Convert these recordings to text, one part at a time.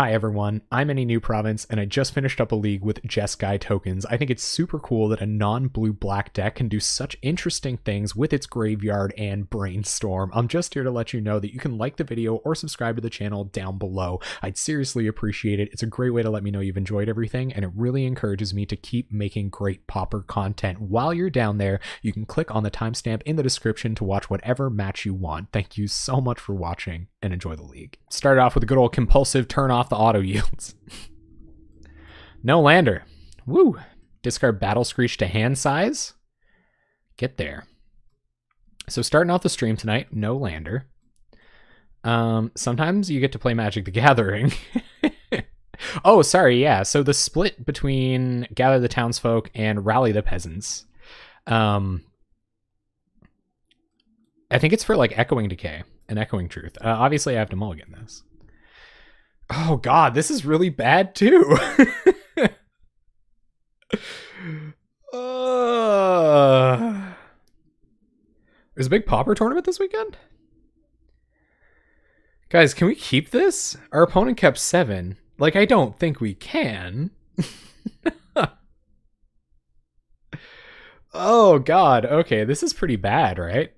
Hi everyone, I'm Any New Province, and I just finished up a league with Jeskai tokens. I think it's super cool that a non-blue-black deck can do such interesting things with its graveyard and brainstorm. I'm just here to let you know that you can like the video or subscribe to the channel down below. I'd seriously appreciate it. It's a great way to let me know you've enjoyed everything, and it really encourages me to keep making great Pauper content. While you're down there, you can click on the timestamp in the description to watch whatever match you want. Thank you so much for watching, and enjoy the league. Started off with a good old compulsive turn off the auto yields. No lander. Woo. Discard Battle Screech to hand size. Get there. So starting off the stream tonight, no lander. Sometimes you get to play Magic the Gathering. Oh, sorry, yeah. So the split between Gather the Townsfolk and Rally the Peasants. I think it's for like Echoing Decay and Echoing Truth. Obviously, I have to mulligan this. Oh god, this is really bad too. There's a big Pauper tournament this weekend? Guys, can we keep this? Our opponent kept 7. Like, I don't think we can. Oh god, okay, this is pretty bad, right?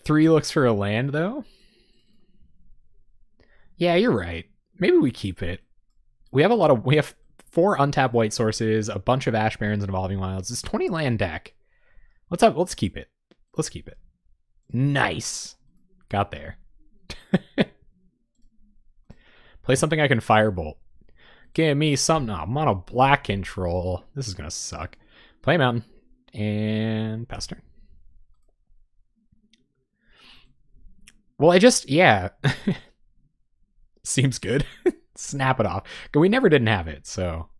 Three looks for a land, though. Yeah, you're right. Maybe we keep it. We have 4 untapped white sources, a bunch of Ash Barrens and Evolving Wilds. It's 20 land deck. Let's keep it. Let's keep it. Nice. Got there. Play something I can Firebolt. Give me something. Oh, mono black control. This is gonna suck. Play Mountain. And pass turn. Well, yeah. Seems good. Snap it off. We never didn't have it, so.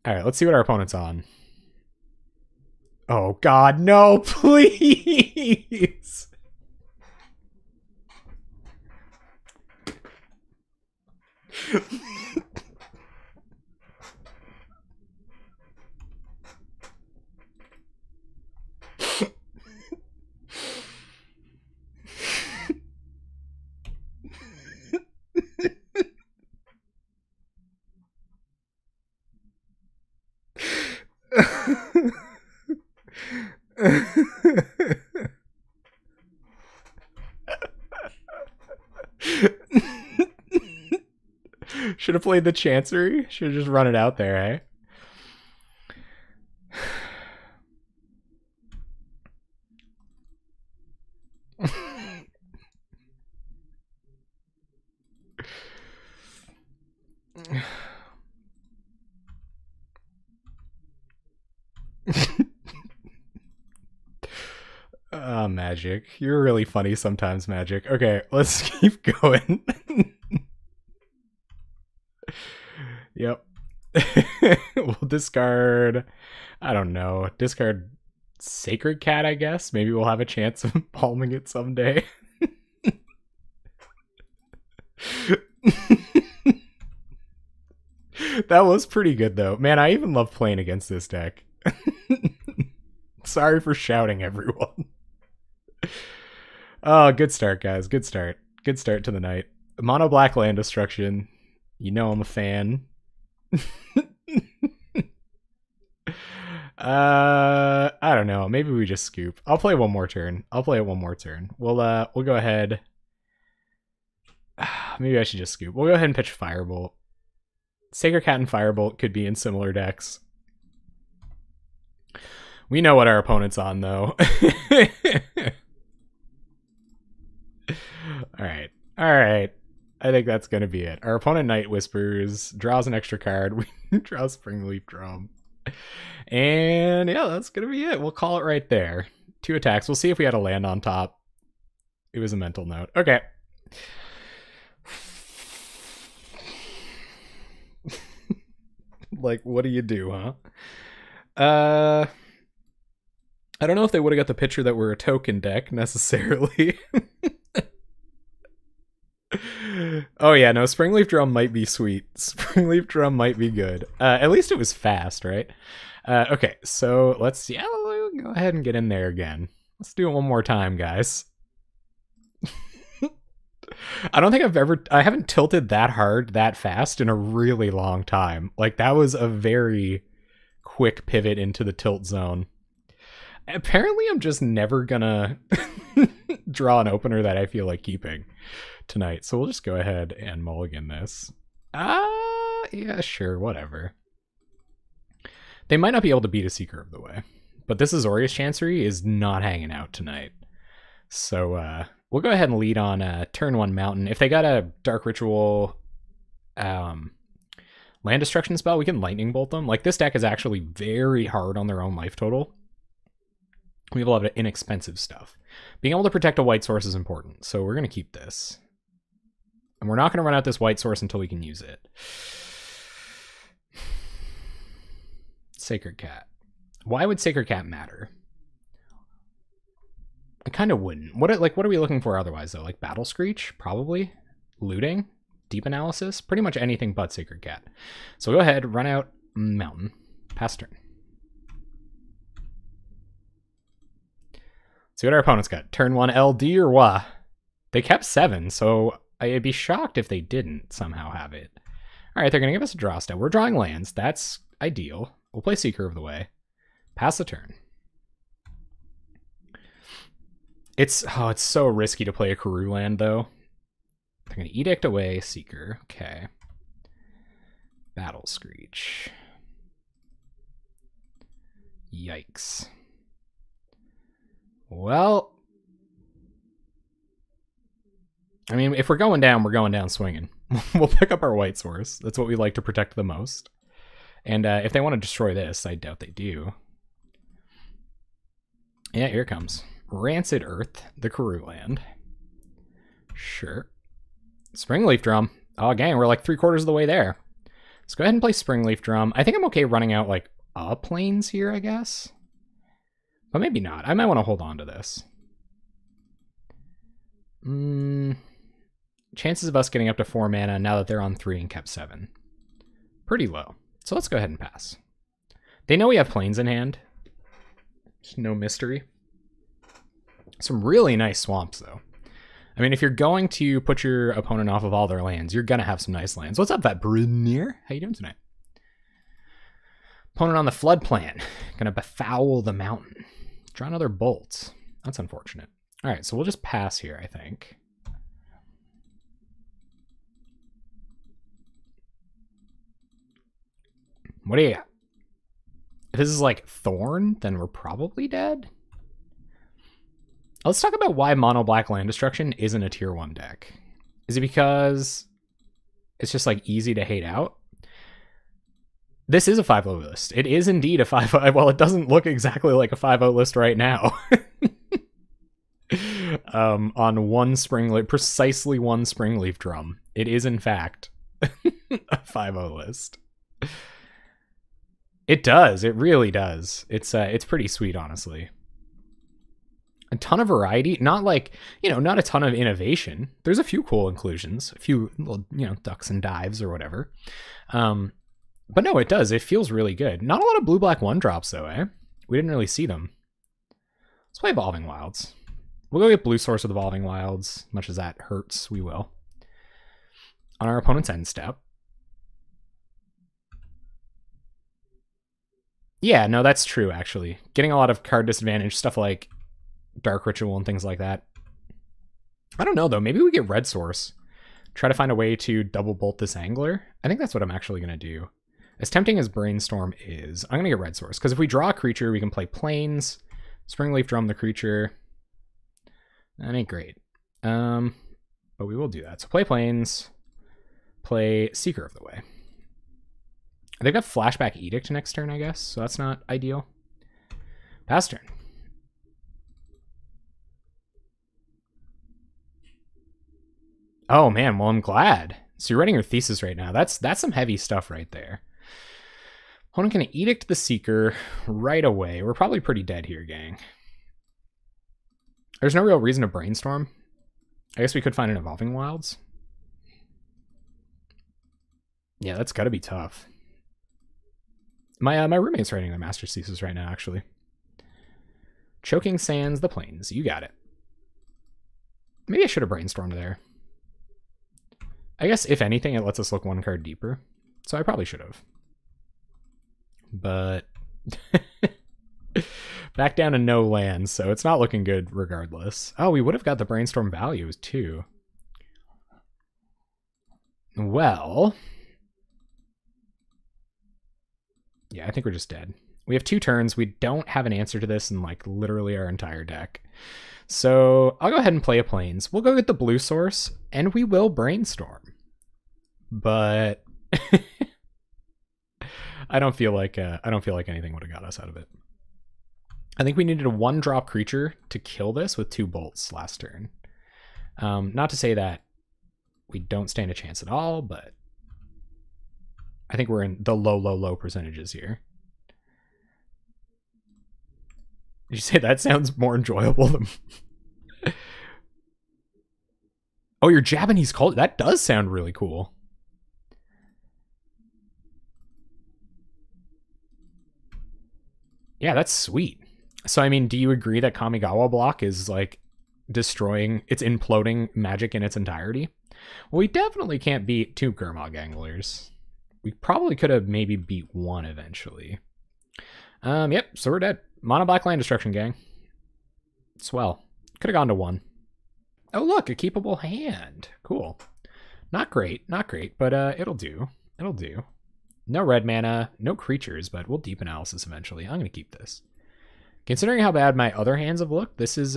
All right, let's see what our opponent's on. Oh, God, no, please. Should have played the Chancery. Should have just run it out there, eh? Magic. You're really funny sometimes, Magic. Okay, let's keep going. Yep. We'll discard, I don't know, discard Sacred Cat, I guess. Maybe we'll have a chance of palming it someday. That was pretty good, though. Man, I even love playing against this deck. Sorry for shouting, everyone. Oh, good start, guys. Good start. Good start to the night. Mono black land destruction. You know I'm a fan. I don't know. Maybe we just scoop. I'll play one more turn. I'll play it one more turn. We'll go ahead. Maybe I should just scoop. We'll go ahead and pitch Firebolt. Sacred Cat and Firebolt could be in similar decks. We know what our opponent's on, though. Alright. Alright. I think that's going to be it. Our opponent Night Whispers, draws an extra card. We draw Springleaf Drum. And yeah, that's going to be it. We'll call it right there. 2 attacks. We'll see if we had a land on top. It was a mental note. Okay. Like, what do you do, huh? I don't know if they would have got the picture that we're a token deck, necessarily. Oh yeah, no, Springleaf Drum might be sweet. Springleaf Drum might be good. At least it was fast, right? Okay, so let's go ahead and get in there again. Let's do it one more time, guys. I don't think I haven't tilted that hard that fast in a really long time. Like, that was a very quick pivot into the tilt zone. Apparently, I'm just never gonna draw an opener that I feel like keeping tonight. So we'll just go ahead and mulligan this. Yeah, sure, whatever. They might not be able to beat a Seeker of the Way, but this Azorius Chancery is not hanging out tonight. So we'll go ahead and lead on turn 1 Mountain. If they got a Dark Ritual land destruction spell, we can Lightning Bolt them. Like, this deck is actually very hard on their own life total. We have a lot of inexpensive stuff. Being able to protect a white source is important, so we're going to keep this. And we're not going to run out this white source until we can use it. Sacred Cat. Why would Sacred Cat matter? I kind of wouldn't. What are we looking for otherwise, though? Like Battle Screech? Probably. Looting? Deep Analysis? Pretty much anything but Sacred Cat. So go ahead, run out Mountain. Pass turn. See what our opponents got. Turn 1 LD or what? They kept 7, so I'd be shocked if they didn't somehow have it. All right, they're going to give us a draw step. We're drawing lands. That's ideal. We'll play Seeker of the Way. Pass the turn. It's so risky to play a Karoo land, though. They're going to Edict away Seeker. Okay. Battle Screech. Yikes. Well, I mean, if we're going down swinging. We'll pick up our white source. That's what we like to protect the most. And if they want to destroy this, I doubt they do. Yeah, here it comes. Rancid Earth, the Karoo land. Sure. Springleaf Drum. Oh, gang, we're like 3/4 of the way there. Let's go ahead and play Springleaf Drum. I think I'm okay running out like plains here, I guess. But maybe not. I might want to hold on to this. Chances of us getting up to 4 mana now that they're on 3 and kept 7. Pretty low. So let's go ahead and pass. They know we have plains in hand. There's no mystery. Some really nice swamps, though. I mean, if you're going to put your opponent off of all their lands, you're going to have some nice lands. What's up, Vet Brunier? How you doing tonight? Opponent on the flood plan. Gonna befoul the mountain. Draw another bolt. That's unfortunate. All right, so we'll just pass here, I think. What do you got? If this is like Thorn, then we're probably dead. Let's talk about why Mono Black Land Destruction isn't a tier 1 deck. Is it because it's just like easy to hate out? This is a 5-0 list. It is indeed a 5-0. Well, it doesn't look exactly like a 5-0 list right now. On precisely one Springleaf Drum. It is in fact a 5-0 list. It does. It really does. It's pretty sweet, honestly. A ton of variety, not like, not a ton of innovation. There's a few cool inclusions, a few little, ducks and dives or whatever. But no, it does. It feels really good. Not a lot of blue-black 1-drops, though, eh? We didn't really see them. Let's play Evolving Wilds. We'll go get blue source with Evolving Wilds. Much as that hurts, we will. On our opponent's end step. Yeah, no, that's true, actually. Getting a lot of card disadvantage, stuff like Dark Ritual and things like that. I don't know, though. Maybe we get red source. Try to find a way to double bolt this angler. I think that's what I'm actually going to do. As tempting as Brainstorm is, I'm going to get red source. Because if we draw a creature, we can play Plains, Springleaf Drum the creature. That ain't great. But we will do that. So play Plains, play Seeker of the Way. They've got Flashback Edict next turn, I guess, so that's not ideal. Pass turn. Oh man, well I'm glad. So you're writing your thesis right now. That's some heavy stuff right there. Opponent can Edict the Seeker right away. We're probably pretty dead here, gang. There's no real reason to Brainstorm. I guess we could find an Evolving Wilds. Yeah, that's gotta be tough. My roommate's writing their master's thesis right now, actually. Choking Sands, the Plains. You got it. Maybe I should have brainstormed there. I guess, if anything, it lets us look one card deeper. So I probably should have. But back down to no lands, so it's not looking good regardless. Oh, we would have got the Brainstorm values too. Well, yeah, I think we're just dead. We have 2 turns. We don't have an answer to this in like literally our entire deck. So I'll go ahead and play a Plains. We'll go get the blue source, and we will Brainstorm. But I don't feel like anything would have got us out of it. I think we needed a 1-drop creature to kill this with 2 bolts last turn. Not to say that we don't stand a chance at all, but I think we're in the low percentages here. Did you say that sounds more enjoyable than... Oh, your Japanese culture. That does sound really cool. Yeah, that's sweet. So, I mean, do you agree that Kamigawa block is, like, destroying... It's imploding Magic in its entirety? Well, we definitely can't beat 2 Gurmag Anglers. We probably could have maybe beat 1 eventually. Yep, so we're dead. Mono black land destruction, gang. Swell. Could have gone to 1. Oh, look, a keepable hand. Cool. Not great, but it'll do. It'll do. No red mana, no creatures, but we'll deep analysis eventually. I'm going to keep this. Considering how bad my other hands have looked, this is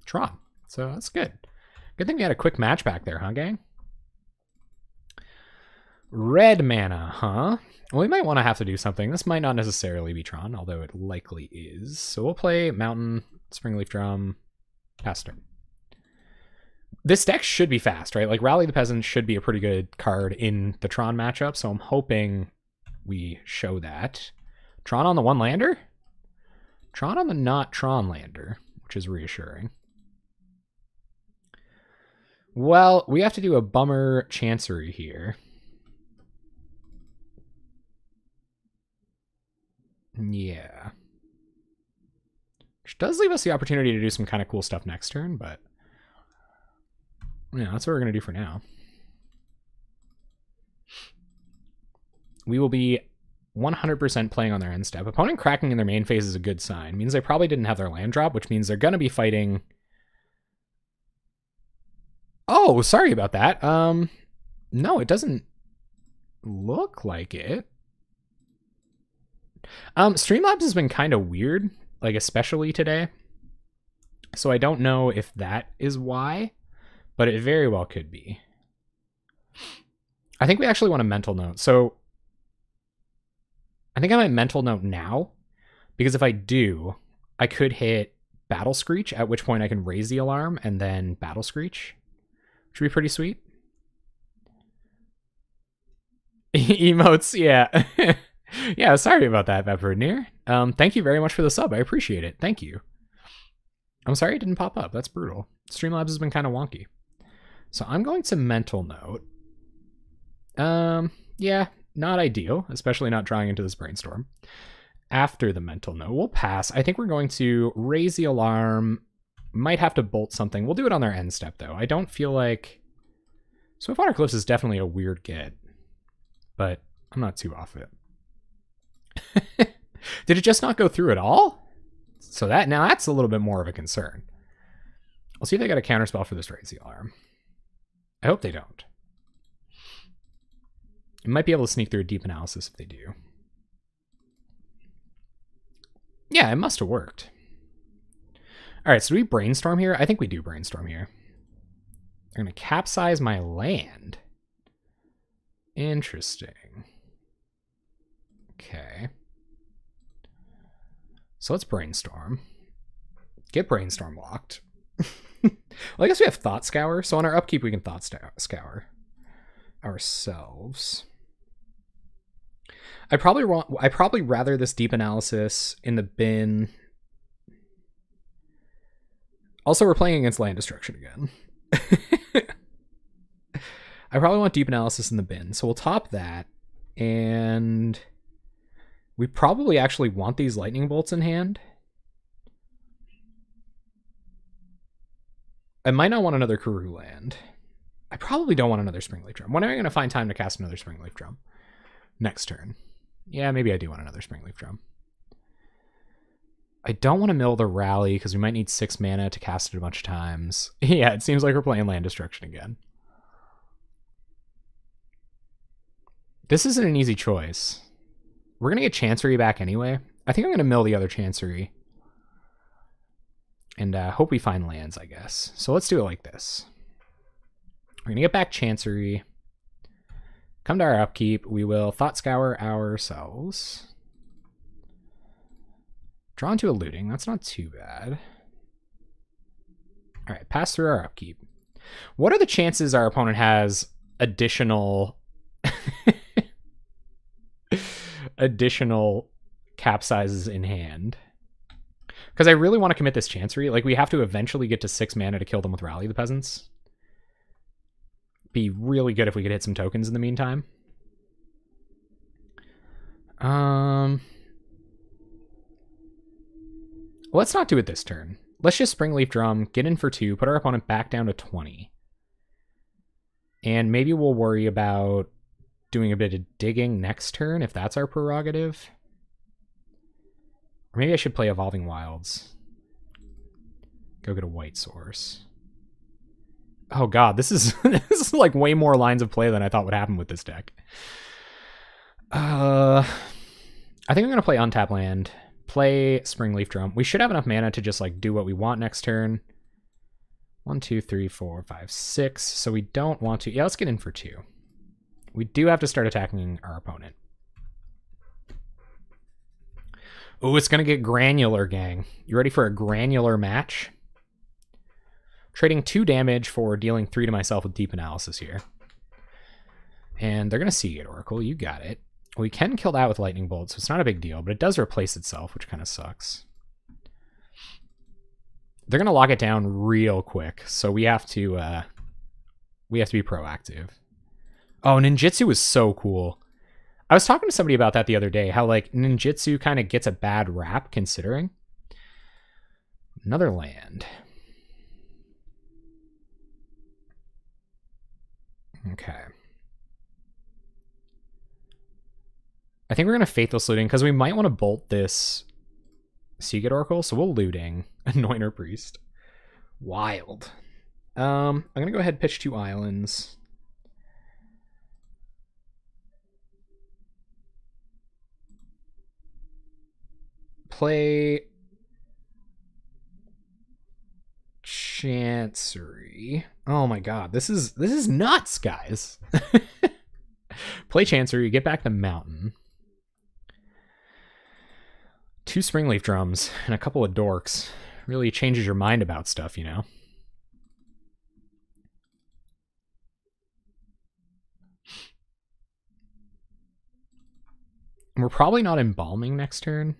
Tron. So that's good. Good thing we had a quick match back there, huh, gang? Red mana, huh? Well, we might want to have to do something. This might not necessarily be Tron, although it likely is. So we'll play Mountain, Springleaf Drum, pass turn. This deck should be fast, right? Like, Rally the Peasants should be a pretty good card in the Tron matchup, so I'm hoping we show that. Tron on the 1-lander? Tron on the not Tron lander, which is reassuring. Well, we have to do a bummer Chancery here. Yeah. Which does leave us the opportunity to do some kind of cool stuff next turn, but... yeah, that's what we're going to do for now. We will be 100% playing on their end step. Opponent cracking in their main phase is a good sign. It means they probably didn't have their land drop, which means they're going to be fighting... Oh, sorry about that. No, it doesn't look like it. Streamlabs has been kind of weird, like especially today. So I don't know if that is why, but it very well could be. I think we actually want a mental note. So I think I might mental note now, because if I do, I could hit Battle Screech, at which point I can raise the alarm and then Battle Screech, which would be pretty sweet. Emotes, yeah. Yeah, sorry about that, Vapordneer. Thank you very much for the sub. I appreciate it. Thank you. I'm sorry it didn't pop up. That's brutal. Streamlabs has been kind of wonky. So I'm going to mental note. Yeah, not ideal, especially not drawing into this Brainstorm. After the mental note, we'll pass. I think we're going to raise the alarm. Might have to bolt something. We'll do it on their end step, though. I don't feel like... Swift Eclipse is definitely a weird get, but I'm not too off it. Did it just not go through at all? So now that's a little bit more of a concern. I'll see if they got a counterspell for this raise the alarm. I hope they don't. You might be able to sneak through a deep analysis if they do. Yeah, it must have worked. All right, so do we Brainstorm here? I think we do Brainstorm here. They're going to capsize my land. Interesting. Okay. So let's Brainstorm. Get Brainstorm locked. Well, I guess we have Thought Scour. So on our upkeep, we can Thought Scour ourselves. I probably rather this deep analysis in the bin. Also, we're playing against land destruction again. I probably want deep analysis in the bin. So we'll top that. And we probably actually want these lightning bolts in hand. I might not want another Karoo land. I probably don't want another Springleaf Drum. When am I going to find time to cast another Springleaf Drum? Next turn. Yeah, maybe I do want another Springleaf Drum. I don't want to mill the Rally because we might need 6 mana to cast it a bunch of times. Yeah, it seems like we're playing Land Destruction again. This isn't an easy choice. We're going to get Chancery back anyway. I think I'm going to mill the other Chancery. And hope we find lands, I guess. So let's do it like this. We're going to get back Chancery. Come to our upkeep. We will Thought Scour ourselves. Draw into a looting. That's not too bad. All right, pass through our upkeep. What are the chances our opponent has additional additional capsizes in hand? Because I really want to commit this Chancery. Like, we have to eventually get to 6 mana to kill them with Rally the Peasants. Be really good if we could hit some tokens in the meantime. Let's not do it this turn. Let's just Springleaf Drum, get in for 2, put our opponent back down to 20. And maybe we'll worry about doing a bit of digging next turn, if that's our prerogative. Or maybe I should play Evolving Wilds. Go get a white source. Oh god, this is this is like way more lines of play than I thought would happen with this deck. I think I'm gonna play Untap Land, play Springleaf Drum. We should have enough mana to just like do what we want next turn. 1, 2, 3, 4, 5, 6. So we don't want to. Yeah, let's get in for 2. We do have to start attacking our opponent. Oh, it's gonna get granular, gang. You ready for a granular match? Trading 2 damage for dealing 3 to myself with Deep Analysis here. And they're going to Seagate Oracle. You got it. We can kill that with Lightning Bolt, so it's not a big deal, but it does replace itself, which kind of sucks. They're going to lock it down real quick, so we have to be proactive. Oh, Ninjutsu is so cool. I was talking to somebody about that the other day, how like Ninjutsu kind of gets a bad rap considering. Another land. Okay. I think we're going to Faithless Looting because we might want to bolt this Seagate Oracle, so we'll Looting. Anointer Priest. Wild. I'm going to go ahead and pitch 2 islands. Play Chancery. Oh my god, this is nuts, guys. Play Chancery, get back the mountain. 2 Springleaf Drums and a couple of dorks. Really changes your mind about stuff, you know? We're probably not embalming next turn.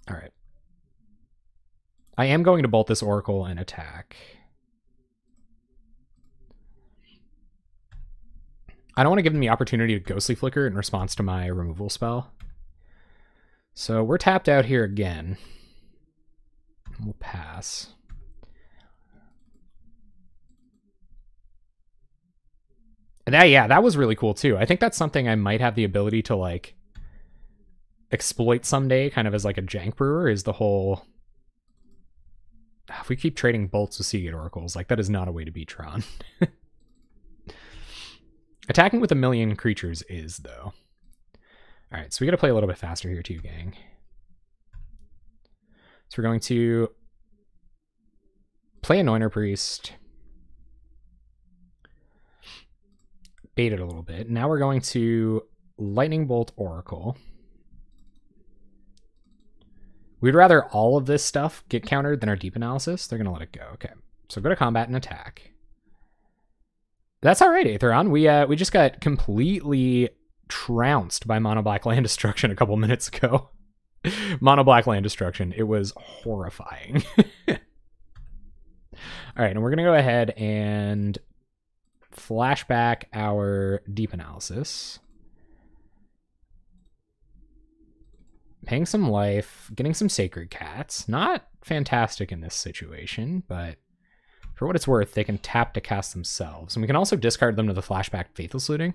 All right. I am going to bolt this Oracle and attack. I don't want to give them the opportunity to Ghostly Flicker in response to my removal spell. So we're tapped out here again. We'll pass. And that was really cool too. I think that's something I might have the ability to like exploit someday, kind of as like a jank brewer, is the whole... If we keep trading bolts with Seagate Oracles, like that is not a way to beat Tron. Attacking with 1,000,000 creatures is, though. Alright, so we gotta play a little bit faster here too, gang. So we're going to play Anointer Priest. Bait it a little bit. Now we're going to Lightning Bolt Oracle. We'd rather all of this stuff get countered than our Deep Analysis. They're going to let it go. Okay, so go to combat and attack. That's all right, Aetheron. We just got completely trounced by Mono Black Land Destruction a couple minutes ago. Mono Black Land Destruction. It was horrifying. All right, and we're going to go ahead and flashback our Deep Analysis. Paying some life, getting some Sacred Cats. Not fantastic in this situation, but for what it's worth, they can tap to cast themselves. And we can also discard them to the flashback Faithless Looting.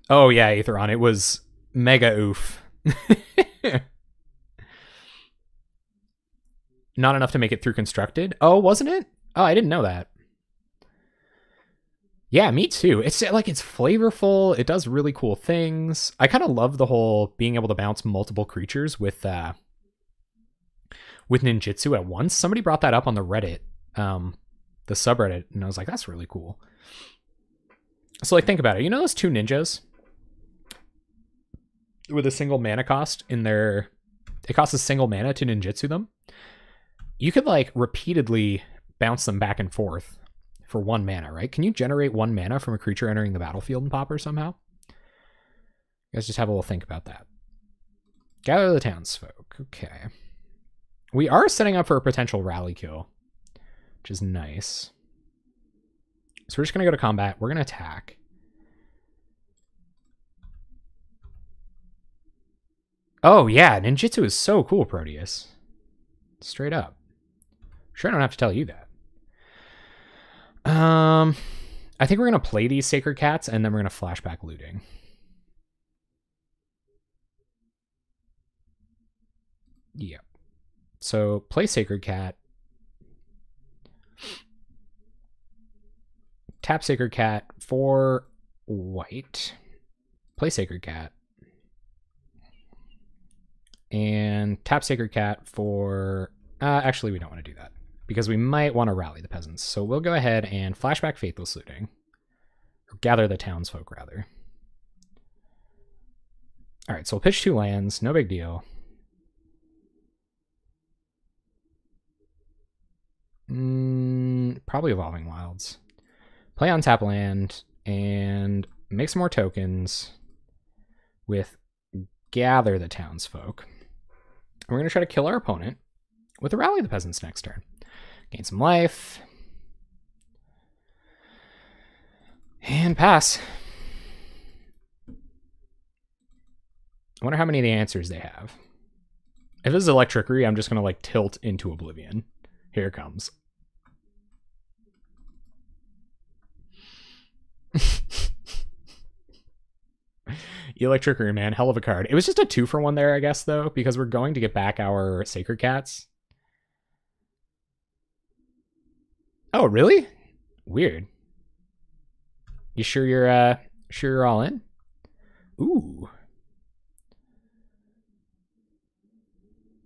Oh yeah, Aetheron, it was mega oof. Not enough to make it through Constructed. Oh, wasn't it? Oh, I didn't know that. Yeah, me too. It's like, it's flavorful. It does really cool things. I kind of love the whole being able to bounce multiple creatures with ninjutsu at once. Somebody brought that up on the Reddit, the subreddit, and I was like, that's really cool. So like, think about it. You know those two ninjas with a single mana cost in their, it costs a single mana to ninjutsu them? You could like repeatedly bounce them back and forth for 1 mana, right? Can you generate 1 mana from a creature entering the battlefield in Pauper somehow? You guys just have a little think about that. Gather the townsfolk. Okay. We are setting up for a potential rally kill, which is nice. So we're just going to go to combat. We're going to attack. Oh, yeah. Ninjutsu is so cool, Proteus. Straight up. Sure, I don't have to tell you that. I think we're going to play these Sacred Cats, and then we're going to flashback looting. Yep. So, play Sacred Cat. Tap Sacred Cat for white. Play Sacred Cat. And tap Sacred Cat for... actually, we don't want to do that, because we might want to rally the peasants. So we'll go ahead and flashback Faithless Looting. Or gather the townsfolk, rather. Alright, so we'll pitch 2 lands. No big deal. Probably Evolving Wilds. Play on tap land and make some more tokens with Gather the Townsfolk. And we're going to try to kill our opponent with a Rally the Peasants next turn. Gain some life. And pass. I wonder how many of the answers they have. If this is Electrickery, I'm just going to like tilt into oblivion. Here it comes. Electrickery, man. Hell of a card. It was just a 2-for-1 there, I guess, though, because we're going to get back our Sacred Cats. Oh, really? Weird. You sure you're all in? Ooh.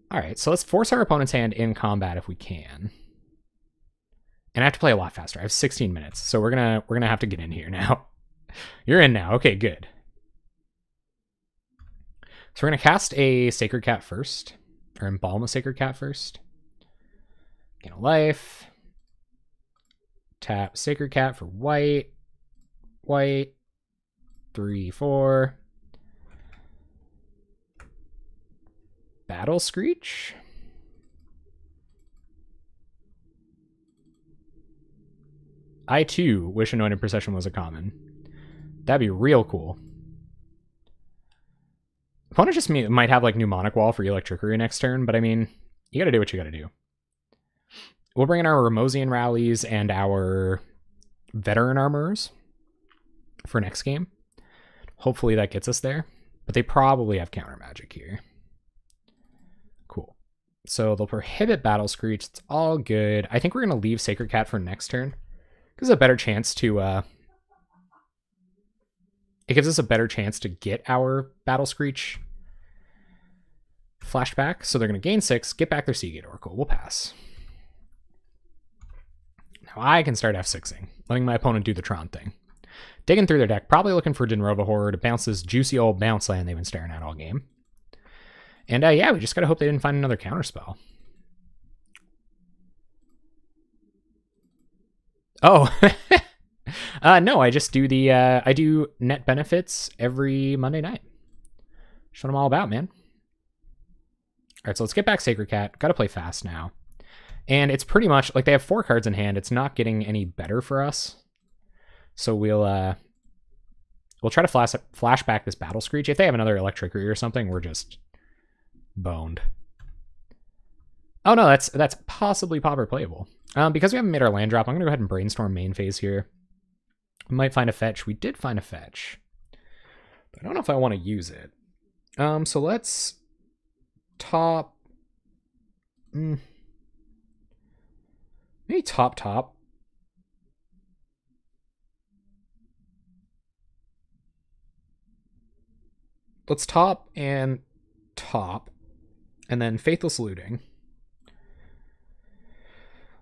All right, so let's force our opponent's hand in combat if we can. And I have to play a lot faster. I have 16 minutes, so we're gonna have to get in here now. You're in now. Okay, good. So we're gonna cast a Sacred Cat first, or embalm a Sacred Cat first. Gain a life. Tap Sacred Cat for white. White. 3/4. Battle Screech. I too wish Anointed Procession was a common. That'd be real cool. Opponent just might have like Mnemonic Wall for Electrickery next turn, but I mean, you gotta do what you gotta do. We'll bring in our Ramosian Rallies and our Veteran Armorers for next game. Hopefully that gets us there, but they probably have counter magic here. Cool. So they'll prohibit Battle Screech. It's all good. I think we're going to leave Sacred Cat for next turn. It gives us a better chance to get our Battle Screech flashback. So they're going to gain 6, get back their Seagate Oracle. We'll pass. Now I can start F6ing, letting my opponent do the Tron thing. Digging through their deck, probably looking for Dinrova Horror to bounce this juicy old bounce land they've been staring at all game. And yeah, we just gotta hope they didn't find another counterspell. Oh, no, I just do the, I do net benefits every Monday night. That's what I'm all about, man. All right, so let's get back Sacred Cat. Gotta play fast now. And it's pretty much, like, they have 4 cards in hand. It's not getting any better for us. So we'll We'll try to flash back this Battle Screech. If they have another Electricity or something, we're just boned. Oh no, that's possibly Pauper playable. Because we haven't made our land drop, I'm going to go ahead and Brainstorm main phase here. We might find a fetch. We did find a fetch. But I don't know if I want to use it. So let's top... maybe top. Let's top, and then Faithless Looting.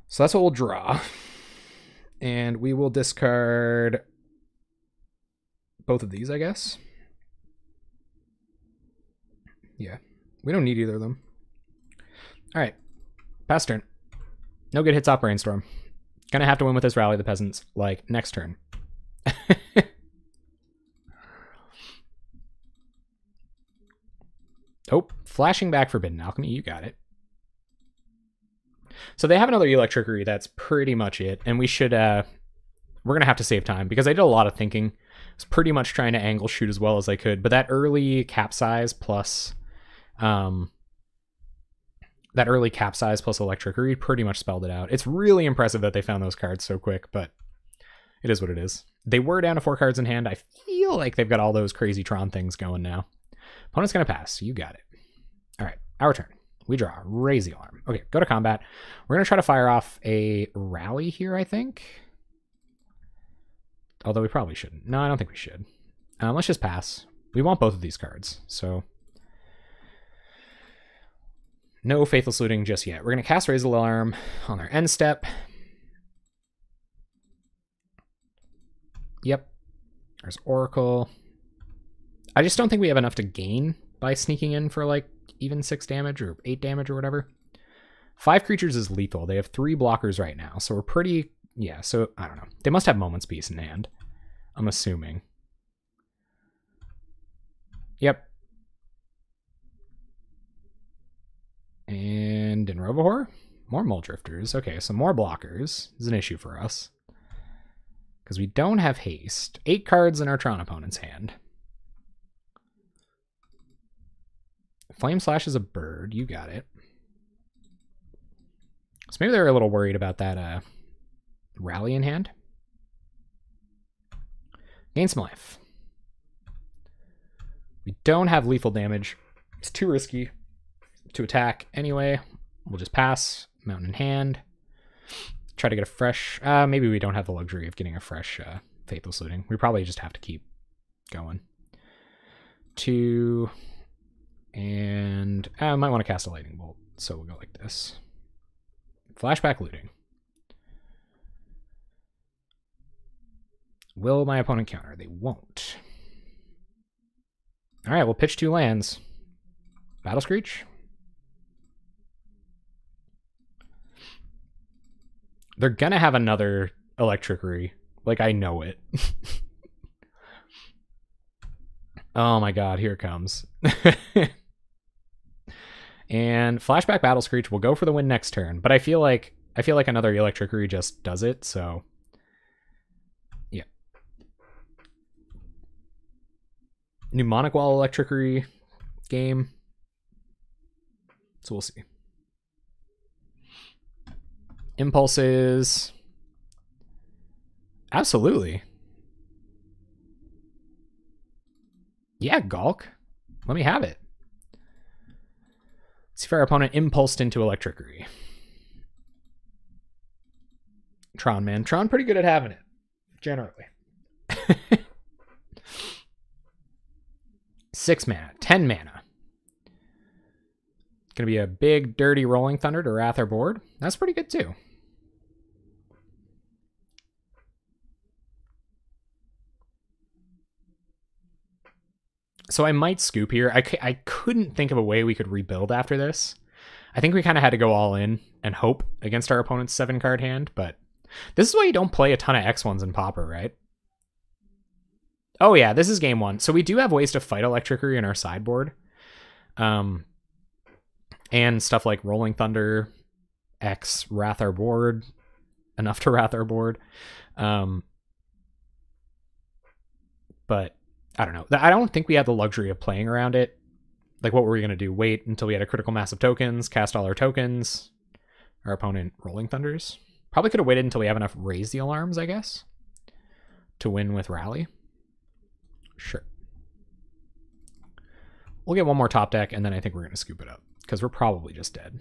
So that's what we'll draw. And we will discard both of these, I guess. Yeah, we don't need either of them. All right, pass turn. No good hits off Brainstorm. Gonna have to win with this Rally the Peasants, like, next turn. Oh, flashing back Forbidden Alchemy, you got it. So they have another Electricity, that's pretty much it. And we should, we're gonna have to save time, because I did a lot of thinking. I was pretty much trying to angle shoot as well as I could, but that early capsize plus Electricity pretty much spelled it out. It's really impressive that they found those cards so quick, but it is what it is. They were down to 4 cards in hand. I feel like they've got all those crazy Tron things going now. Opponent's gonna pass. You got it. All right, our turn. We draw. Raise the alarm. Okay, go to combat. We're gonna try to fire off a rally here, I think. Although we probably shouldn't. No, I don't think we should. Let's just pass. We want both of these cards, so no Faithless Looting just yet. We're gonna cast Raise the Alarm on our end step. Yep. There's Oracle. I just don't think we have enough to gain by sneaking in for like even 6 damage or 8 damage or whatever. 5 creatures is lethal. They have 3 blockers right now, so we're pretty... Yeah, so I don't know. They must have Moment's Peace in hand, I'm assuming. Yep. And in Rovahor, more Mole Drifters. Okay, so more blockers is an issue for us, because we don't have haste. 8 cards in our Tron opponent's hand. Flame Slash is a bird. You got it. So maybe they're a little worried about that rally in hand. Gain some life. We don't have lethal damage. It's too risky to attack anyway. We'll just pass. Mountain in hand. Try to get a fresh... maybe we don't have the luxury of getting a fresh Faithless Looting. We probably just have to keep going. 2... And I might want to cast a Lightning Bolt, so we'll go like this. Flashback Looting. Will my opponent counter? They won't. All right, we'll pitch 2 lands. Battle Screech. They're gonna have another Electricity. Like, I know it. Oh my god, here it comes. And Flashback Battle Screech will go for the win next turn, but I feel like another Electricity just does it, so yeah. Mnemonic Wall Electricity game. So we'll see. Impulses. Absolutely. Yeah, Gulk. Let me have it. See if our opponent impulsed into Electricity. Tron, man. Tron pretty good at having it. Generally. 6 mana. 10 mana. Gonna be a big, dirty Rolling Thunder to wrath our board. That's pretty good, too. So I might scoop here. I couldn't think of a way we could rebuild after this. I think we kind of had to go all in and hope against our opponent's 7-card hand, but this is why you don't play a ton of X1s in Pauper, right? Oh yeah, this is game 1. So we do have ways to fight Electricity in our sideboard. And stuff like Rolling Thunder, X, Wrath our board, enough to wrath our board. But I don't know. I don't think we had the luxury of playing around it. Like, what were we going to do? Wait until we had a critical mass of tokens, cast all our tokens, our opponent Rolling Thunders? Probably could have waited until we have enough Raise the Alarms, I guess, to win with Rally. Sure. We'll get one more top deck, and then I think we're going to scoop it up, because we're probably just dead.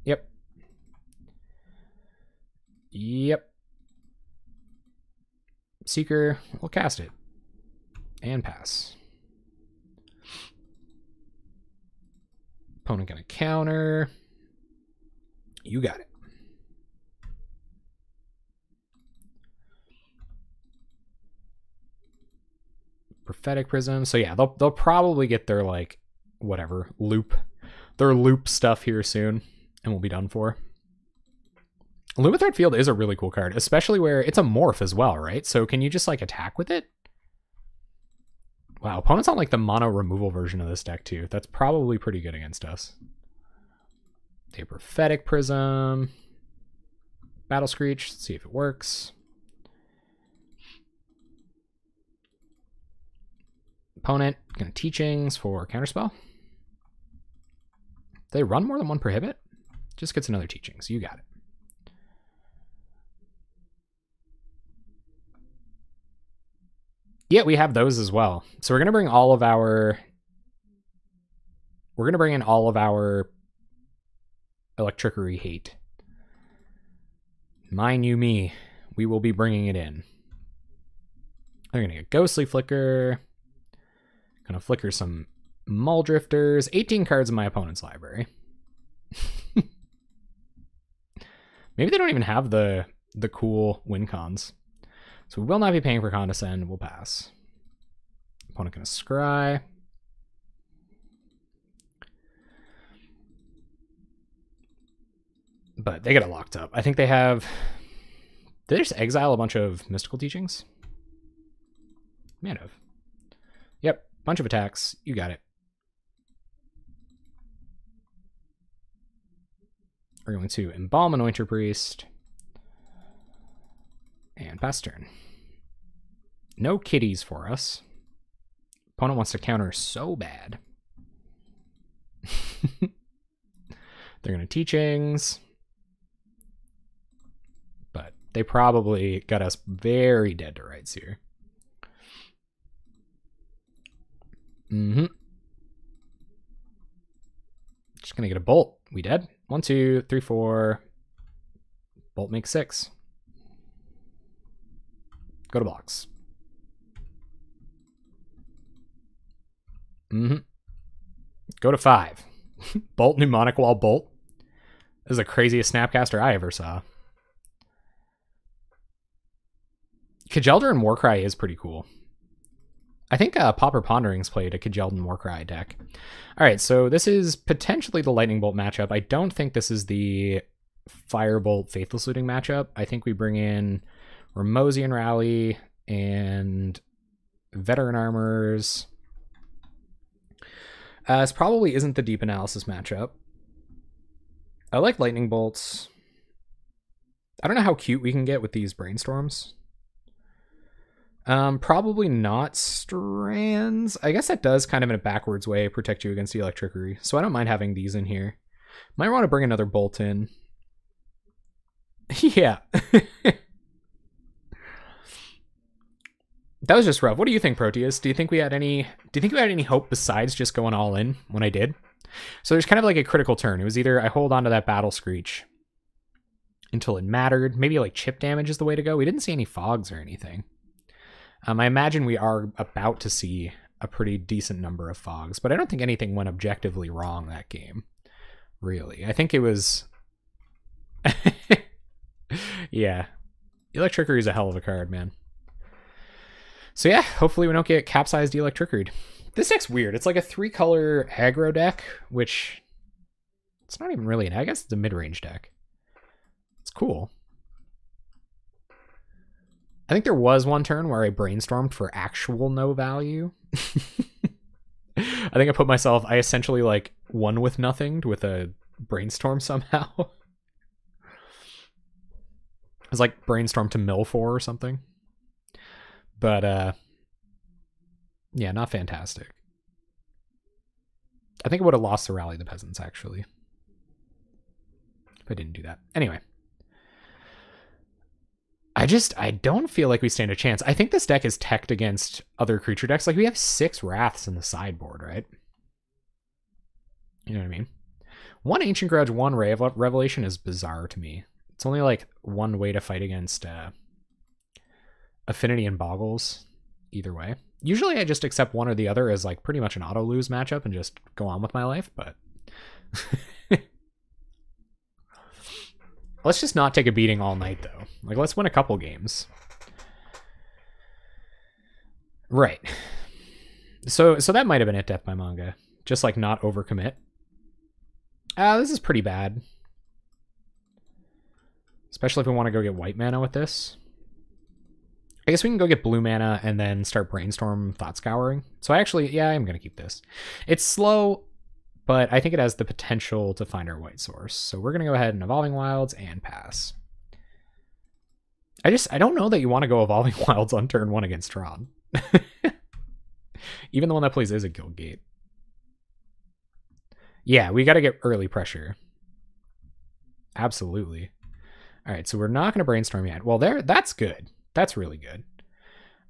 Yep. Yep. Seeker, we'll cast it. And pass. Opponent gonna counter. You got it. Prophetic Prism. So yeah, they'll probably get their, like, whatever, their loop stuff here soon, and we'll be done for. Luminthread Field is a really cool card, especially where it's a morph as well, right? So can you just, like, attack with it? Wow, opponent's on, like, the mono removal version of this deck, too. That's probably pretty good against us. A Prophetic Prism. Battle Screech. Let's see if it works. Opponent, gonna Teachings for Counterspell. Do they run more than one Prohibit? Just gets another Teachings. You got it. Yeah, we have those as well. So we're gonna bring all of our... We're gonna bring in all of our Electrickery hate. Mind you me, we will be bringing it in. I'm gonna get Ghostly Flicker. Gonna flicker some Mull Drifters. 18 cards in my opponent's library. Maybe they don't even have the cool win cons. So we will not be paying for Condescend. We'll pass. Opponent gonna scry. But they get it locked up. I think they have... Did they just exile a bunch of Mystical Teachings? Might have. Yep, bunch of attacks. You got it. We're going to Embalm Anointer Priest. And pass turn. No kitties for us. Opponent wants to counter so bad. They're going to Teachings. But they probably got us very dead to rights here. Just going to get a Bolt. We dead? 1, 2, 3, 4. Bolt makes 6. Go to blocks. Go to 5. Bolt, Mnemonic Wall, Bolt. This is the craziest Snapcaster I ever saw. Kjeldr and Warcry is pretty cool. I think Pauper Ponderings played a Kjeldr and Warcry deck. Alright, so this is potentially the Lightning Bolt matchup. I don't think this is the Firebolt Faithless Looting matchup. I think we bring in Ramosian Rally and Veteran Armors. This probably isn't the Deep Analysis matchup. I like Lightning Bolts. I don't know how cute we can get with these Brainstorms. Probably not Strands. I guess that does kind of in a backwards way protect you against the Electrickery. So I don't mind having these in here. Might want to bring another Bolt in. Yeah. That was just rough. What do you think, Proteus? Do you think we had any hope besides just going all in when I did? So there's kind of like a critical turn. It was either I hold on to that Battle Screech until it mattered. Maybe like chip damage is the way to go. We didn't see any fogs or anything. I imagine we are about to see a pretty decent number of fogs, but I don't think anything went objectively wrong that game. Really. I think it was... Yeah. Electrickery is a hell of a card, man. So yeah, hopefully we don't get capsized Electrickery. This deck's weird. It's like a 3-color aggro deck, which... It's not even really an... I guess it's a mid-range deck. It's cool. I think there was one turn where I brainstormed for actual no value. I think I put myself... I essentially, like, won with nothing with a brainstorm somehow. It was like brainstorm to mill for or something. But, Yeah, not fantastic. I think it would have lost the Rally the Peasants, actually. If I didn't do that. Anyway. I don't feel like we stand a chance. I think this deck is teched against other creature decks. Like, we have 6 Wraths in the sideboard, right? You know what I mean? 1 Ancient Grudge, 1 Ray of Revelation is bizarre to me. It's only like one way to fight against Affinity and Boggles. Either way. Usually I just accept one or the other as like pretty much an auto-lose matchup and just go on with my life, but... Let's just not take a beating all night, though. Like, let's win a couple games. Right. So that might have been it, Death by Manga. Just, like, not overcommit. This is pretty bad. Especially if we want to go get white mana with this. I guess we can go get blue mana and then start Brainstorm Thought Scouring. So I actually, yeah, I'm going to keep this. It's slow, but I think it has the potential to find our white source. So we're going to go ahead and Evolving Wilds and pass. I don't know that you want to go Evolving Wilds on turn 1 against Tron. Even the one that plays Izzet Guildgate. Yeah, we got to get early pressure. Absolutely. All right, so we're not going to Brainstorm yet. Well, that's good. That's really good.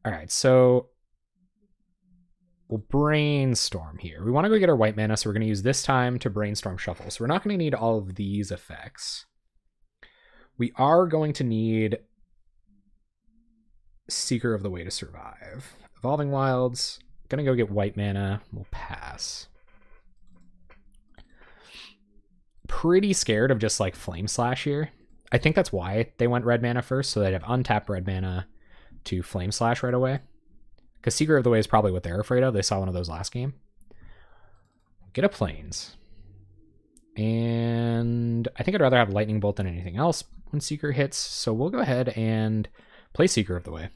All right, so we'll Brainstorm here. We want to go get our white mana, so we're going to use this time to Brainstorm Shuffle. So we're not going to need all of these effects. We are going to need Seeker of the Way to survive. Evolving Wilds. Going to go get white mana. We'll pass. Pretty scared of just like Flame Slash here. I think that's why they went red mana first, so they'd have untapped red mana to Flame Slash right away. Because Seeker of the Way is probably what they're afraid of. They saw one of those last game. Get a Plains. And I think I'd rather have Lightning Bolt than anything else when Seeker hits, so we'll go ahead and play Seeker of the Way.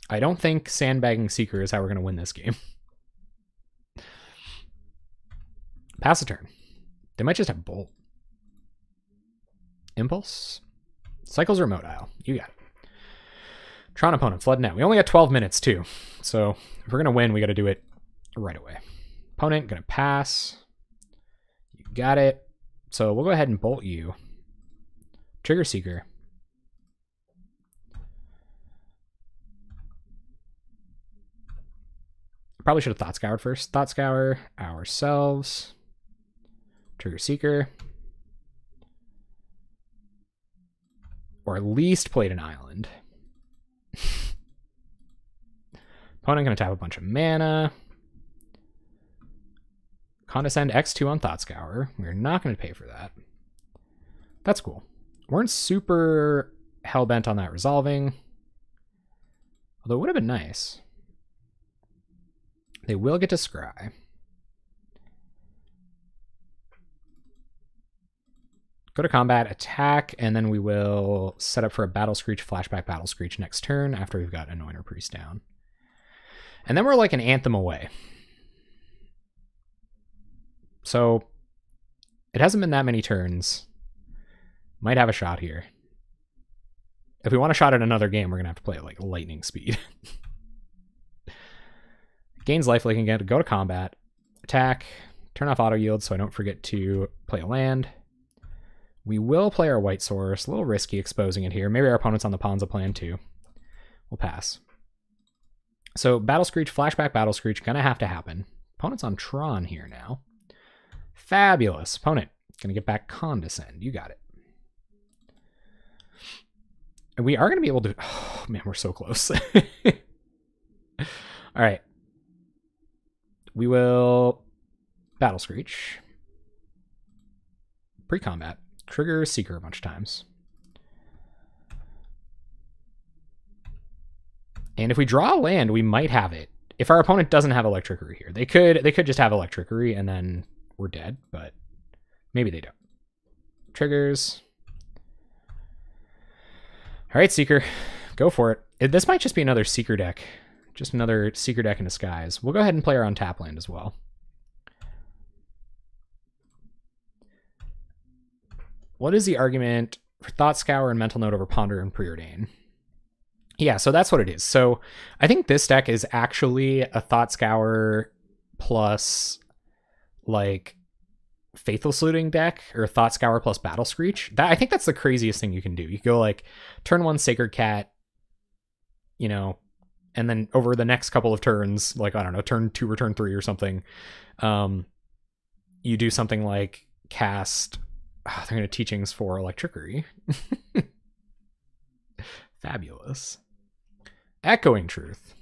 I don't think sandbagging Seeker is how we're going to win this game. Pass a turn. They might just have Bolt. Impulse. Cycles Remote Isle. You got it. Tron opponent, flood net. We only got 12 minutes too. So if we're going to win, we got to do it right away. Opponent, going to pass. You got it. So we'll go ahead and bolt you. Trigger Seeker. Probably should have Thought Scoured first. Thought Scour ourselves. Trigger Seeker. Or at least played an island. Opponent going to tap a bunch of mana. Condescend X2 on Thought Scour. We're not going to pay for that. That's cool. Weren't super hell-bent on that resolving. Although it would have been nice. They will get to Scry. Go to combat, attack, and then we will set up for a Battle Screech, flashback Battle Screech next turn after we've got Anointer Priest down. And then we're like an Anthem away. So it hasn't been that many turns. Might have a shot here. If we want a shot at another game, we're going to have to play at like lightning speed. Gains lifelink again. Go to combat, attack, turn off auto yield so I don't forget to play a land. We will play our white source. A little risky exposing it here. Maybe our opponent's on the Ponza plan too. We'll pass. So Battle Screech, flashback Battle Screech, gonna have to happen. Opponent's on Tron here now. Fabulous. Opponent, gonna get back Condescend. You got it. And we are gonna be able to... Oh man, we're so close. All right. We will Battle Screech. Pre-combat. Trigger Seeker a bunch of times. And if we draw a land, we might have it. If our opponent doesn't have Electrickery here. They could just have Electrickery and then we're dead, but maybe they don't. Triggers. All right, Seeker. Go for it. This might just be another Seeker deck. Just another Seeker deck in disguise. We'll go ahead and play our untap land as well. What is the argument for Thought Scour and Mental Note over Ponder and Preordain? Yeah, so that's what it is. So I think this deck is actually a Thought Scour plus like Faithless Looting deck, or Thought Scour plus Battle Screech. I think that's the craziest thing you can do. You go like turn 1 Sacred Cat, you know, and then over the next couple of turns, like, I don't know, turn 2 or turn 3 or something, you do something like cast, they're going to Teachings for Electrickery. Fabulous. Echoing Truth.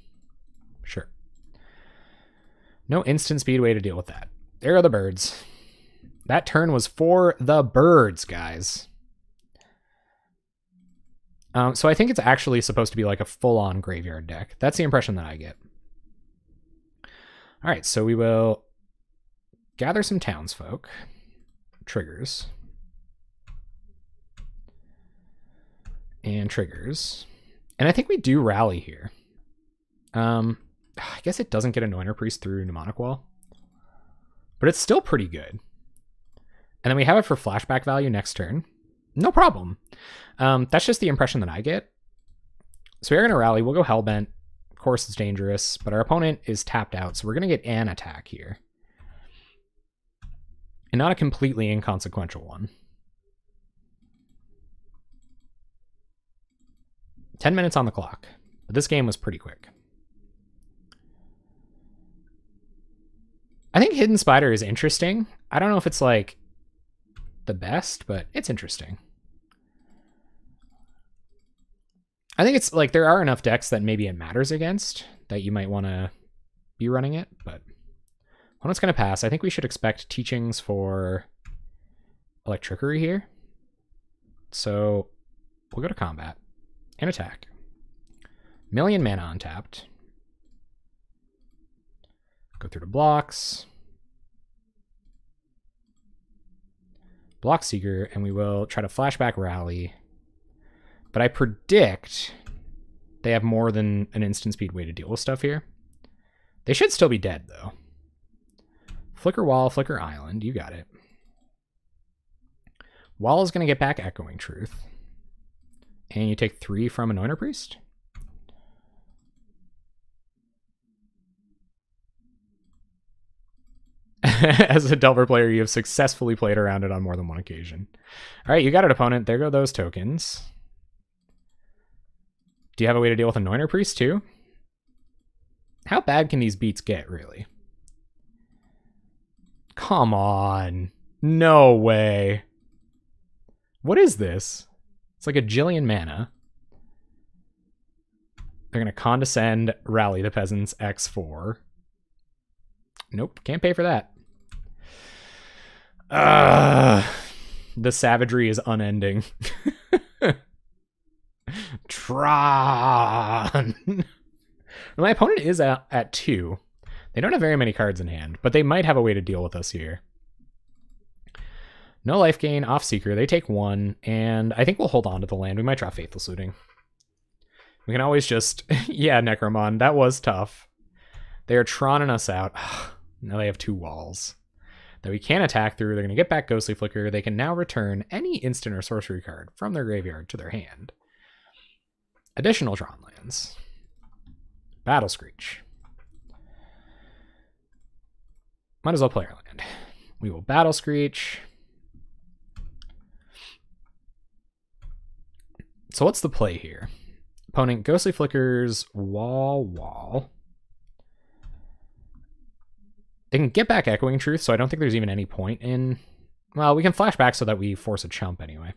Sure. No instant speed way to deal with that. There are the birds. That turn was for the birds, guys. So I think it's actually supposed to be like a full-on graveyard deck. That's the impression that I get. All right, so we will gather some townsfolk. Triggers. And triggers. And I think we do rally here. I guess it doesn't get Anointer Priest through Mnemonic Wall. But it's still pretty good. And then we have it for flashback value next turn. No problem. That's just the impression that I get. So we're going to rally. We'll go Hellbent. Of course, it's dangerous. But our opponent is tapped out. So we're going to get an attack here. And not a completely inconsequential one. 10 minutes on the clock. But this game was pretty quick. I think Hidden Spider is interesting. I don't know if it's like the best, but it's interesting. I think it's like there are enough decks that maybe it matters against that you might want to be running it, but when it's going to pass, I think we should expect Teachings for Electrickery here. So we'll go to combat and attack. Million mana untapped. Go through to blocks. Block Seeker, and we will try to flashback Rally. But I predict they have more than an instant speed way to deal with stuff here. They should still be dead, though. Flicker Wall, Flicker Island. You got it. Wall is going to get back Echoing Truth. And you take 3 from Anointer Priest. As a Delver player, you have successfully played around it on more than one occasion. All right, you got it, opponent. There go those tokens. Do you have a way to deal with Anointer Priest, too? How bad can these beats get, really? Come on. No way. What is this? It's like a jillion mana. They're going to Condescend, Rally the Peasants, X4. Nope, can't pay for that. The savagery is unending. Tron. My opponent is at 2. They don't have very many cards in hand, but they might have a way to deal with us here. No life gain, off Seeker. They take 1, and I think we'll hold on to the land. We might draw Faithless Looting. We can always just... yeah, Necromon, that was tough. They are Troning us out. Now they have 2 walls that we can attack through. They're going to get back Ghostly Flicker. They can now return any instant or sorcery card from their graveyard to their hand. Additional Tron lands. Battle Screech. Might as well play our land. We will Battle Screech. So what's the play here? Opponent Ghostly Flickers, wall. They can get back Echoing Truth, so I don't think there's even any point in... Well, we can flash back so that we force a chump anyway.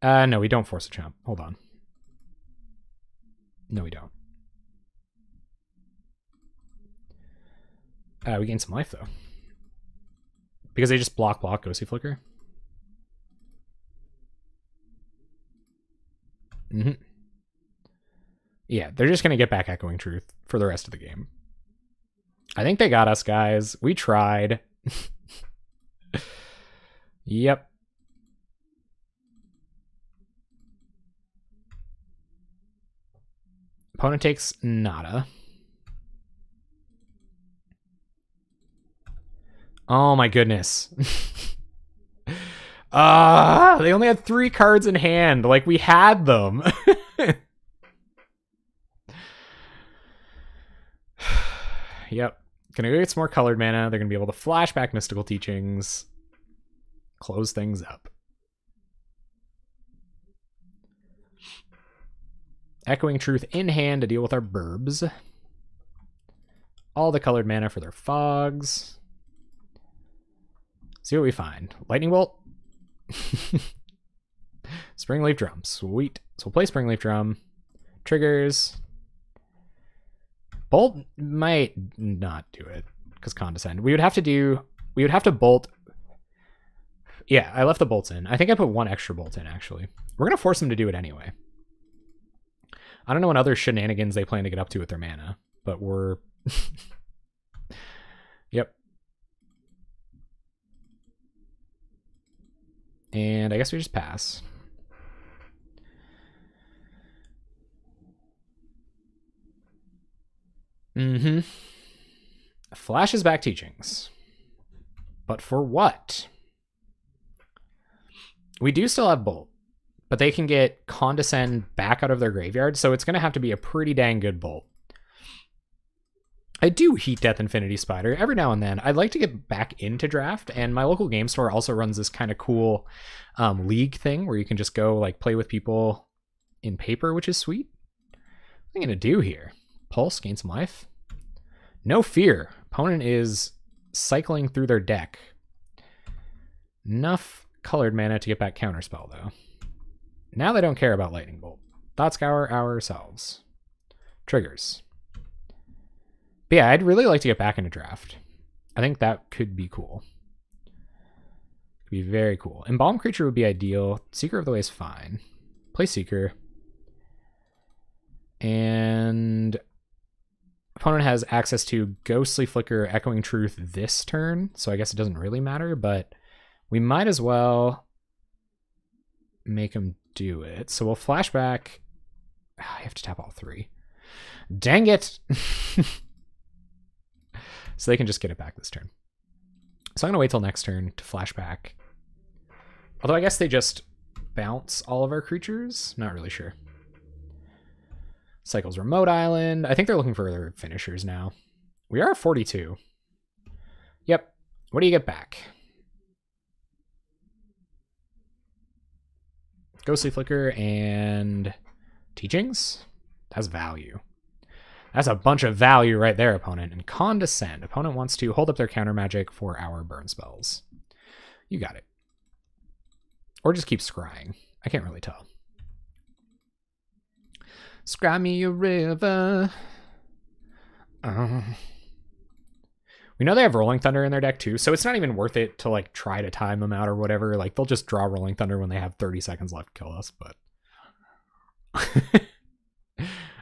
No, we don't force a chump. Hold on. No, we don't. We gain some life, though. Because they just block Ghostly Flicker. Yeah, they're just going to get back Echoing Truth for the rest of the game. I think they got us, guys. We tried. Yep. Opponent takes nada. Oh my goodness. They only had 3 cards in hand. Like, we had them. Yep. Gonna go get some more colored mana. They're gonna be able to flash back Mystical Teachings. Close things up. Echoing Truth in hand to deal with our burbs. All the colored mana for their fogs. See what we find. Lightning Bolt. Springleaf Drum. Sweet. So we'll play Springleaf Drum. Triggers. Bolt might not do it because Condescend. We would have to bolt. Yeah, I left the bolts in. I think I put one extra bolt in, actually. We're going to force them to do it anyway. I don't know what other shenanigans they plan to get up to with their mana, but we're... Yep. And I guess we just pass. Flashes back Teachings. But for what? We do still have Bolt, but they can get Condescend back out of their graveyard, so it's going to have to be a pretty dang good Bolt. I do Heat Death Infinity Spider every now and then. I'd like to get back into Draft, and my local game store also runs this kind of cool league thing where you can just go like play with people in paper, which is sweet. What am I going to do here? Pulse, gain some life. No fear. Opponent is cycling through their deck. Enough colored mana to get back Counterspell, though. Now they don't care about Lightning Bolt. Thought Scour ourselves. Triggers. But yeah, I'd really like to get back into Draft. I think that could be cool. Could be very cool. Embalm Creature would be ideal. Seeker of the Way is fine. Play Seeker. And opponent has access to Ghostly Flicker, Echoing Truth this turn, so I guess it doesn't really matter, but we might as well make him do it. So we'll flash back. I have to tap all three. Dang it! So they can just get it back this turn. So I'm going to wait till next turn to flash back. Although I guess they just bounce all of our creatures? Not really sure. Cycles Remote Island. I think they're looking for their finishers now. We are at 42. Yep. What do you get back? Ghostly Flicker and Teachings? That's value. That's a bunch of value right there, opponent. And Condescend. Opponent wants to hold up their counter magic for our burn spells. You got it. Or just keep scrying. I can't really tell. Scry me a river. We know they have Rolling Thunder in their deck too, so it's not even worth it to like try to time them out or whatever. Like they'll just draw Rolling Thunder when they have 30 seconds left to kill us, but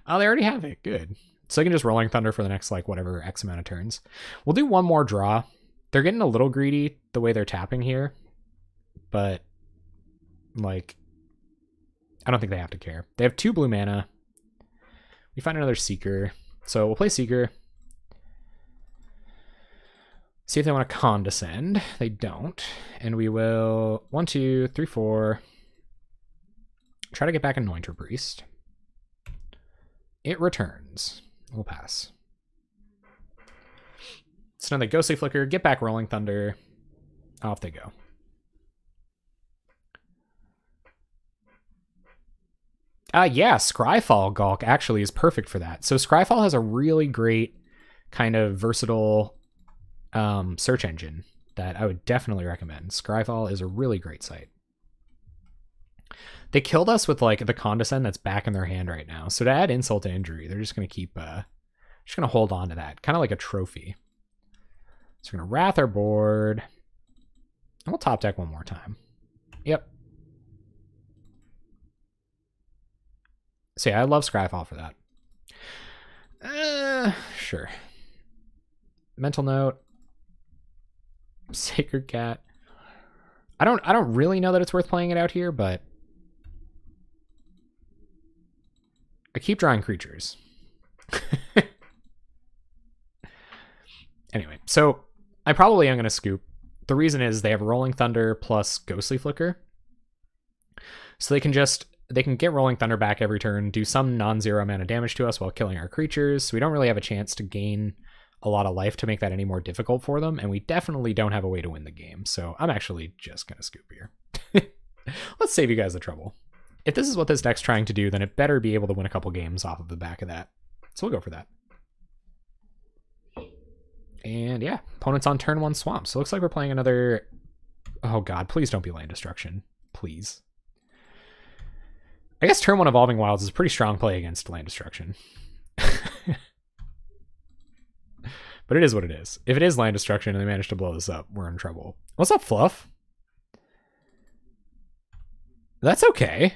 oh, they already have it. Good. So they can just Rolling Thunder for the next like whatever X amount of turns. We'll do one more draw. They're getting a little greedy the way they're tapping here, but like I don't think they have to care. They have 2 blue mana. We find another Seeker. So we'll play Seeker. See if they want to Condescend. They don't. And we will 1, 2, 3, 4. Try to get back Anointer Priest. It returns. We'll pass. So now the Ghostly Flicker, get back Rolling Thunder. Off they go. Yeah, Scryfall Gulk actually is perfect for that. So Scryfall has a really great kind of versatile search engine that I would definitely recommend. Scryfall is a really great site. They killed us with like the Condescend that's back in their hand right now. So to add insult to injury, they're just going to keep, just going to hold on to that. Kind of like a trophy. So we're going to Wrath our board. And we'll top deck one more time. Yep. So yeah, I love Scryfall for that. Sure. Mental Note. Sacred Cat. I don't really know that it's worth playing it out here, but I keep drawing creatures. Anyway, so I probably am going to scoop. The reason is they have Rolling Thunder plus Ghostly Flicker. So they can get Rolling Thunder back every turn, do some non-zero amount of damage to us while killing our creatures. So we don't really have a chance to gain a lot of life to make that any more difficult for them, and we definitely don't have a way to win the game, so I'm actually just going to scoop here. Let's save you guys the trouble. If this is what this deck's trying to do, then it better be able to win a couple games off of the back of that. So we'll go for that. And yeah, opponent's on turn 1 swamp, so it looks like we're playing another... Oh god, please don't be land destruction. Please. I guess turn 1 Evolving Wilds is a pretty strong play against land destruction. But it is what it is. If it is land destruction and they manage to blow this up, we're in trouble. What's up, Fluff? That's okay.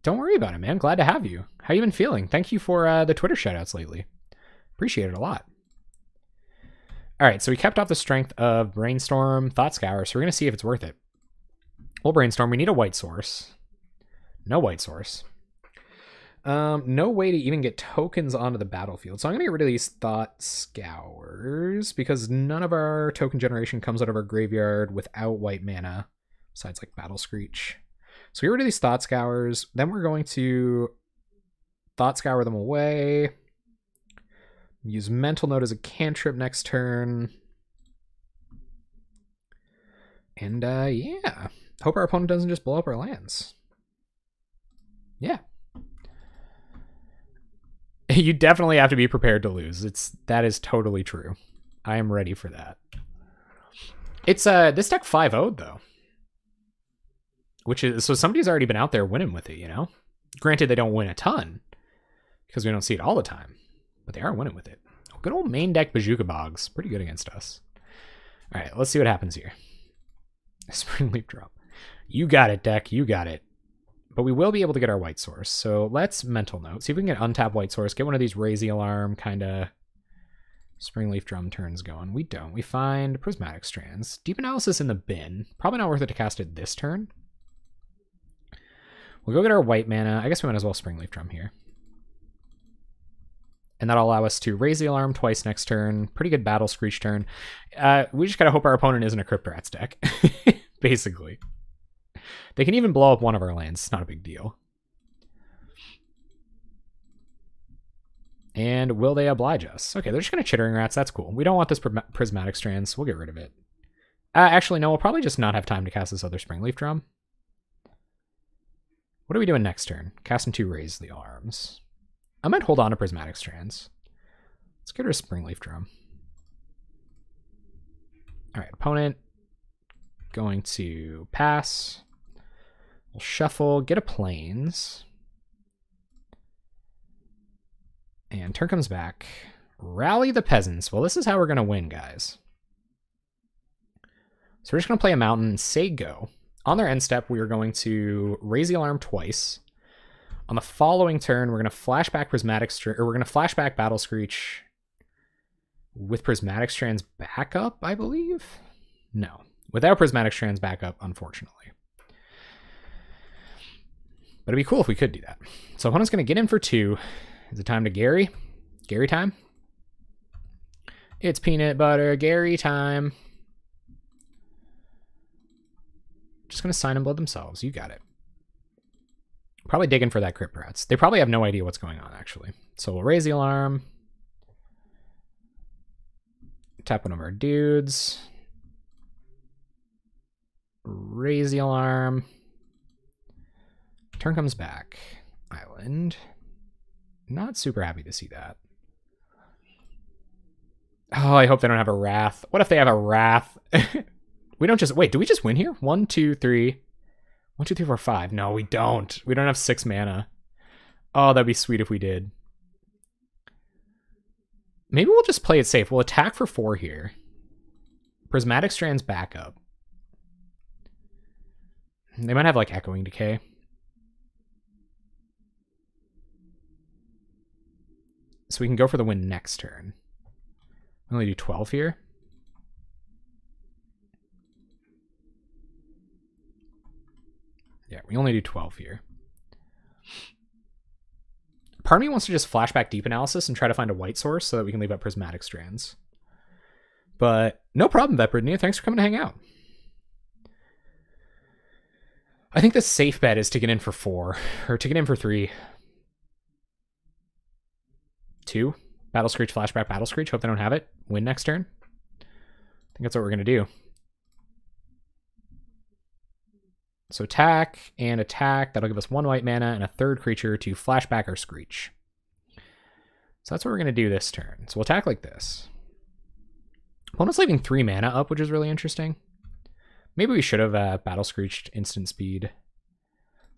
Don't worry about it, man. Glad to have you. How you been feeling? Thank you for the Twitter shoutouts lately. Appreciate it a lot. All right, so we kept off the strength of Brainstorm, Thought Scour, so we're going to see if it's worth it. We'll Brainstorm. We need a white source. No white source. No way to even get tokens onto the battlefield. So I'm going to get rid of these Thought Scours because none of our token generation comes out of our graveyard without white mana, besides like Battle Screech. So get rid of these Thought Scours. Then we're going to Thought Scour them away. Use Mental Note as a cantrip next turn. And yeah. Hope our opponent doesn't just blow up our lands. Yeah. You definitely have to be prepared to lose. That is totally true. I am ready for that. It's this deck 5-0'd though. Which is, so somebody's already been out there winning with it, you know? Granted, they don't win a ton because we don't see it all the time, but they are winning with it. Good old main deck Bazooka Bogs. Pretty good against us. All right, let's see what happens here. Springleaf drop. You got it, deck. You got it. But we will be able to get our white source. So let's Mental Note. See if we can get untap white source. Get one of these Raise the Alarm kind of Springleaf Drum turns going. We don't. We find Prismatic Strands. Deep Analysis in the bin. Probably not worth it to cast it this turn. We'll go get our white mana. I guess we might as well Springleaf Drum here. And that'll allow us to Raise the Alarm twice next turn. Pretty good Battle Screech turn. We just gotta hope our opponent isn't a Crypt Rats deck. Basically. They can even blow up one of our lands. It's not a big deal. And will they oblige us? Okay, they're just gonna Chittering Rats. That's cool. We don't want this Prismatic Strands, so we'll get rid of it. Actually, no, we'll probably just not have time to cast this other Springleaf Drum. What are we doing next turn? Casting 2 Raise the Alarms. I might hold on to Prismatic Strands. Let's get her a Springleaf Drum. All right, opponent going to pass. We'll shuffle, get a Plains. And turn comes back. Rally the Peasants. Well, this is how we're going to win, guys. So we're just going to play a mountain and say go. On their end step, we are going to Raise the Alarm twice. On the following turn, we're going to flashback we're going to flashback Battle Screech with Prismatic Strands backup, I believe? No. Without Prismatic Strands backup, unfortunately. But it'd be cool if we could do that. So opponent's going to get in for 2. Is it time to Gary? Gary time? It's peanut butter Gary time. Just going to sign and blood themselves. You got it. Probably digging for that Crypt Rats. They probably have no idea what's going on, actually. So we'll Raise the Alarm. Tap one of our dudes. Raise the Alarm. Turn comes back. Island. Not super happy to see that. Oh, I hope they don't have a Wrath. What if they have a Wrath? We don't just... Wait, do we just win here? 1, 2, 3... 1, 2, 3, 4, 5. No, we don't. We don't have 6 mana. Oh, that'd be sweet if we did. Maybe we'll just play it safe. We'll attack for 4 here. Prismatic Strands backup. They might have like Echoing Decay. So we can go for the win next turn. We only do 12 here. Yeah, we only do 12 here. Part of me wants to just flashback Deep Analysis and try to find a white source so that we can leave up Prismatic Strands. But no problem, Vepridnia. Thanks for coming to hang out. I think the safe bet is to get in for 4, or to get in for 3. 2? Battle Screech, flashback, Battle Screech. Hope they don't have it. Win next turn. I think that's what we're going to do. So attack and attack. That'll give us 1 white mana and a 3rd creature to flashback or Screech. So that's what we're going to do this turn. So we'll attack like this. Opponent's leaving 3 mana up, which is really interesting. Maybe we should have Battle Screeched instant speed.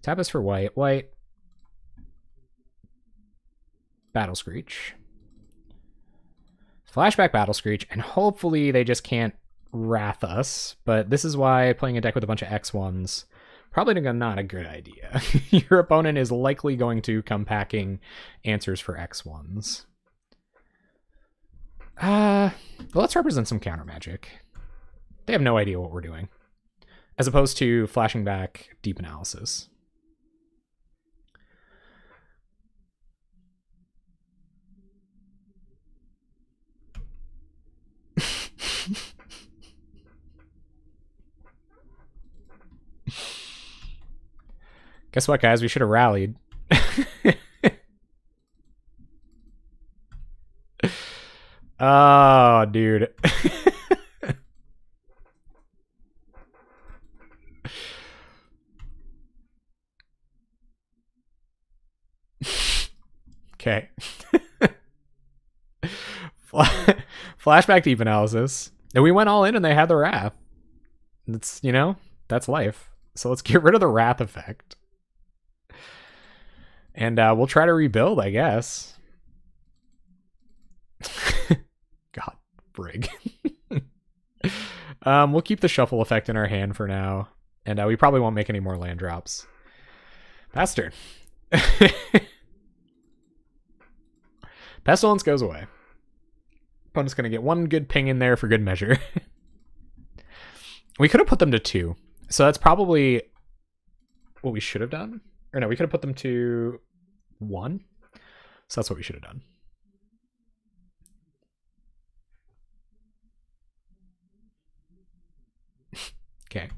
Tap us for white. White. Battle Screech. Flashback Battle Screech, and hopefully they just can't Wrath us, but this is why playing a deck with a bunch of X1s probably not a good idea. Your opponent is likely going to come packing answers for X1s. Let's represent some counter magic. They have no idea what we're doing. As opposed to flashing back Deep Analysis. Guess what, guys? We should have rallied. Oh, dude. Okay. Flashback Deep Analysis. And we went all in and they had the Wrath. It's, you know, that's life. So let's get rid of the Wrath effect. And we'll try to rebuild, I guess. God, frig. We'll keep the shuffle effect in our hand for now. And we probably won't make any more land drops. Bastard. Pestilence goes away. Opponent's going to get one good ping in there for good measure. We could have put them to 2. So that's probably what we should have done. Or no, we could have put them to 1. So that's what we should have done. Okay.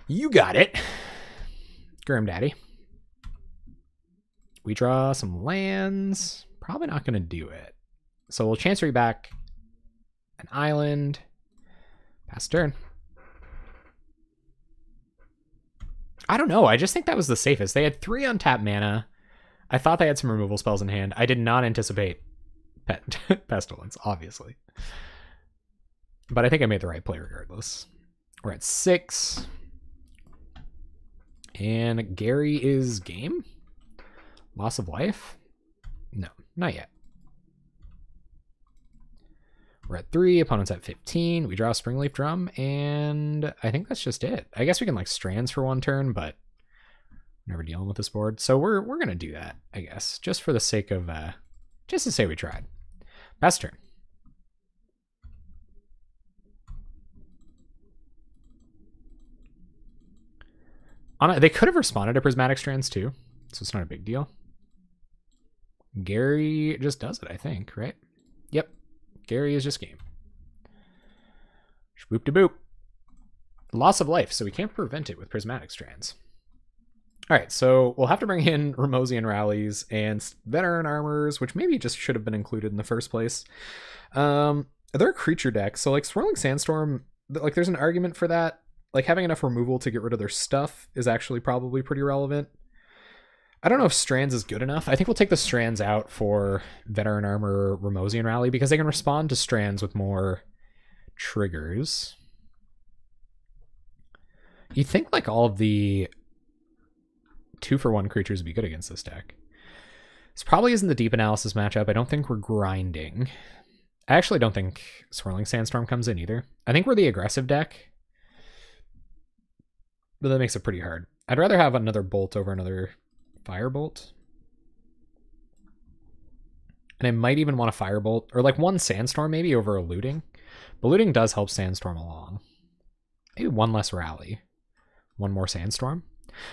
You got it, Grim Daddy. We draw some lands. Probably not going to do it. So we'll Chancery back an island. Pass turn. I don't know. I just think that was the safest. They had 3 untapped mana. I thought they had some removal spells in hand. I did not anticipate Pestilence, obviously. But I think I made the right play regardless. We're at 6. And Gary is game? Loss of life? No, not yet. We're at 3, opponent's at 15. We draw a Springleaf Drum, and I think that's just it. I guess we can like Strands for 1 turn, but never dealing with this board. So we're gonna do that, I guess, just for the sake of just to say we tried. Pass turn. They could have responded to Prismatic Strands too, so it's not a big deal. Gary just does it, I think, right? Yep. Gary is just game. Boop de boop. Loss of life, so we can't prevent it with Prismatic Strands. All right, so we'll have to bring in Ramosian Rallies and Veteran Armors, which maybe just should have been included in the first place. They're a creature deck, so like Swirling Sandstorm, like there's an argument for that. Like having enough removal to get rid of their stuff is actually probably pretty relevant. I don't know if Strands is good enough. I think we'll take the Strands out for Veteran Armor Ramosian Rally because they can respond to Strands with more triggers. You'd think like all of the 2-for-1 creatures would be good against this deck. This probably isn't the Deep Analysis matchup. I don't think we're grinding. I actually don't think Swirling Sandstorm comes in either. I think we're the aggressive deck. But that makes it pretty hard. I'd rather have another Bolt over another Firebolt. And I might even want a Firebolt, or like 1 Sandstorm maybe over a Looting. But Looting does help Sandstorm along. Maybe 1 less Rally. 1 more Sandstorm.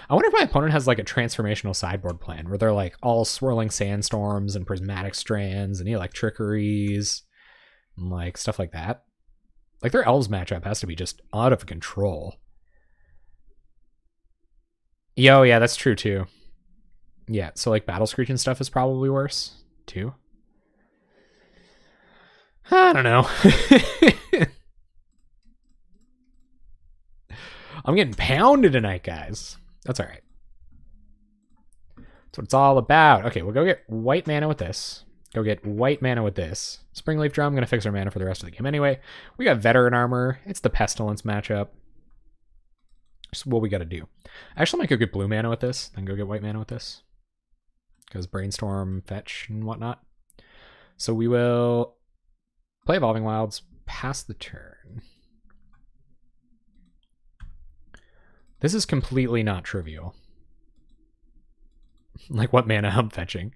I wonder if my opponent has like a transformational sideboard plan where they're like all Swirling Sandstorms and Prismatic Strands and Electricaries and like stuff like that. Like their Elves matchup has to be just out of control. Yo, yeah, that's true too. Yeah, so like Battle Screech and stuff is probably worse too. I don't know. I'm getting pounded tonight, guys. That's all right. That's what it's all about. Okay, we'll go get white mana with this. Go get white mana with this. Springleaf Drum, I'm going to fix our mana for the rest of the game anyway. We got Veteran Armor. It's the Pestilence matchup. Just what we got to do. Actually, I might go get blue mana with this, then go get white mana with this. Because Brainstorm, Fetch, and whatnot. So we will play Evolving Wilds, pass the turn. This is completely not trivial. Like what mana I'm fetching.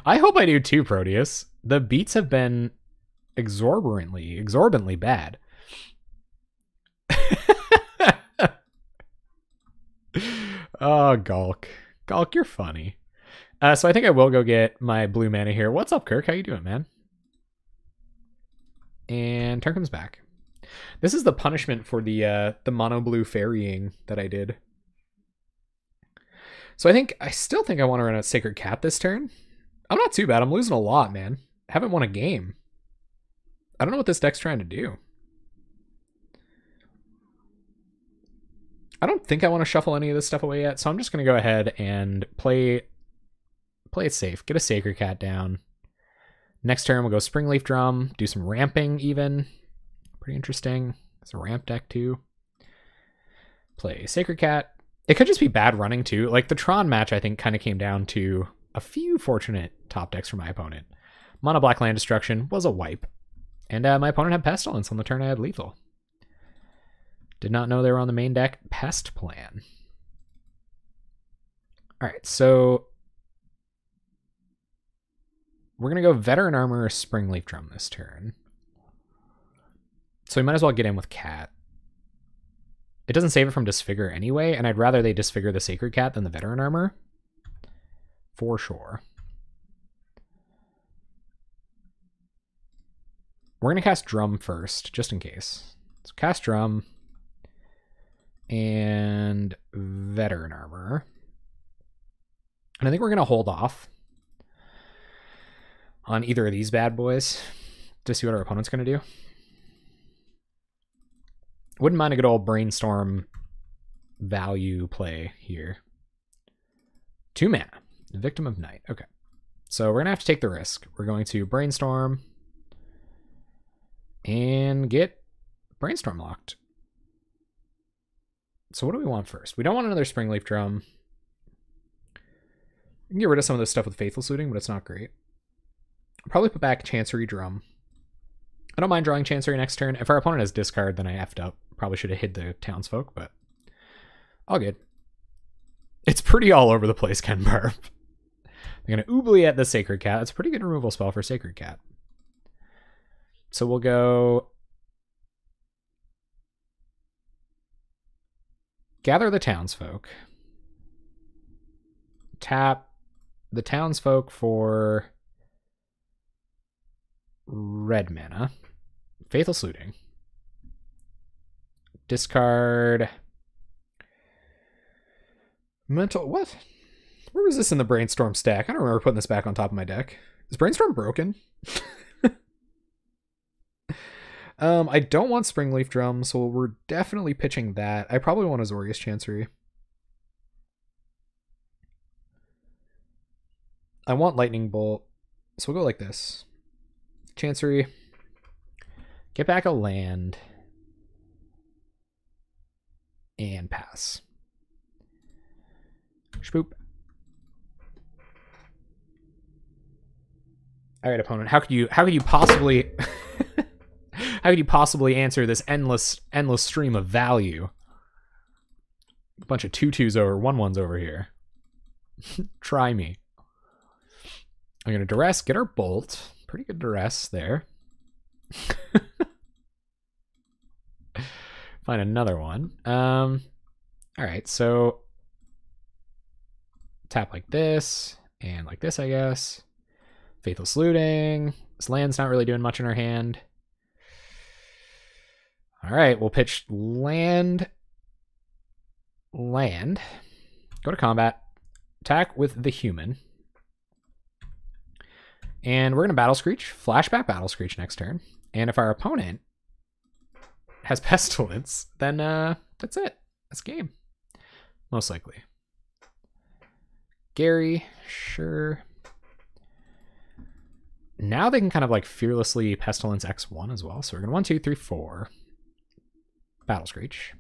I hope I do too, Proteus. The beats have been exorbitantly bad. Oh, Gulk. Gulk, you're funny. So I think I will go get my blue mana here. What's up, Kirk? How you doing, man? And turn comes back. This is the punishment for the mono blue ferrying that I did. So I still think I want to run a Sacred Cat this turn. I'm not too bad. I'm losing a lot, man. Haven't won a game. I don't know what this deck's trying to do. I don't think I want to shuffle any of this stuff away yet, so I'm just going to go ahead and play it safe. Get a Sacred Cat down. Next turn, we'll go Springleaf Drum, do some ramping even. Pretty interesting. It's a ramp deck too. Play Sacred Cat. It could just be bad running too. Like the Tron match, I think, kind of came down to a few fortunate top decks for my opponent. Mono Black Land Destruction was a wipe. And my opponent had Pestilence on the turn I had Lethal. Did not know they were on the main deck Pest plan. Alright, so we're going to go Veteran Armor or Springleaf Drum this turn. So we might as well get in with Cat. It doesn't save it from Disfigure anyway, and I'd rather they Disfigure the Sacred Cat than the Veteran Armor. For sure. We're going to cast Drum first, just in case. So cast Drum and Veteran Armor. And I think we're going to hold off on either of these bad boys to see what our opponent's going to do. Wouldn't mind a good old Brainstorm value play here. 2 mana. Victim of Night. Okay. So we're going to have to take the risk. We're going to Brainstorm and get Brainstorm locked. So what do we want first? We don't want another Springleaf Drum. We can get rid of some of this stuff with Faithless Looting, but it's not great. I'll probably put back Chancery Drum. I don't mind drawing Chancery next turn. If our opponent has discard, then I effed up. Probably should have hid the Townsfolk, but all good. It's pretty all over the place, Ken Barb. I'm going to Oubliette the Sacred Cat. That's a pretty good removal spell for Sacred Cat. So we'll go Gather the Townsfolk. Tap the Townsfolk for red mana. Faithless Looting. Discard Mental... What? Where was this in the Brainstorm stack? I don't remember putting this back on top of my deck. Is Brainstorm broken? I don't want Springleaf Drum, so we're definitely pitching that. I probably want Azorius Chancery. I want Lightning Bolt, so we'll go like this. Chancery. Get back a land. And pass. Spoop. All right, opponent. How could you possibly how could you possibly answer this endless stream of value? A bunch of 2/2s over 1/1s over here. Try me. I'm gonna duress, get our bolt. Pretty good duress there. Find another one. All right, so tap like this and like this, I guess. Faithless Looting. This land's not really doing much in our hand. All right, we'll pitch land. Go to combat. Attack with the human. And we're going to Battle Screech, flashback Battle Screech next turn. And if our opponent has Pestilence, then that's it. That's game. Most likely. Gary, sure. Now they can kind of like fearlessly Pestilence X1 as well. So we're going to 1, 2, 3, 4. Battle Screech.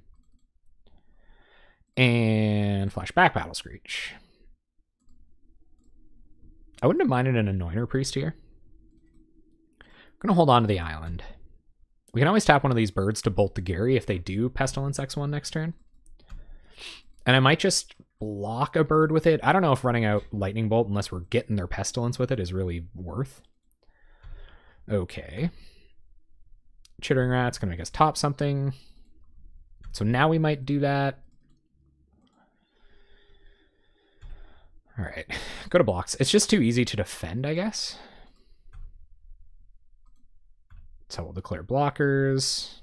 And flashback Battle Screech. I wouldn't have minded an Anointer Priest here. I'm going to hold on to the island. We can always tap one of these birds to bolt the Gary if they do Pestilence X1 next turn. And I might just block a bird with it. I don't know if running out Lightning Bolt, unless we're getting their Pestilence with it, is really worth. Okay. Chittering Rat's going to make us top something. So now we might do that. All right, go to blocks. It's just too easy to defend, I guess. So we'll declare blockers.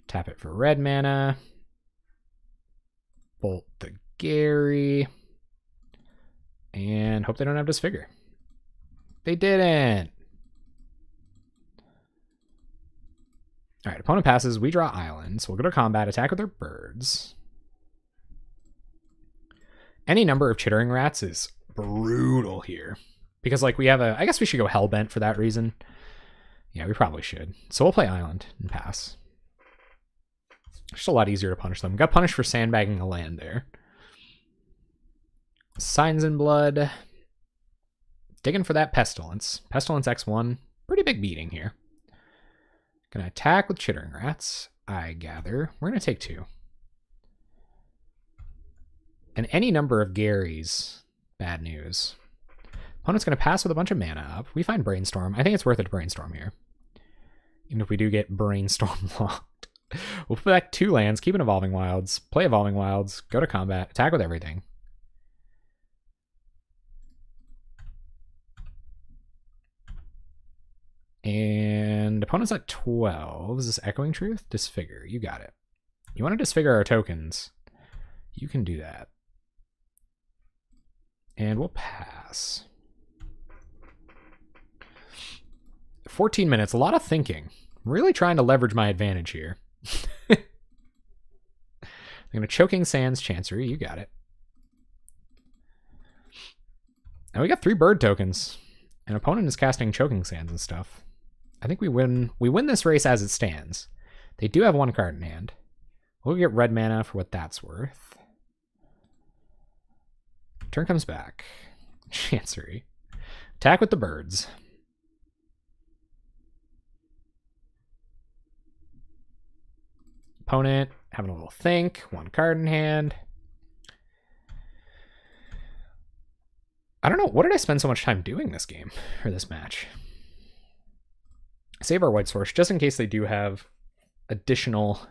Tap it for red mana. Bolt the Gary. And hope they don't have Disfigure. They didn't. All right, opponent passes. We draw island. So we'll go to combat, attack with our birds. Any number of Chittering Rats is brutal here. Because, like, we have a... I guess we should go Hellbent for that reason. Yeah, we probably should. So we'll play Island and pass. Just a lot easier to punish them. Got punished for sandbagging a land there. Signs in Blood. Digging for that Pestilence. Pestilence X1. Pretty big beating here. Gonna attack with Chittering Rats, I gather. We're gonna take 2. And any number of Garys, bad news. Opponent's going to pass with a bunch of mana up. We find Brainstorm. I think it's worth it to Brainstorm here. Even if we do get Brainstorm locked. We'll put back 2 lands, keep an Evolving Wilds, play Evolving Wilds, go to combat, attack with everything. And opponent's at 12. Is this Echoing Truth? Disfigure. You got it. You want to disfigure our tokens. You can do that. And we'll pass. 14 minutes, a lot of thinking. I'm really trying to leverage my advantage here. I'm going to Choking Sands Chancery, you got it. Now we got 3 bird tokens. An opponent is casting Choking Sands and stuff. I think we win this race as it stands. They do have 1 card in hand. We'll get red mana for what that's worth. Turn comes back. Chancery. Attack with the birds. Opponent having a little think. 1 card in hand. I don't know. What did I spend so much time doing this game? Or this match? Save our white source just in case they do have additional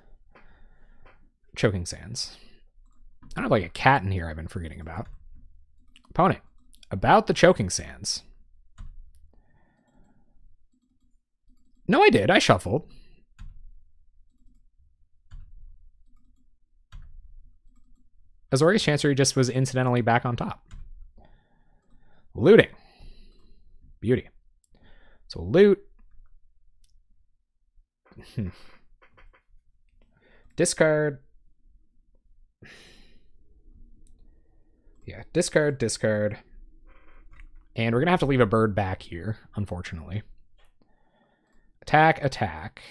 Choking Sands. I don't have like a cat in here I've been forgetting about. Opponent, about the Choking Sands. No, I did. I shuffled. Azorius Chancery just was incidentally back on top. Looting. Beauty. So loot. Discard. Yeah, discard, discard. And we're going to have to leave a bird back here, unfortunately. Attack, attack.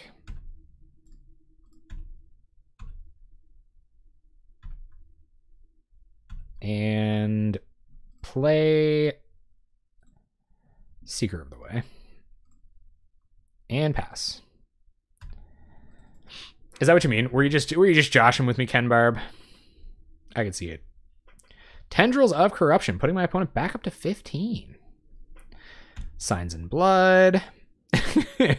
And play Seeker of the Way. And pass. Is that what you mean? Were you just joshing with me, Ken Barb? I can see it. Tendrils of Corruption, putting my opponent back up to 15. Signs in Blood. I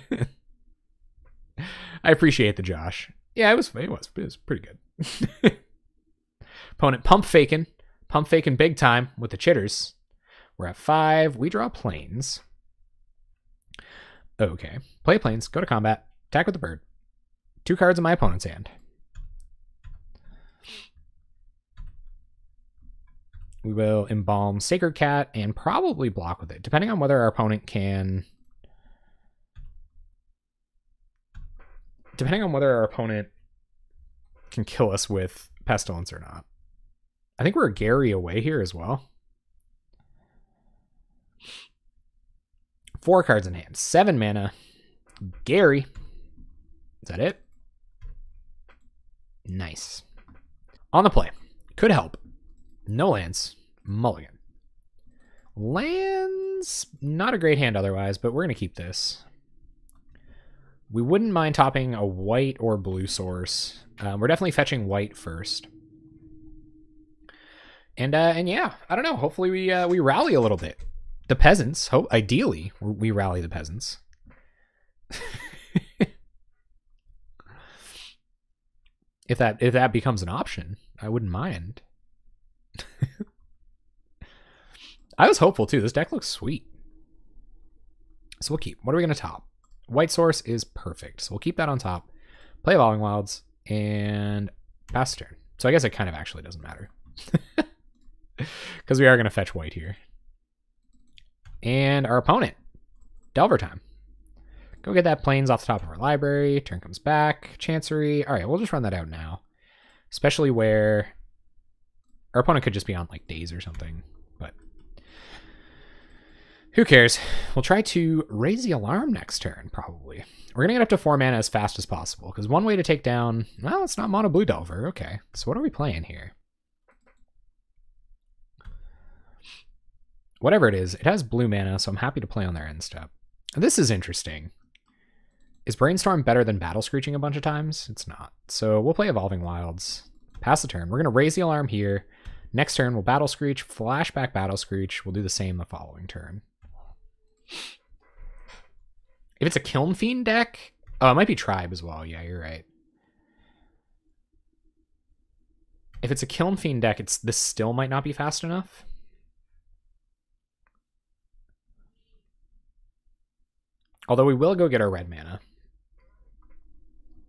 appreciate the Josh. Yeah, it was pretty good. Opponent pump faking big time with the Chitters. We're at 5. We draw Plains. Okay, play Plains, go to combat, attack with the bird. 2 cards in my opponent's hand. We will Embalm Sacred Cat and probably block with it, depending on whether our opponent can... Depending on whether our opponent can kill us with Pestilence or not. I think we're a Gary away here as well. 4 cards in hand. 7 mana. Gary. Is that it? Nice. On the play. Could help. No lands. Mulligan. Lands, not a great hand otherwise, but we're going to keep this. We wouldn't mind topping a white or blue source. We're definitely fetching white first. And yeah, I don't know. Hopefully we rally a little bit. The peasants, ideally, we rally the peasants. If that becomes an option, I wouldn't mind. I was hopeful too. This deck looks sweet. So we'll keep. What are we going to top? White source is perfect. So we'll keep that on top. Play Evolving Wilds and pass turn. So I guess it kind of actually doesn't matter. Because we are going to fetch white here. And our opponent. Delver time. Go get that Plains off the top of our library. Turn comes back. Chancery. All right, we'll just run that out now. Especially where our opponent could just be on like days or something. But who cares? We'll try to raise the alarm next turn, probably. We're going to get up to 4 mana as fast as possible. Because one way to take down... Well, it's not Mono Blue Delver. Okay. So what are we playing here? Whatever it is, it has blue mana, so I'm happy to play on their end step. This is interesting. Is Brainstorm better than Battle Screeching a bunch of times? It's not. So we'll play Evolving Wilds. Pass the turn. We're going to raise the alarm here. Next turn, we'll Battle Screech, flashback Battle Screech. We'll do the same the following turn. If it's a Kiln Fiend deck... Oh, it might be Tribe as well. Yeah, you're right. If it's a Kiln Fiend deck, this still might not be fast enough. Although we will go get our red mana.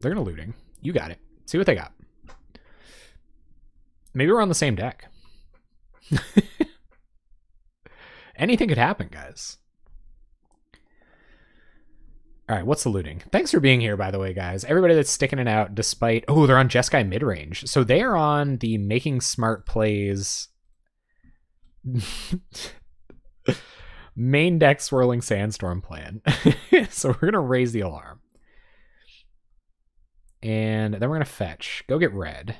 They're going to looting. You got it. See what they got. Maybe we're on the same deck. Anything could happen, guys. All right, what's the looting? Thanks for being here, by the way, guys. Everybody that's sticking it out despite... Oh, they're on Jeskai Midrange. So they are on the Making Smart Plays... main deck Swirling Sandstorm plan. So we're going to raise the alarm. And then we're going to fetch. Go get red.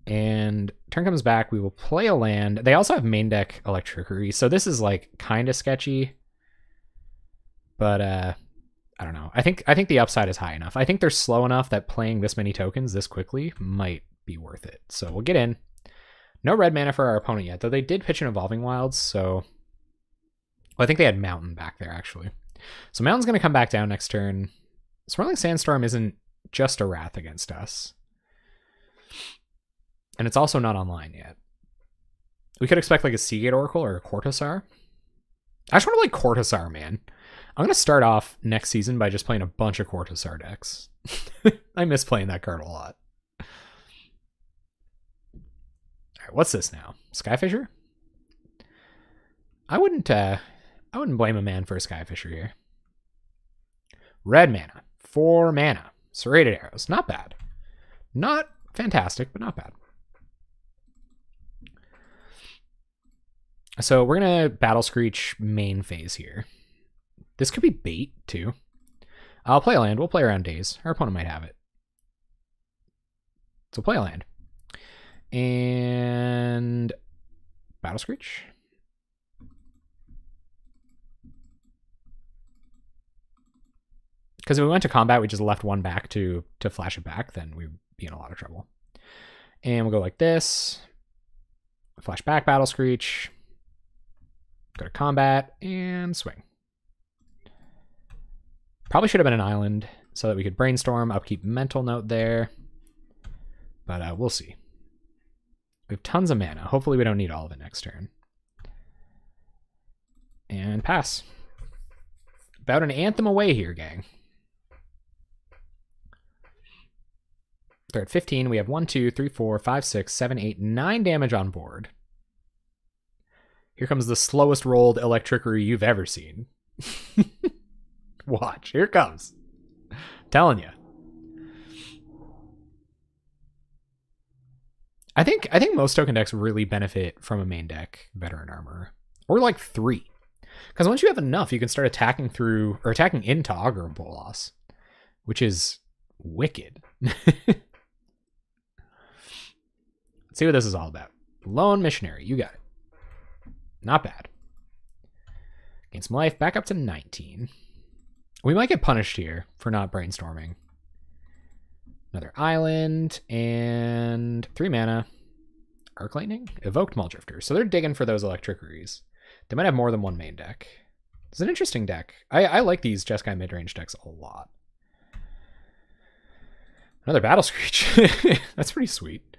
And turn comes back. We will play a land. They also have main deck Electricity. So this is like kind of sketchy. But I don't know. I think the upside is high enough. I think they're slow enough that playing this many tokens this quickly might be worth it. So we'll get in. No red mana for our opponent yet, though they did pitch an Evolving Wilds, so... Well, I think they had Mountain back there, actually. So Mountain's going to come back down next turn. Swirling Sandstorm isn't just a Wrath against us. And it's also not online yet. We could expect like a Seagate Oracle or a Cortosar. I just want to play Cortosar, man. I'm going to start off next season by just playing a bunch of Cortosar decks. I miss playing that card a lot. What's this now? Skyfisher? I wouldn't blame a man for a Skyfisher here. Red mana. 4 mana. Serrated Arrows. Not bad. Not fantastic, but not bad. So we're going to Battle Screech main phase here. This could be bait, too. I'll play a land. We'll play around days. Our opponent might have it. So play a land. And Battle Screech. Because if we went to combat, we just left one back to flash it back, then we'd be in a lot of trouble. And we'll go like this. Flash back Battle Screech. Go to combat and swing. Probably should have been an island so that we could brainstorm, upkeep Mental Note there. But we'll see. We have tons of mana. Hopefully we don't need all of it next turn. And pass. About an Anthem away here, gang. They're at 15. We have 1, 2, 3, 4, 5, 6, 7, 8, 9 damage on board. Here comes the slowest rolled Electrickery you've ever seen. Watch. Here it comes. Telling you. I think most token decks really benefit from a main deck Veteran Armor. Or like 3. Because once you have enough, you can start attacking through, or attacking into Augur and Bolas, which is wicked. Let's see what this is all about. Lone Missionary, you got it. Not bad. Gain some life, back up to 19. We might get punished here for not brainstorming. Another island, and 3 mana. Arc Lightning? Evoked Mulldrifter. So they're digging for those Electrickeries. They might have more than one main deck. It's an interesting deck. I like these Jeskai Midrange decks a lot. Another Battle Screech. That's pretty sweet.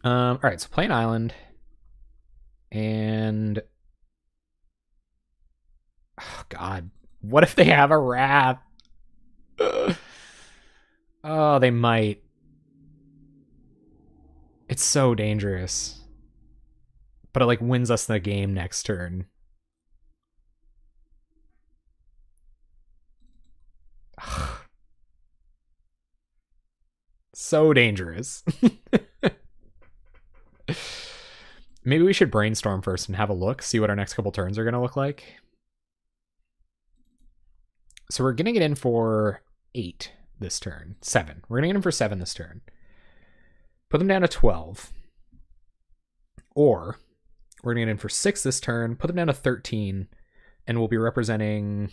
Alright, so play an island. And... oh, God. What if they have a Wrath? Oh, they might. It's so dangerous. But it like wins us the game next turn. So dangerous. Maybe we should brainstorm first and have a look, see what our next couple turns are going to look like. So we're going to get in for 8 this turn. 7. We're going to get in for 7 this turn. Put them down to 12. Or we're going to get in for 6 this turn, put them down to 13, and we'll be representing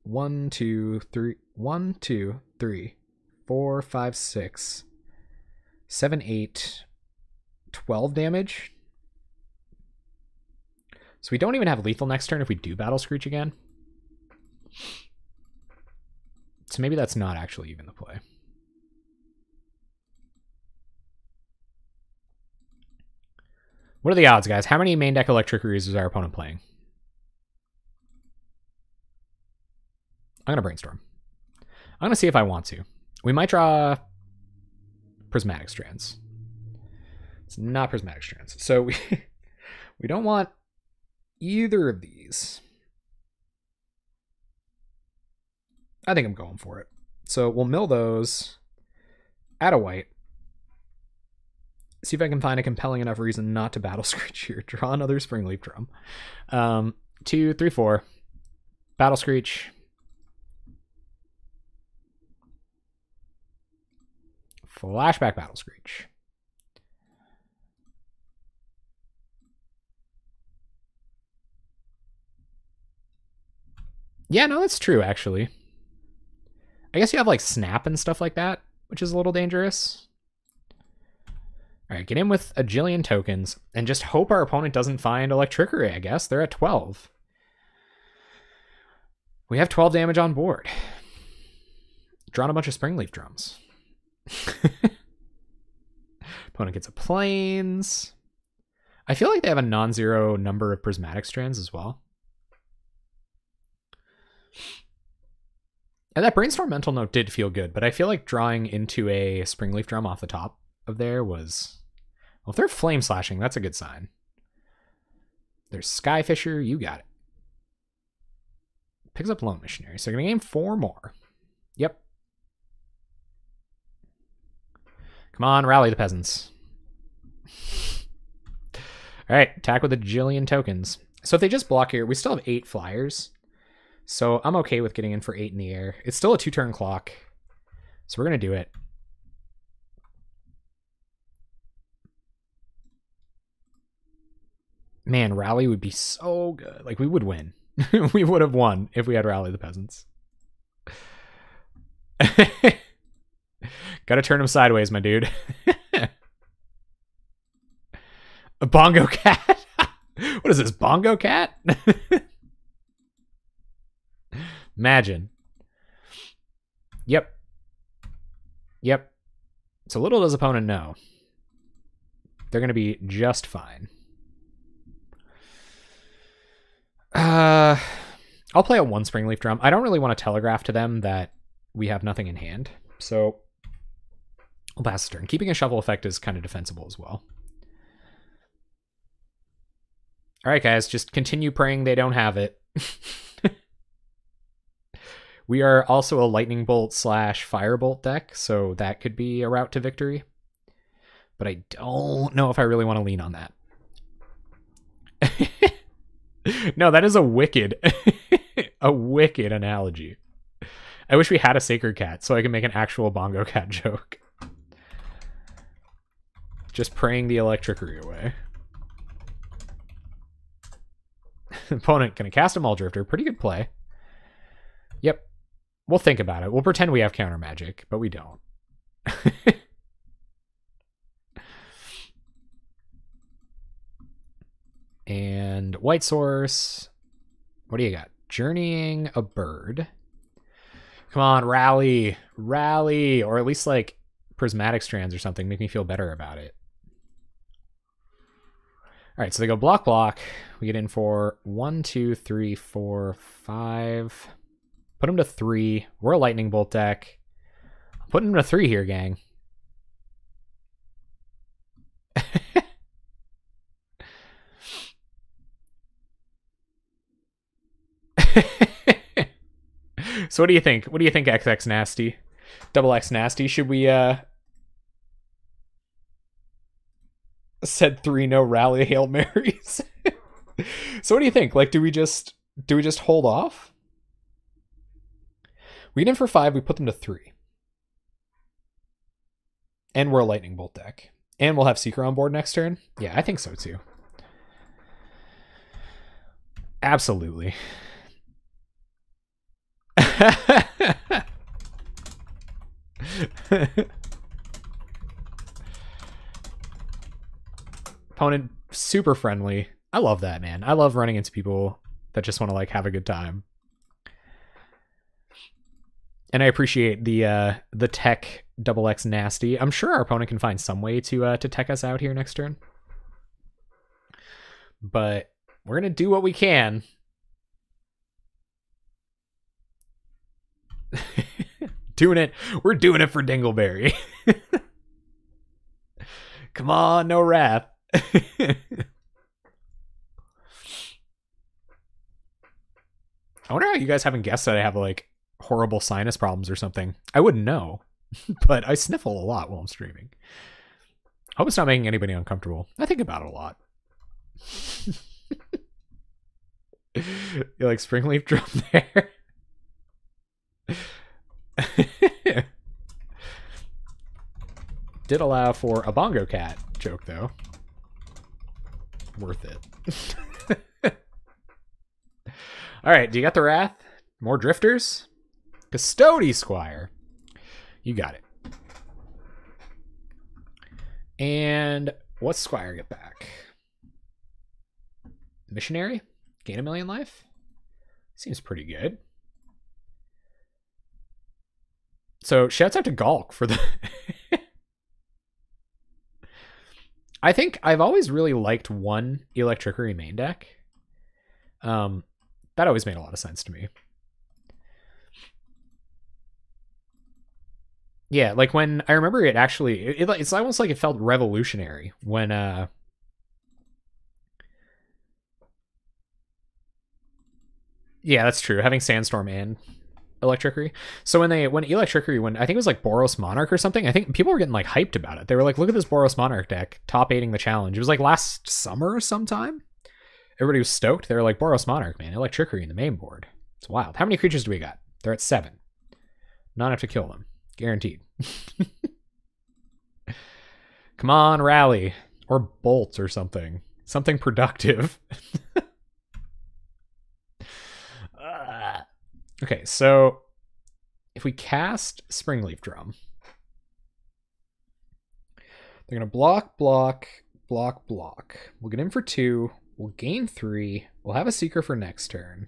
1, 2, 3, 4, 5, 6, 7, 8, 12 damage. So we don't even have lethal next turn if we do Battle Screech again. So maybe that's not actually even the play. What are the odds, guys? How many main deck Electrickeries is our opponent playing? I'm going to brainstorm. I'm going to see if I want to. We might draw Prismatic Strands. It's not Prismatic Strands. So we don't want either of these. I think I'm going for it. So we'll mill those, add a white. See if I can find a compelling enough reason not to Battle Screech here. Draw another Springleaf Drum. 2, 3, 4. Battle Screech. Flashback Battle Screech. Yeah, no, that's true, actually. I guess you have, like, Snap and stuff like that, which is a little dangerous. All right, get in with a jillion tokens and just hope our opponent doesn't find Electrickery, I guess. They're at 12. We have 12 damage on board. Drawn a bunch of Springleaf Drums. Opponent gets a Plains. I feel like they have a non-zero number of Prismatic Strands as well. And that Brainstorm Mental Note did feel good, but I feel like drawing into a Springleaf Drum off the top of there was... well, if they're Flame Slashing, that's a good sign. There's Skyfisher, you got it. Picks up Lone Missionary, so we're going to game 4 more. Yep. Come on, Rally the Peasants. Alright, attack with a jillion tokens. So if they just block here, we still have 8 flyers. So I'm okay with getting in for 8 in the air. It's still a 2-turn clock. So we're going to do it. Man, Rally would be so good. Like, we would win. We would have won if we had Rally the Peasants. Gotta turn him sideways, my dude. A Bongo Cat? What is this, Bongo Cat? Imagine. Yep. Yep. So little does opponent know. They're going to be just fine. I'll play a 1 Springleaf Drum. I don't really want to telegraph to them that we have nothing in hand. So we'll pass the turn. Keeping a shuffle effect is kind of defensible as well. All right, guys, just continue praying they don't have it. We are also a lightning bolt / firebolt deck, so that could be a route to victory. But I don't know if I really want to lean on that. No, that is a wicked, a wicked analogy. I wish we had a sacred cat so I could make an actual bongo cat joke. Just praying the electricity away. Opponent gonna cast a Mull Drifter. Pretty good play. Yep. We'll think about it. We'll pretend we have counter magic, but we don't. And white source. What do you got? Journeying a bird. Come on, rally. Rally. Or at least like prismatic strands or something. Make me feel better about it. All right, so they go block, block. We get in for 1, 2, 3, 4, 5. Put them to 3. We're a lightning bolt deck. Putting them to 3 here, gang. So what do you think? What do you think, XX Nasty? Double X Nasty? Should we said 3 no rally Hail Marys? So what do you think? Like, do we just hold off? We get in for 5, we put them to 3. And we're a lightning bolt deck. And we'll have Seeker on board next turn? Yeah, I think so too. Absolutely. Opponent super friendly. I love that, man. I love running into people that just want to like have a good time. And I appreciate the tech double X Nasty. I'm sure our opponent can find some way to tech us out here next turn. But we're gonna do what we can. Doing it. We're doing it for Dingleberry. Come on, no wrath. I wonder how you guys haven't guessed that I have like horrible sinus problems or something. I wouldn't know, but I sniffle a lot while I'm streaming. Hope it's not making anybody uncomfortable. I think about it a lot. You like Springleaf Drum there? Did allow for a bongo cat joke though. Worth it. All right, do you got the wrath? More drifters? Custody Squire. You got it. And what's Squire get back? Missionary? Gain 1,000,000 life? Seems pretty good. So shouts out to Galk for the... I think I've always really liked one Electrickery main deck. That always made a lot of sense to me. Yeah, like when I remember it actually, it's almost like it felt revolutionary when yeah, that's true. Having Sandstorm and Electrickery. So when Electrickery, when I think it was like Boros Monarch or something, I think people were getting like hyped about it. They were like, look at this Boros Monarch deck, top 8ing the challenge. It was like last summer sometime. Everybody was stoked. They were like, Boros Monarch, man, Electrickery in the main board. It's wild. How many creatures do we got? They're at 7. Not enough to kill them. Guaranteed. Come on, rally. Or bolt or something. Something productive. Okay, so if we cast Springleaf Drum, they're going to block, block, block, block. We'll get in for 2. We'll gain 3. We'll have a Seeker for next turn.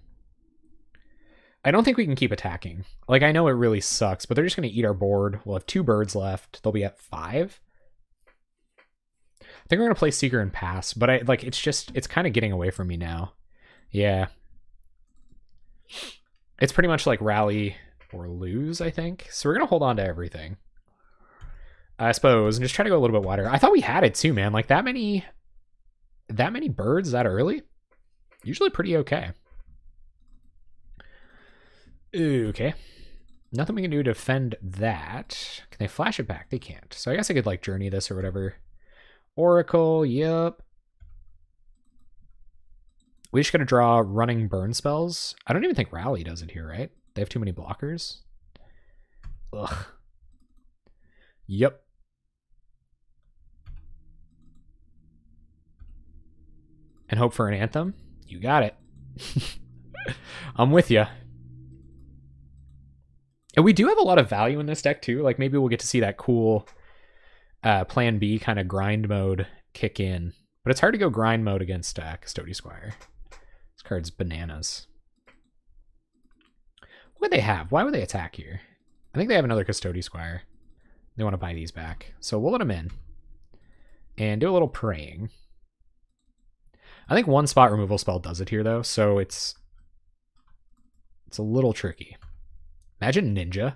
I don't think we can keep attacking. Like, I know it really sucks, but they're just going to eat our board. We'll have 2 birds left. They'll be at 5. I think we're going to play Seeker and pass, but it's kind of getting away from me now. Yeah. It's pretty much like rally or lose, I think. So we're going to hold on to everything, I suppose, and just try to go a little bit wider. I thought we had it too, man. Like that many birds that early? Usually pretty okay. Okay. Nothing we can do to defend that. Can they flash it back? They can't. So I guess I could like journey this or whatever. Oracle, yep. We just gotta draw running burn spells. I don't even think Rally does it here, right? They have too many blockers. Ugh. Yep. And hope for an Anthem? You got it. I'm with you. And we do have a lot of value in this deck too. Like maybe we'll get to see that cool plan B kind of grind mode kick in. But it's hard to go grind mode against Custody Squire. This card's bananas. What would they have? Why would they attack here? I think they have another Custody Squire. They want to buy these back. So we'll let them in. And do a little praying. I think one spot removal spell does it here though, so it's a little tricky. Imagine Ninja.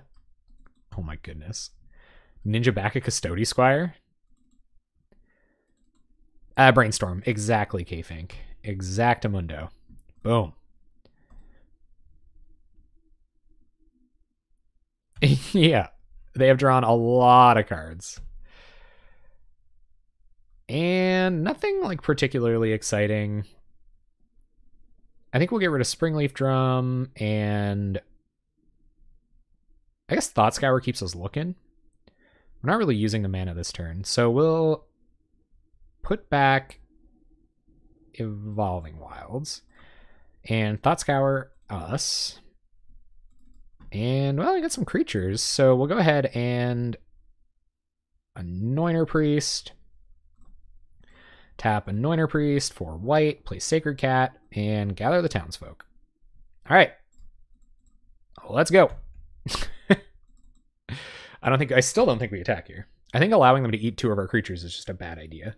Oh my goodness. Ninja back at Custody Squire. Brainstorm. Exactly, K-Fink. Exactamundo. Boom. Yeah. They have drawn a lot of cards. And nothing like particularly exciting. I think we'll get rid of Springleaf Drum, and I guess Thought Scour keeps us looking. We're not really using the mana this turn, so we'll put back Evolving Wilds and Thought Scour us. And well, we got some creatures, so we'll go ahead and Anointer Priest. Tap Anointer Priest for white, play Sacred Cat, and gather the townsfolk. All right. Let's go. I still don't think we attack here. I think allowing them to eat 2 of our creatures is just a bad idea.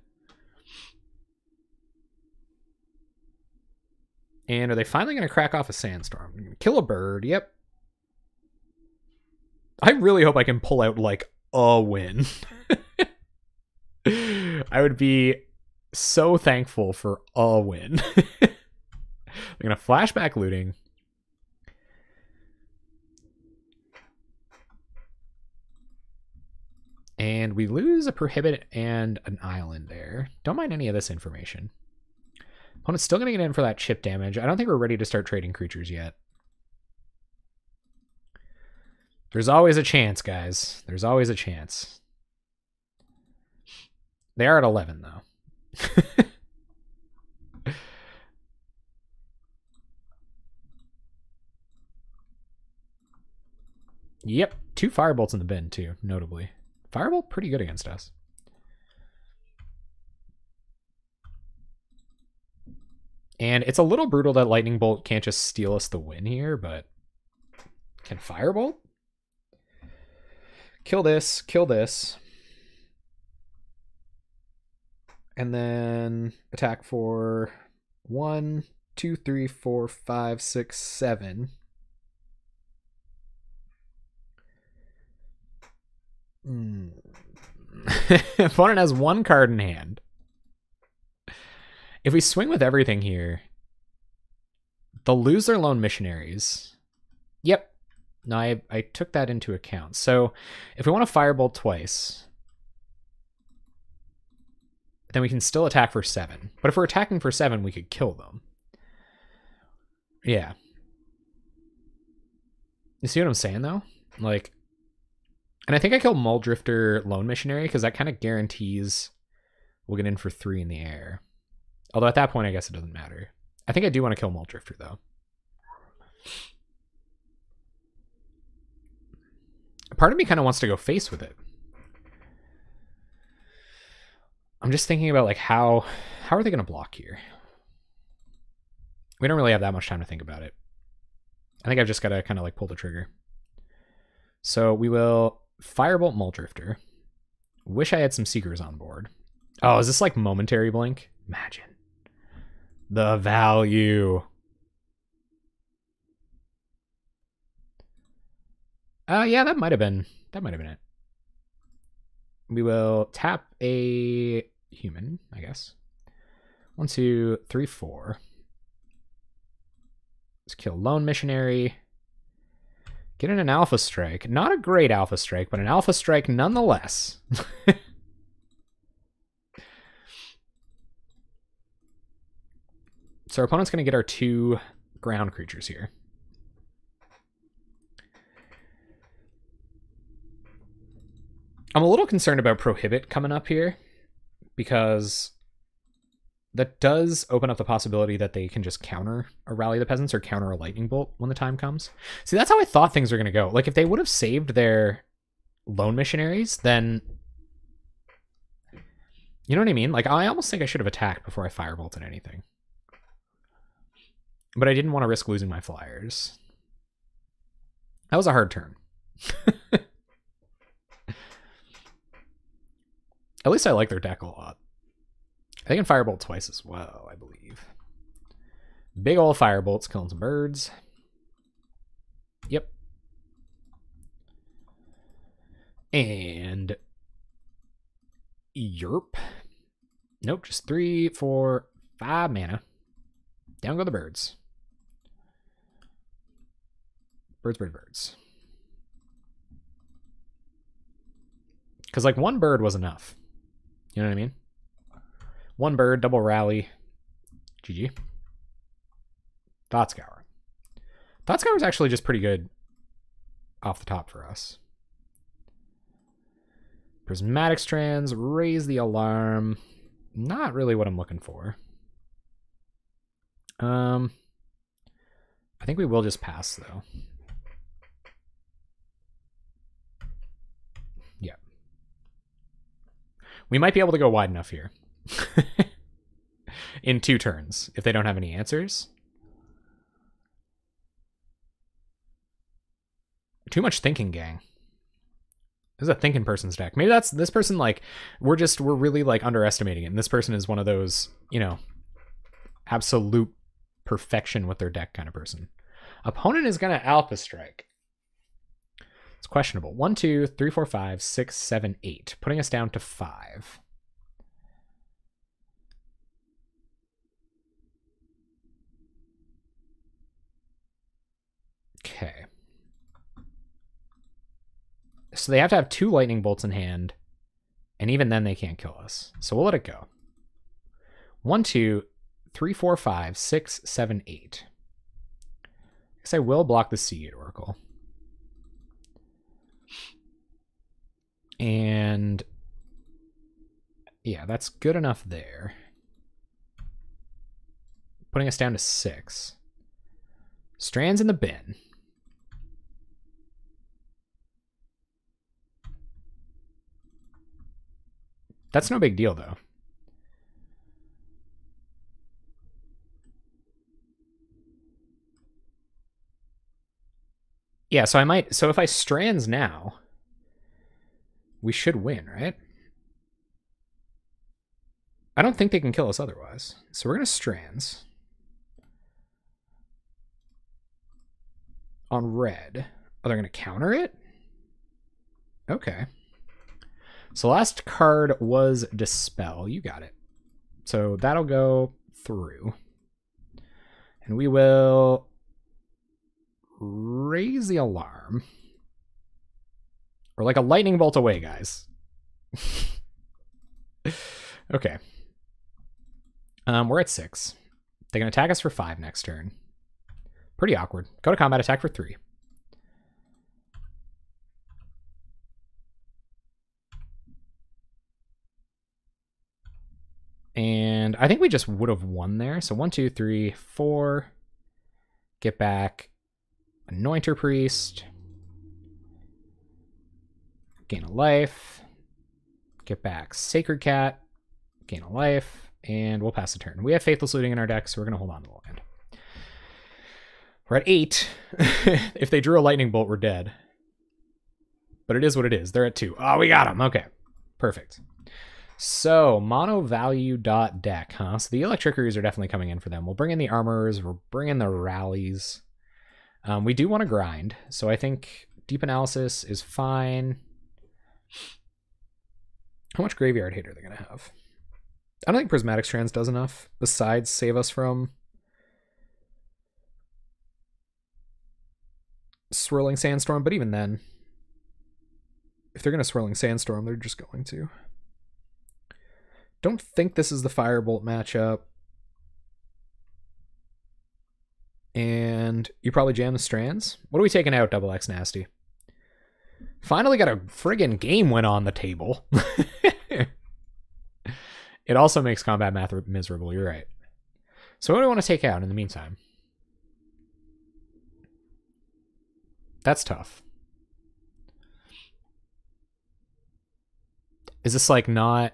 And are they finally going to crack off a Sandstorm? Kill a bird, yep. I really hope I can pull out, like, a win. I would be so thankful for a win. They're going to flashback looting. And we lose a Prohibit and an Island there. Don't mind any of this information. Opponent's still going to get in for that chip damage. I don't think we're ready to start trading creatures yet. There's always a chance, guys. There's always a chance. They are at 11, though. Yep, 2 Firebolts in the bin, too, notably. Firebolt, pretty good against us. And it's a little brutal that Lightning Bolt can't just steal us the win here, but can Firebolt? Kill this, kill this. And then attack for 1, 2, 3, 4, 5, 6, 7. Opponent has 1 card in hand. If we swing with everything here, they'll lose their lone missionaries. Yep. No, I took that into account. So if we want to Firebolt twice, then we can still attack for 7. But if we're attacking for 7, we could kill them. Yeah. You see what I'm saying, though? Like, and I think I kill Muldrifter Lone Missionary because that kind of guarantees we'll get in for 3 in the air. Although at that point, I guess it doesn't matter. I think I do want to kill Muldrifter, though. Part of me kind of wants to go face with it. I'm just thinking about, like, how are they going to block here? We don't really have that much time to think about it. I think I've just got to kind of, like, pull the trigger. So we will Firebolt Muldrifter. Wish I had some Seekers on board. Oh, is this like Momentary Blink? Imagine. The value. Yeah, that might have been it. We will tap a human, I guess. 1, 2, 3, 4. Let's kill Lone Missionary. Get in an Alpha Strike. Not a great Alpha Strike, but an Alpha Strike nonetheless. So our opponent's going to get our 2 ground creatures here. I'm a little concerned about Prohibit coming up here, because that does open up the possibility that they can just counter a Rally the Peasants or counter a Lightning Bolt when the time comes. See, that's how I thought things were going to go. Like, if they would have saved their Lone Missionaries, then... You know what I mean? Like, I almost think I should have attacked before I Firebolted anything. But I didn't want to risk losing my flyers. That was a hard turn. At least I like their deck a lot. They can Firebolt twice as well, I believe. Big ol' Firebolts killing some birds. Yep. And... Yerp. Nope, just 3, 4, 5 mana. Down go the birds. Birds, birds, birds. Because, like, 1 bird was enough. You know what I mean? 1 bird, double rally. GG. Thought Scour. Thought Scour is actually just pretty good off the top for us. Prismatic Strands, raise the alarm. Not really what I'm looking for. I think we will just pass, though. Yeah. We might be able to go wide enough here. In 2 turns, if they don't have any answers. Too much thinking, gang. This is a thinking person's deck. Maybe that's this person, like, we're really, like, underestimating it. And this person is one of those, you know, absolute perfection with their deck kind of person. Opponent is going to Alpha Strike. It's questionable. 1, 2, 3, 4, 5, 6, 7, 8. Putting us down to 5. Okay. So they have to have 2 Lightning Bolts in hand, and even then they can't kill us. So we'll let it go. 1, 2, 3, 4, 5, 6, 7, 8. I guess I will block the Seagate Oracle. And yeah, that's good enough there. Putting us down to 6. Strands in the bin. That's no big deal, though. Yeah, so I might... So if I Strands now, we should win, right? I don't think they can kill us otherwise. So we're going to Strands. On red. Oh, they're going to counter it? Okay. So last card was Dispel. You got it. So that'll go through. And we will raise the alarm. We're like a lightning bolt away, guys. Okay. We're at 6. They can attack us for 5 next turn. Pretty awkward. Go to combat, attack for 3. And I think we just would have won there. So 1, 2, 3, 4. Get back. Anointer Priest. Gain a life. Get back Sacred Cat. Gain a life. And we'll pass the turn. We have Faithless Looting in our deck, so we're going to hold on to the land. We're at 8. If they drew a Lightning Bolt, we're dead. But it is what it is. They're at 2. Oh, we got them. Okay. Perfect. So, mono value dot deck, huh? So the Electrickeries are definitely coming in for them. We'll bring in the Armorers. We'll bring in the Rallies. We do want to grind. So I think Deep Analysis is fine. How much graveyard hate are they going to have? I don't think Prismatic Strands does enough besides save us from Swirling Sandstorm, but even then, if they're going to Swirling Sandstorm, they're just going to. Don't think this is the Firebolt matchup. And you probably jam the Strands. What are we taking out, Double X Nasty? Finally got a friggin' game win on the table. It also makes combat math miserable, you're right. So what do I want to take out in the meantime? That's tough. Is this like not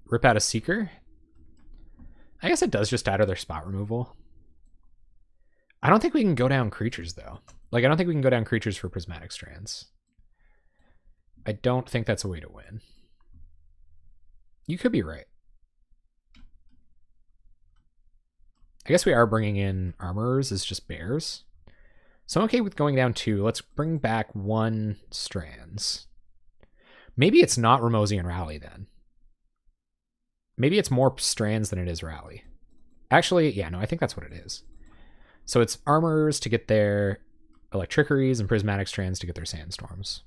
rip out a Seeker? I guess it does just add other spot removal. I don't think we can go down creatures though. Like I don't think we can go down creatures for Prismatic Strands. I don't think that's a way to win. You could be right. I guess we are bringing in Armorers as just bears. So I'm okay with going down 2. Let's bring back 1 Strands. Maybe it's not Ramosi and Rally then. Maybe it's more Strands than it is Rally. Actually, yeah, no, I think that's what it is. So it's Armorers to get their Electriceries and Prismatic Strands to get their Sandstorms.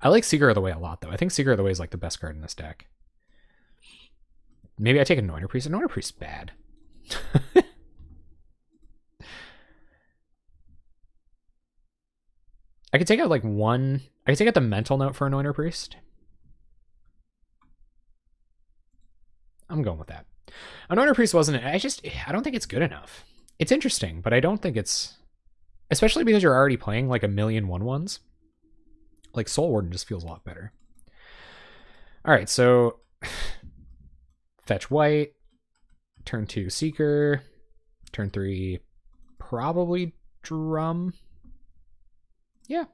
I like Seeker of the Way a lot, though. I think Seeker of the Way is like the best card in this deck. Maybe I take Anointer Priest. Anointer Priest's bad. I could take out like 1. I could take out the Mental Note for Anointer Priest. I'm going with that. Anointer Priest wasn't. I don't think it's good enough. It's interesting, but I don't think it's. Especially because you're already playing like a million 1/1s. Like Soul Warden just feels a lot better. All right, so fetch white. Turn 2 Seeker. Turn 3 probably Drum. Yeah.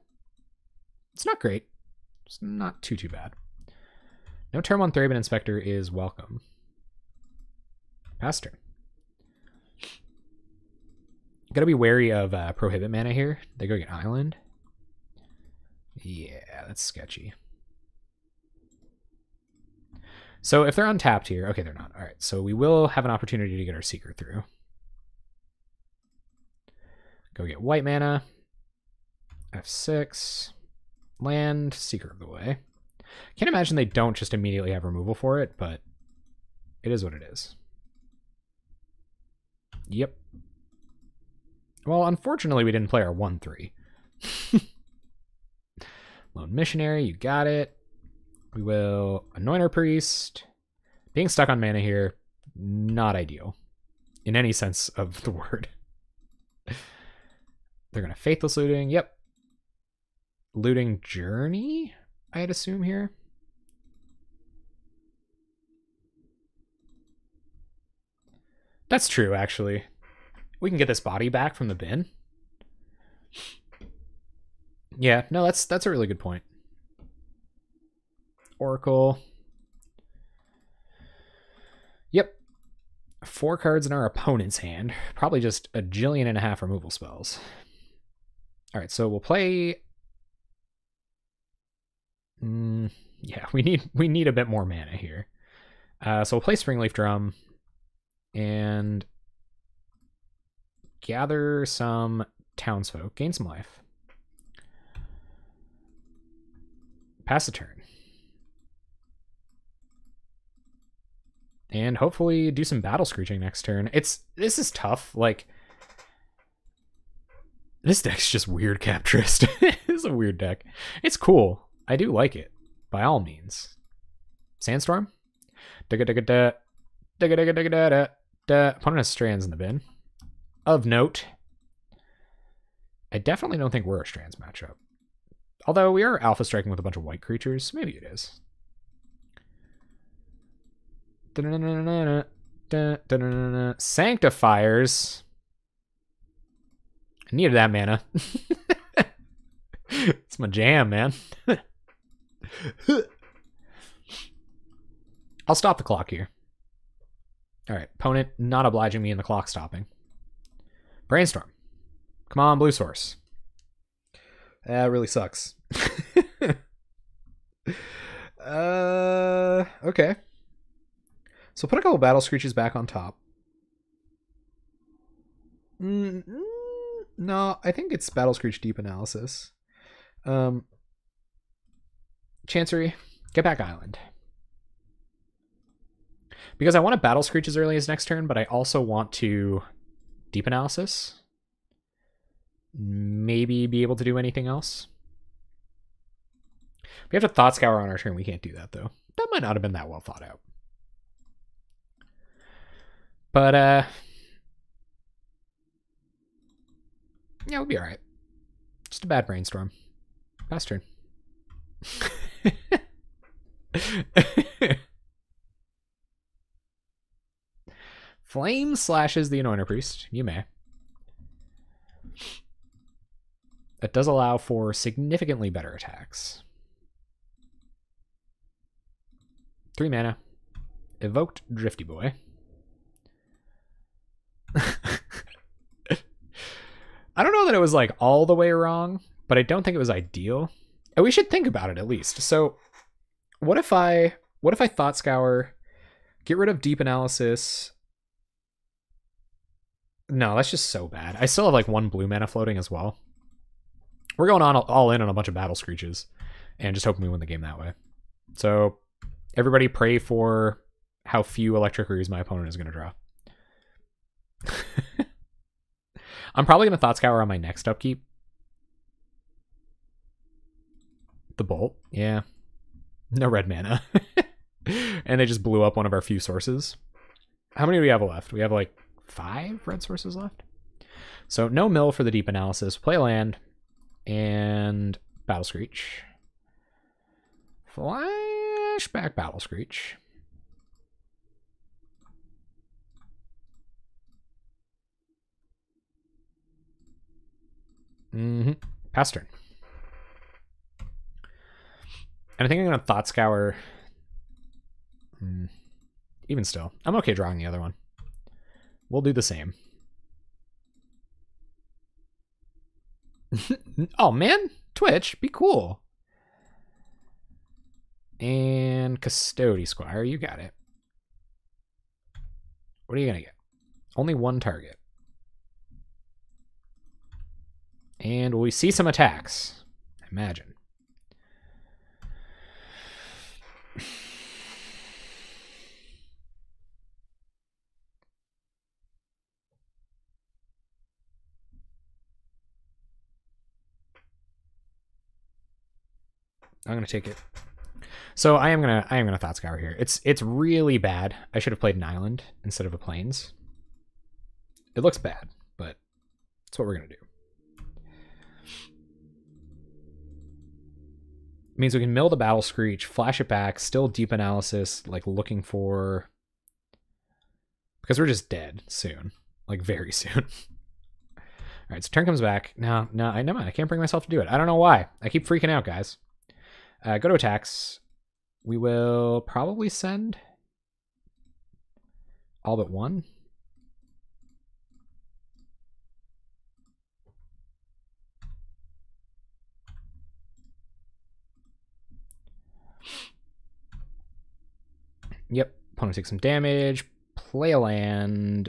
It's not great. It's not too bad. No turn 1 Thraben Inspector is welcome. Pass turn. Gotta be wary of Prohibit mana here. They go get Island. Yeah, that's sketchy. So if they're untapped here, okay, they're not. All right, so we will have an opportunity to get our Seeker through. Go get white mana. F6. Land, Seeker of the Way. Can't imagine they don't just immediately have removal for it, but it is what it is. Yep. Well, unfortunately, we didn't play our 1/3. Lone Missionary, you got it. We will Anointer Priest. Being stuck on mana here, not ideal. In any sense of the word. They're going to Faithless Looting. Yep. Looting Journey, I'd assume here. That's true, actually. We can get this body back from the bin. Yeah, no, that's a really good point. Oracle. Yep. 4 cards in our opponent's hand. Probably just 1.5 jillion removal spells. All right, so we'll play. Yeah, we need a bit more mana here. So we'll play Springleaf Drum and gather some townsfolk, gain some life. Pass a turn. And hopefully do some battle screeching next turn. This is tough. Like, this deck's just weird, Captrist. It's a weird deck. It's cool. I do like it, by all means. Sandstorm? Opponent has Strands in the bin. Of note, I definitely don't think we're a Strands matchup. Although we are alpha striking with a bunch of white creatures. Maybe it is. Sanctifiers. I needed that mana. It's my jam, man. I'll stop the clock here. All right, opponent not obliging me in the clock stopping. Brainstorm. Come on, blue source. That really sucks. Okay. So put a couple Battle Screeches back on top. No, I think it's Battle Screech Deep Analysis. Chancery, get back Island. Because I want to Battle Screech as early as next turn, but I also want to Deep Analysis. Maybe be able to do anything else. We have to Thought Scour on our turn. We can't do that, though. That might not have been that well thought out. But, yeah, we'll be alright. Just a bad brainstorm. Pass turn. Flame slashes the Anointer Priest. You may. That does allow for significantly better attacks. 3 mana. Evoked Drifty Boy. I don't know that it was like all the way wrong, but I don't think it was ideal. And we should think about it at least. So what if I Thought Scour, get rid of Deep Analysis? No, that's just so bad. I still have like 1 blue mana floating as well. We're going on all in on a bunch of Battle Screeches and just hoping we win the game that way. So everybody pray for how few Electric Rees my opponent is going to draw. I'm probably going to Thought Scour on my next upkeep. The Bolt, yeah. No red mana. And they just blew up one of our few sources. How many do we have left? We have like 5 red sources left. So no mill for the Deep Analysis. Play a land and Battle Screech. Flashback Battle Screech. Pass turn. And I think I'm going to Thought Scour. Even still, I'm okay drawing the other one. We'll do the same. Oh, man. Twitch, be cool. And Custody Squire, you got it. What are you going to get? Only 1 target. And will we see some attacks? Imagine. I'm gonna take it. So I am gonna Thought Scour here. It's really bad. I should have played an island instead of a plains. It looks bad, but it's what we're gonna do. It means we can mill the Battle Screech, flash it back, still Deep Analysis, like looking for, because we're just dead soon, like very soon. All right, so turn comes back. No, never mind. I can't bring myself to do it. I don't know why. I keep freaking out, guys. Go to attacks. We will probably send all but 1. Yep, opponent takes some damage. Play a land.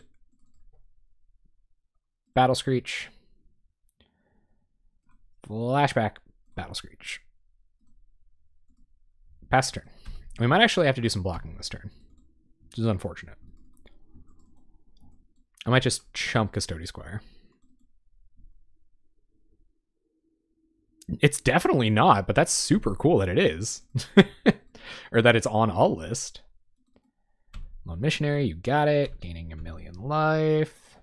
Battle Screech. Flashback Battle Screech. Pass turn. We might actually have to do some blocking this turn, which is unfortunate. I might just chump Custody Squire. It's definitely not, but that's super cool that it is. Or that it's on a list. Lone Missionary, you got it. Gaining 1,000,000 life.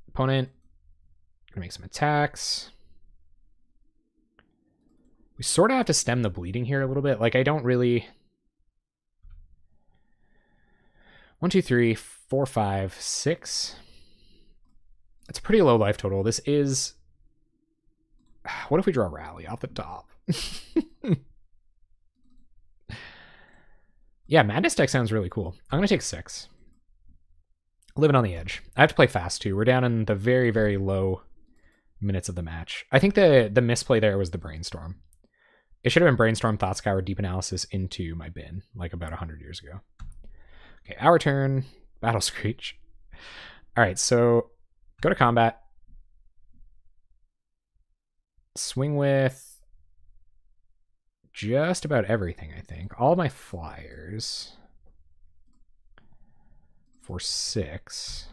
Opponent gonna make some attacks. We sort of have to stem the bleeding here a little bit. Like, I don't really... 1, 2, 3, 4, 5, 6. That's a pretty low life total. This is... What if we draw Rally off the top? Yeah, Madness deck sounds really cool. I'm going to take 6. Living on the edge. I have to play fast too. We're down in the very, very low minutes of the match. I think the misplay there was the brainstorm. It should have been brainstorm, thought scour, deep analysis into my bin, like about 100 years ago. Okay, our turn. Battle Screech. All right, so go to combat. Swing with just about everything, I think. All my flyers for 6.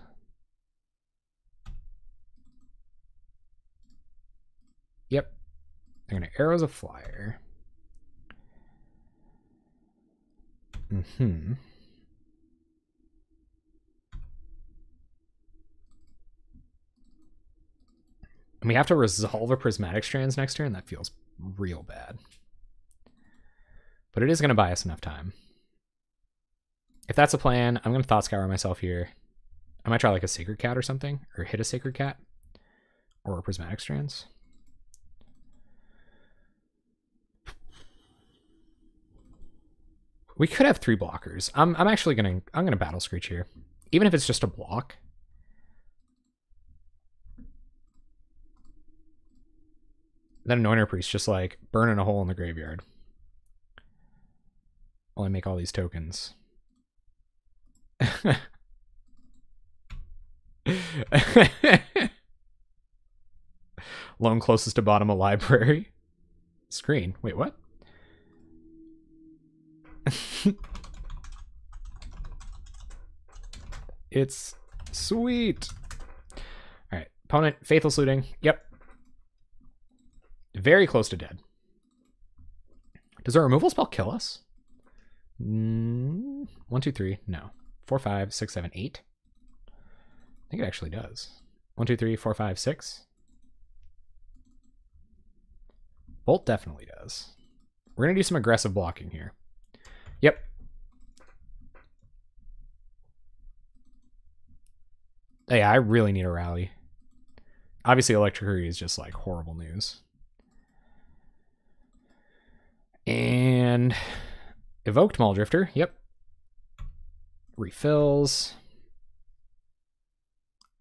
Yep. They're going to arrows a flyer. And we have to resolve a prismatic strands next turn. That feels real bad. But it is going to buy us enough time. If that's a plan, I'm going to thought scour myself here. I might try like a sacred cat or something, or hit a sacred cat, or a prismatic strands. We could have 3 blockers. I'm actually gonna battle screech here, even if it's just a block. Then Anointer Priest just like burning a hole in the graveyard while I make all these tokens. Lone closest to bottom of library. Screen. Wait, what? It's sweet. All right. Opponent, Faithless Looting. Yep. Very close to dead. Does our removal spell kill us? 1, 2, 3. No. 4, 5, 6, 7, 8. I think it actually does. 1, 2, 3, 4, 5, 6. Bolt definitely does. We're going to do some aggressive blocking here. Yep. Yeah, I really need a rally. Obviously, Electricity is just like horrible news. And Evoked Mauldrifter. Yep. Refills.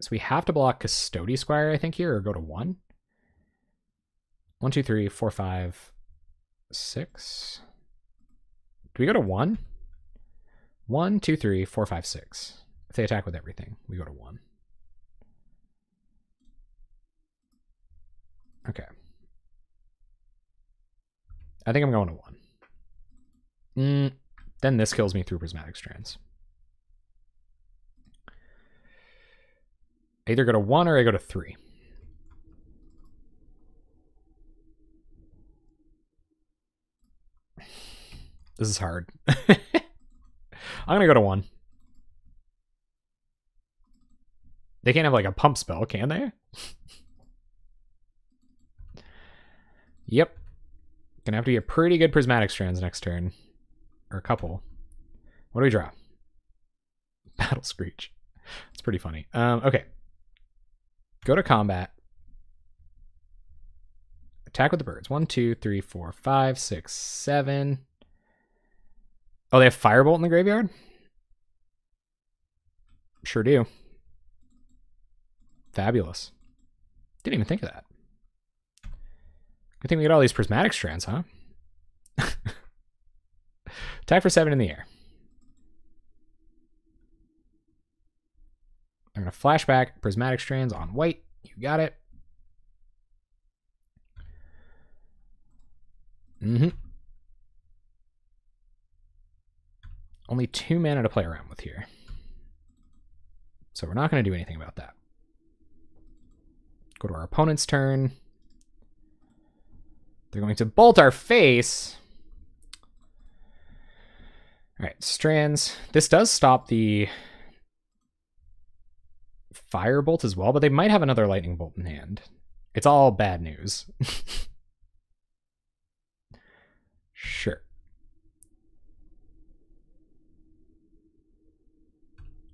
So we have to block Custody Squire, I think, here, or go to 1. 1, 2, 3, 4, 5, 6. Do we go to 1? 1, 2, 3, 4, 5, 6. If they attack with everything, we go to 1. Okay. I think I'm going to 1. Then this kills me through Prismatic Strands. I either go to 1 or I go to 3. This is hard. I'm going to go to 1. They can't have like a pump spell, can they? Yep. Gonna have to be a pretty good Prismatic Strands next turn. Or a couple. What do we draw? Battle Screech. It's pretty funny. Okay. Go to combat. Attack with the birds. 1, 2, 3, 4, 5, 6, 7. Oh, they have Firebolt in the graveyard? Sure do. Fabulous. Didn't even think of that. Good thing we get all these Prismatic Strands, huh? Attack for 7 in the air. I'm going to flashback Prismatic Strands on white. You got it. Only 2 mana to play around with here. So we're not going to do anything about that. Go to our opponent's turn. They're going to bolt our face. All right, Strands. This does stop the Firebolt as well, but they might have another Lightning Bolt in hand. It's all bad news. Sure.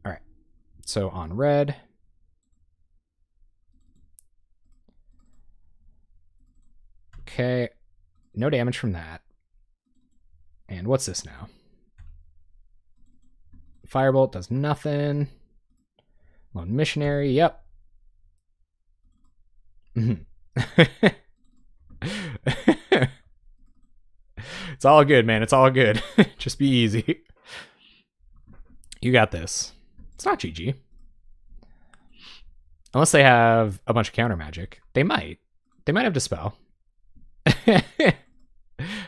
All right, so on red. Okay, no damage from that. And what's this now? Firebolt does nothing. Lone Missionary, yep. It's all good, man. It's all good. Just be easy. You got this. It's not GG. Unless they have a bunch of counter magic. They might. They might have Dispel.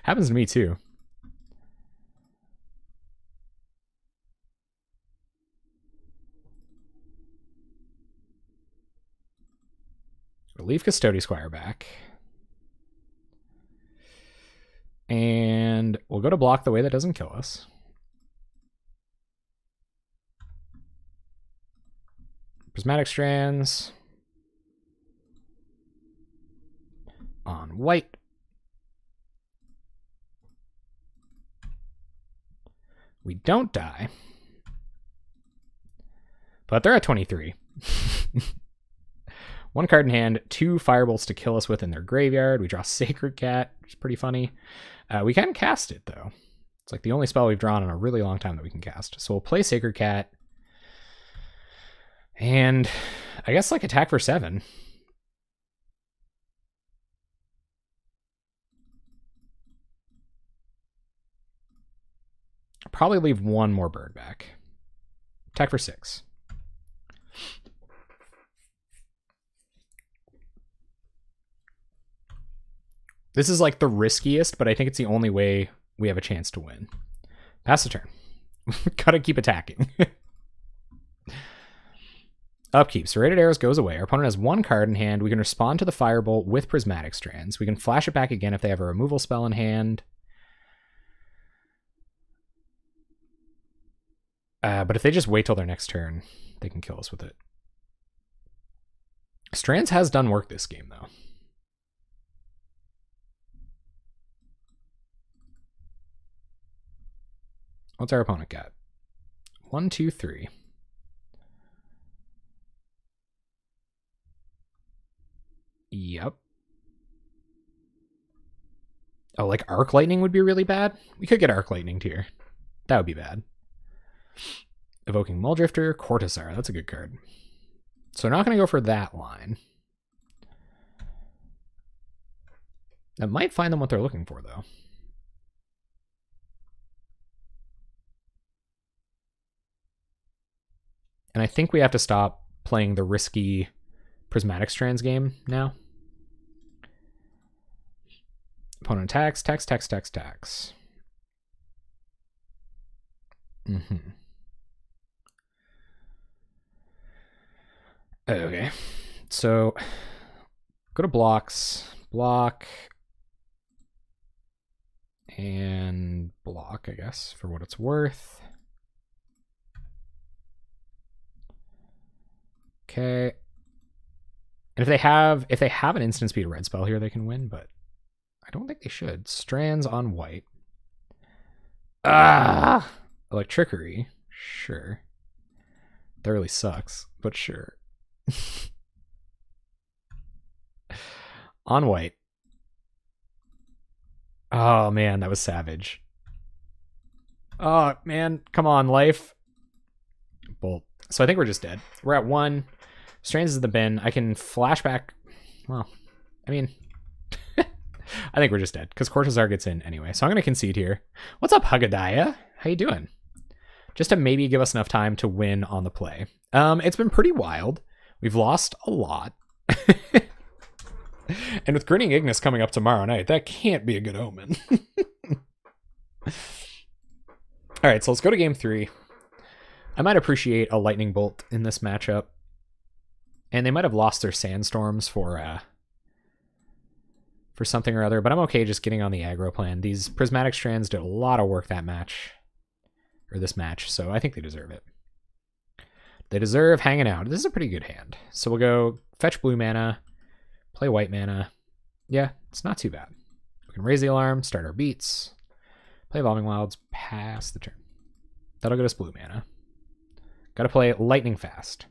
Happens to me too. Leave Custody Squire back. And we'll go to block the way that doesn't kill us. Prismatic Strands. On white. We don't die. But they're at 23. One card in hand, 2 Firebolts to kill us with in their graveyard. We draw Sacred Cat, which is pretty funny. We can cast it, though. It's like the only spell we've drawn in a really long time that we can cast. So we'll play Sacred Cat. And I guess like attack for 7. I'll probably leave 1 more bird back. Attack for 6. This is like the riskiest, but I think it's the only way we have a chance to win. Pass the turn. Gotta keep attacking. Upkeep. Serrated Arrows goes away. Our opponent has 1 card in hand. We can respond to the Firebolt with Prismatic Strands. We can flash it back again if they have a removal spell in hand. But if they just wait till their next turn, they can kill us with it. Strands has done work this game, though. What's our opponent got? 1, 2, 3. Yep. Oh, like Arc Lightning would be really bad? We could get Arc Lightning here. That would be bad. Evoking Muldrifter, Cortazar. That's a good card. So we're not going to go for that line. That might find them what they're looking for, though. And I think we have to stop playing the risky Prismatic Strands game now. Opponent attacks, tax. Okay. So go to blocks, block, and block, I guess, for what it's worth. Okay. And if they have an instant speed red spell here, they can win, but I don't think they should. Strands on white. Electrickery. Sure. That really sucks, but sure. On white. Oh man, that was savage. Oh man, come on, life. Bolt. So I think we're just dead. We're at 1. Strands is the bin. I can flashback. Well, I mean, I think we're just dead because Cortazar gets in anyway. So I'm going to concede here. What's up, Haggadaya? How you doing? Just to maybe give us enough time to win on the play. It's been pretty wild. We've lost a lot. And with Grinning Ignis coming up tomorrow night, that can't be a good omen. All right, so let's go to game 3. I might appreciate a Lightning Bolt in this matchup. And they might have lost their Sandstorms for something or other, but I'm okay just getting on the aggro plan. These Prismatic Strands did a lot of work that match, or this match, so I think they deserve it. They deserve hanging out. This is a pretty good hand. So we'll go fetch blue mana, play white mana. Yeah, it's not too bad. We can raise the alarm, start our beats, play Evolving Wilds, pass the turn. That'll get us blue mana. Gotta play lightning fast.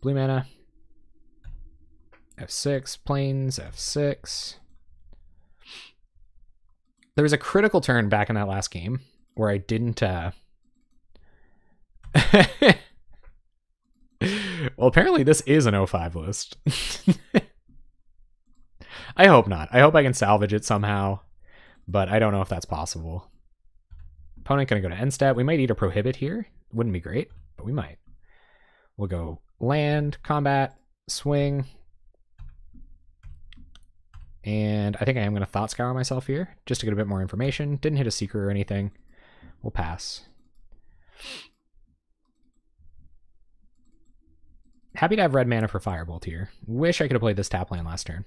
Blue mana. F6, plains, F6. There was a critical turn back in that last game where I didn't Well, apparently this is an 05 list. I hope not. I hope I can salvage it somehow, but I don't know if that's possible. Opponent gonna go to end step. We might eat a prohibit here. Wouldn't be great, but we might. We'll go land, combat, swing. And I think I am going to Thought Scour myself here, just to get a bit more information. Didn't hit a Seeker or anything. We'll pass. Happy to have red mana for Firebolt here. Wish I could have played this tap land last turn.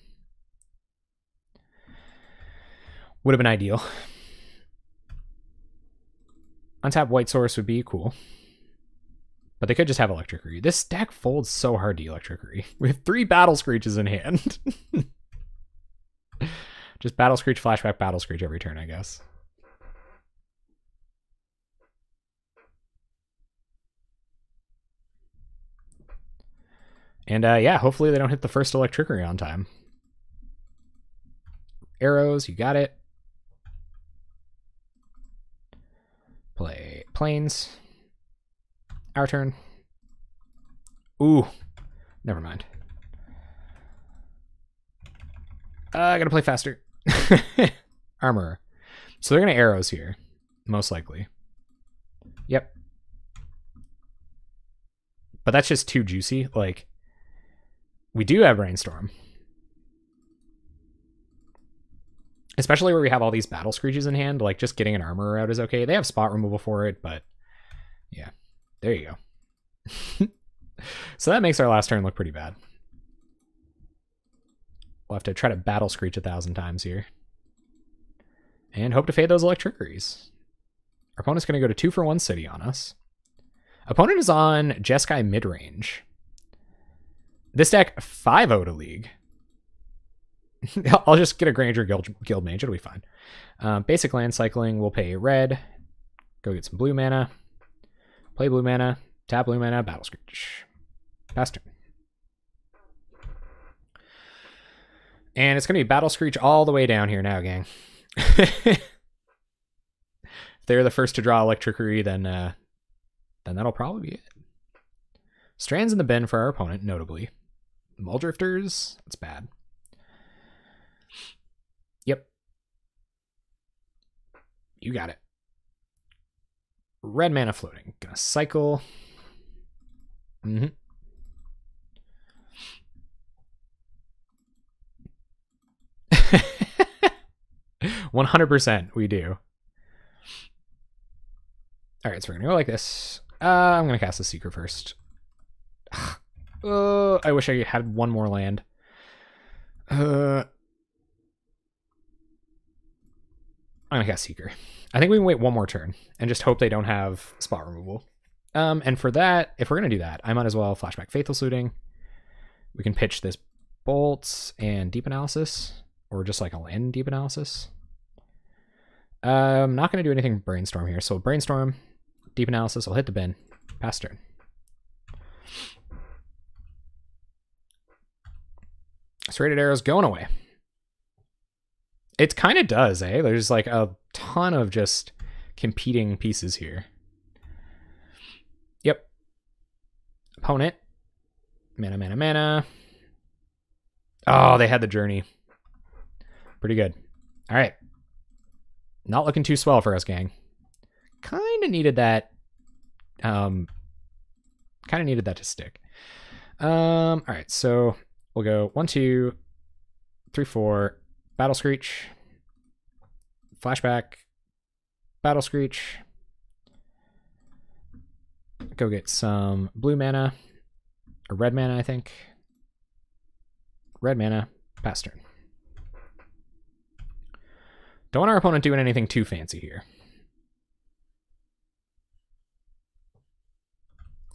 Would have been ideal. Untap White Source would be cool. But they could just have Electricity. This deck folds so hard to Electricity. We have 3 Battle Screeches in hand. Just Battle Screech, flashback, Battle Screech every turn, I guess. And yeah, hopefully they don't hit the first Electricity on time. Arrows, you got it. Play Plains. Our turn. Ooh, never mind. I gotta play faster. Armor. So they're gonna arrows here, most likely. Yep. But that's just too juicy. Like, we do have Brainstorm. Especially where we have all these Battle Screeches in hand. Like, just getting an Armorer out is okay. They have spot removal for it, but yeah. There you go. So that makes our last turn look pretty bad. We'll have to try to Battle Screech 1,000 times here. And hope to fade those Electricities. Our opponent's going to go to 2-for-1 City on us. Opponent is on Jeskai Midrange. This deck 5-0 to League. I'll just get a Granger Guild Mage. It'll be fine. Basic land cycling. We'll pay red. Go get some blue mana. Play blue mana. Tap blue mana. Battle Screech. Pass turn. And it's going to be Battle Screech all the way down here now, gang. If they're the first to draw Electricity, then that'll probably be it. Strands in the bin for our opponent, notably. Muldrifters, that's bad. Yep. You got it. Red mana floating. Gonna cycle. 100% we do. Alright, so we're gonna go like this. I'm gonna cast the Seeker first. I wish I had one more land. I'm gonna cast Seeker. I think we can wait one more turn and just hope they don't have spot removal. And for that, if we're gonna do that, I might as well flashback Faithful Looting. We can pitch this Bolts and Deep Analysis, or just like a land Deep Analysis. I'm not gonna do anything Brainstorm here, so Brainstorm, Deep Analysis, I'll hit the bin, pass turn. Serrated Arrows going away. It kind of does, eh? There's like a ton of just competing pieces here. Yep. Opponent. Mana, mana, mana. Oh, they had the Journey. Pretty good. All right. Not looking too swell for us, gang. Kind of needed that. Kind of needed that to stick. All right, so we'll go 1, 2, 3, 4. Battle Screech. Flashback. Battle Screech. Go get some blue mana. Or red mana, I think. Red mana. Pass turn. Don't want our opponent doing anything too fancy here.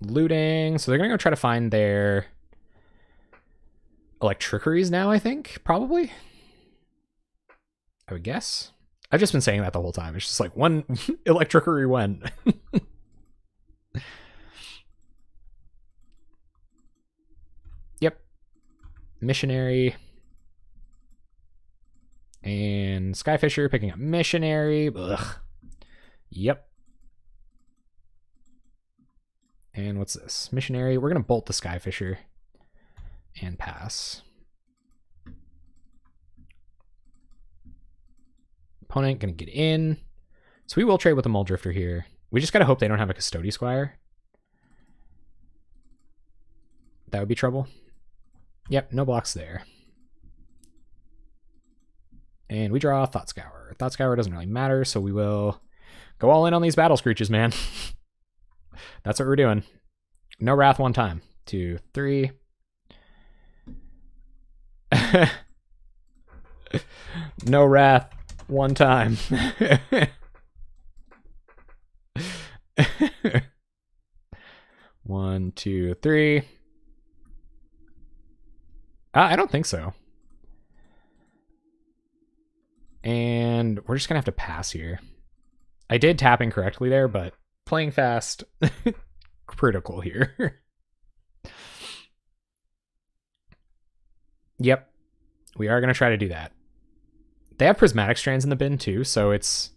Looting. So they're going to go try to find their Electricities now, I think. Probably. I would guess. I've just been saying that the whole time. It's just like one Electricity when. Yep. Missionary. And Skyfisher picking up Missionary. Ugh. Yep. And what's this? Missionary. We're going to bolt the Skyfisher and pass. Opponent going to get in. So we will trade with the Muldrifter here. We just got to hope they don't have a Custody Squire. That would be trouble. Yep, no blocks there. And we draw Thought Scour. Thought Scour doesn't really matter, so we will go all in on these Battle Screeches, man. That's what we're doing. No Wrath one time. 2, 3. No Wrath one time. 1, 2, 3. I don't think so. And we're just going to have to pass here. I did tap incorrectly there, but playing fast, critical here. Yep, we are going to try to do that. They have Prismatic Strands in the bin too, so it's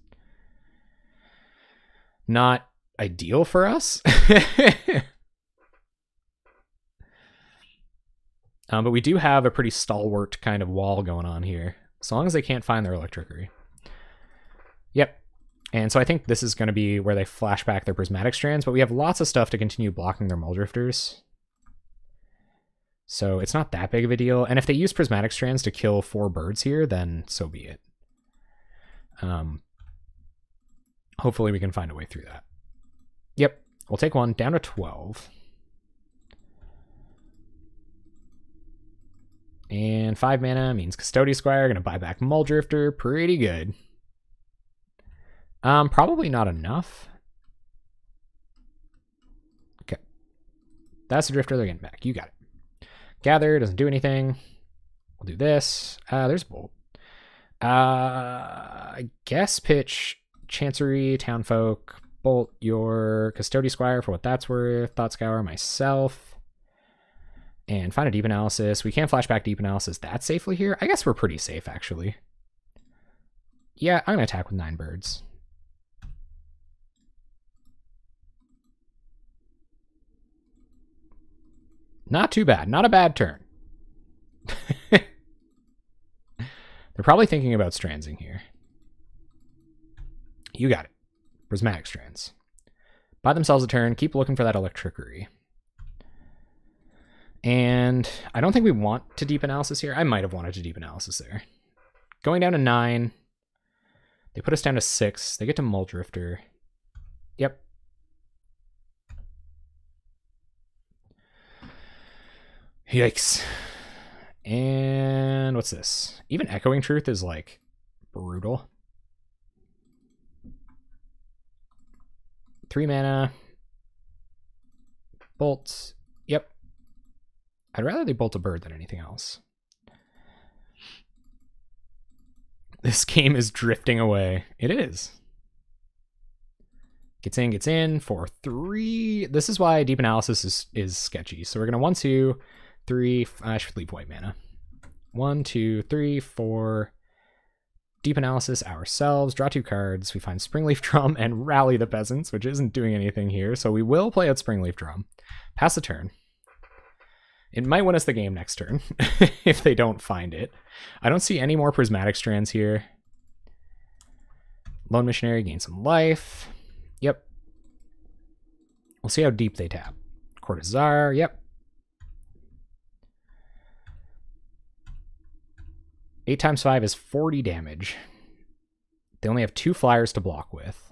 not ideal for us. But we do have a pretty stalwart kind of wall going on here, as long as they can't find their Electrickery. Yep. And so I think this is going to be where they flash back their Prismatic Strands, but we have lots of stuff to continue blocking their Muldrifters. So it's not that big of a deal. And if they use Prismatic Strands to kill 4 birds here, then so be it. Hopefully we can find a way through that. Yep. We'll take 1 down to 12. And 5 mana means Custody Squire, gonna buy back Muldrifter, pretty good. Probably not enough. Okay. That's the Drifter they're getting back. You got it. Gather, doesn't do anything. We'll do this. There's Bolt. I guess pitch Chancery, Townfolk, Bolt your Custody Squire for what that's worth. Thought Scour myself. And find a Deep Analysis. We can't flash back Deep Analysis that safely here. I guess we're pretty safe, actually. Yeah, I'm going to attack with 9 birds. Not too bad. Not a bad turn. They're probably thinking about Strandsing here. You got it. Prismatic Strands. Buy themselves a turn. Keep looking for that Electrickery. And I don't think we want to Deep Analysis here. I might have wanted to Deep Analysis there. Going down to 9. They put us down to 6. They get to Muldrifter. Yep. Yikes. And what's this? Even Echoing Truth is like brutal. 3 mana. Bolt. Yep. I'd rather they bolt a bird than anything else. This game is drifting away. It is. Gets in for 3. This is why Deep Analysis is sketchy. So we're going to 1, 2, 3. I should leave white mana. 1, 2, 3, 4. Deep Analysis ourselves. Draw 2 cards. We find Springleaf Drum and Rally the Peasants, which isn't doing anything here. So we will play out Springleaf Drum. Pass the turn. It might win us the game next turn if they don't find it. I don't see any more Prismatic Strands here. Lone Missionary gain some life. Yep. We'll see how deep they tap. Courtezar, yep. 8 times 5 is 40 damage. They only have 2 flyers to block with.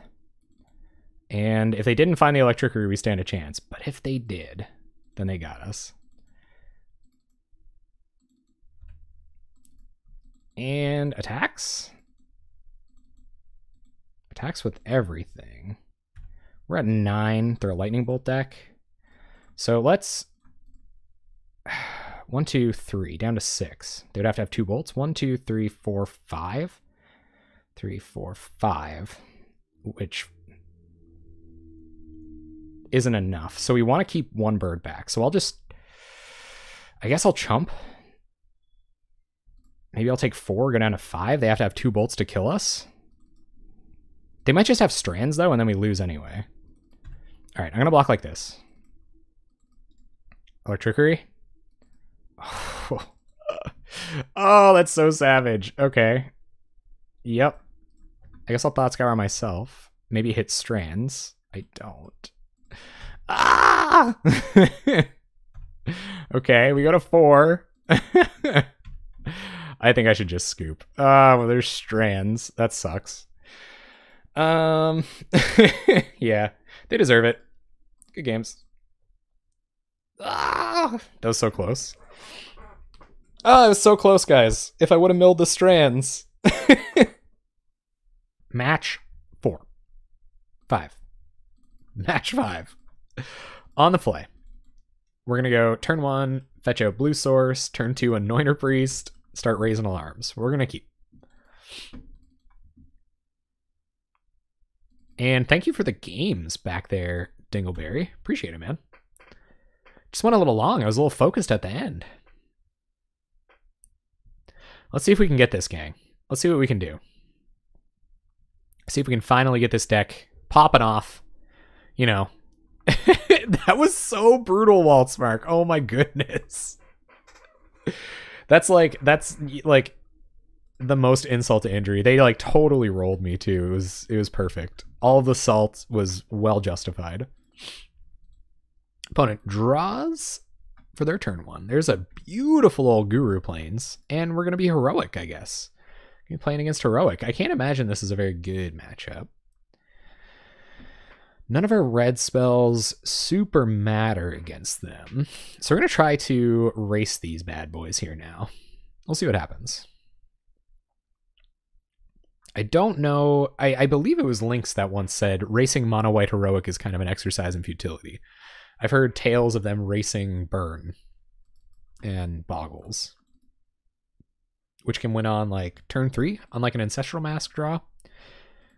And if they didn't find the Electrickery, we stand a chance. But if they did, then they got us. And attacks? Attacks with everything. We're at 9. They're a Lightning Bolt deck. So let's... 1, 2, 3. Down to 6. They would have to have 2 bolts. 1, 2, 3, 4, 5. 3, 4, 5. Which isn't enough. So we want to keep 1 bird back. So I'll just... I guess I'll chump. Maybe I'll take 4, go down to 5. They have to have 2 bolts to kill us. They might just have Strands, though, and then we lose anyway. All right, I'm going to block like this. Electrickery? Oh, that's so savage. Okay. Yep. I guess I'll Thought Scour myself. Maybe hit Strands. I don't. Ah! Okay, we go to 4. I think I should just scoop. Well, there's Strands. That sucks. Yeah, they deserve it. Good games. Ah! That was so close. Oh, it was so close, guys. If I would have milled the Strands. Match 4. 5. Match 5. On the fly. We're going to go turn 1, fetch out Blue Source, turn 2, Anointer Priest, start raising alarms. We're going to keep. And thank you for the games back there, Dingleberry. Appreciate it, man. Just went a little long. I was a little focused at the end. Let's see if we can get this, gang. Let's see what we can do. See if we can finally get this deck popping off. You know. That was so brutal, Waltzmark. Oh my goodness. That's like the most insult to injury. They like totally rolled me too. It was perfect. All of the salt was well justified. Opponent draws for their turn 1. There's a beautiful old Guru Plains, and we're gonna be heroic, I guess. Gonna be playing against heroic. I can't imagine this is a very good matchup. None of our red spells super matter against them. So we're going to try to race these bad boys here now. We'll see what happens. I don't know. I believe it was Lynx that once said racing mono white heroic is kind of an exercise in futility. I've heard tales of them racing burn and boggles, which can win on like turn 3, unlike an Ancestral Mask draw.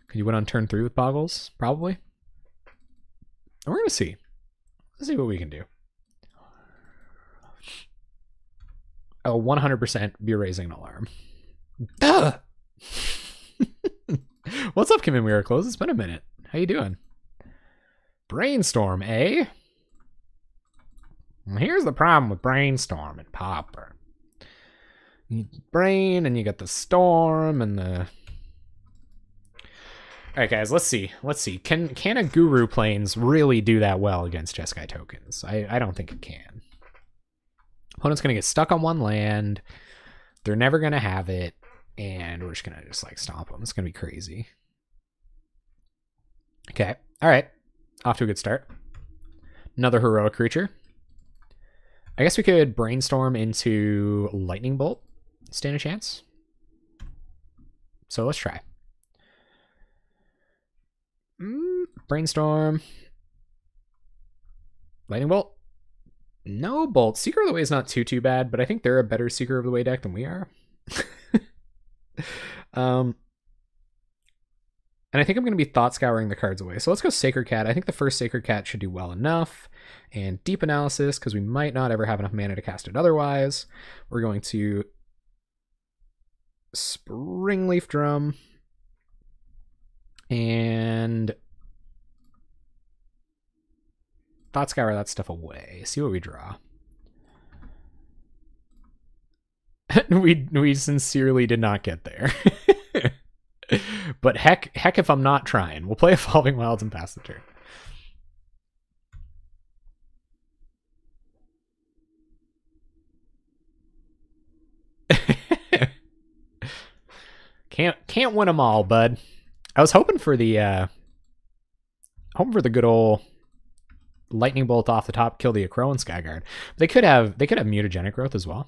Can you win on turn 3 with boggles? Probably. We're going to see. Let's see what we can do. I'll 100% be raising an alarm. Duh! What's up, Kim and Miracles? It's been a minute. How you doing? Brainstorm, eh? Well, here's the problem with Brainstorm and Pauper. You brain, and you got the storm, and the... Alright, guys, let's see. Let's see. Can a Guru Plains really do that well against Jeskai tokens? I don't think it can. Opponent's going to get stuck on one land. They're never going to have it. And we're just going to just, like, stomp them. It's going to be crazy. Okay. Alright. Off to a good start. Another heroic creature. I guess we could brainstorm into Lightning Bolt. Stand a chance. So let's try. Brainstorm. Lightning Bolt. No Bolt. Seeker of the Way is not too bad, but I think they're a better Seeker of the Way deck than we are. And I think I'm going to be Thought Scouring the cards away. So let's go Sacred Cat. I think the first Sacred Cat should do well enough. And Deep Analysis, because we might not ever have enough mana to cast it otherwise. We're going to Springleaf Drum. And Thought Scour that stuff away. See what we draw. we sincerely did not get there. But heck if I'm not trying. We'll play Evolving Wilds and pass the turn. Can't win them all, bud. I was hoping for the good old Lightning Bolt off the top, kill the Akro and Skyguard. They could have Mutagenic Growth as well.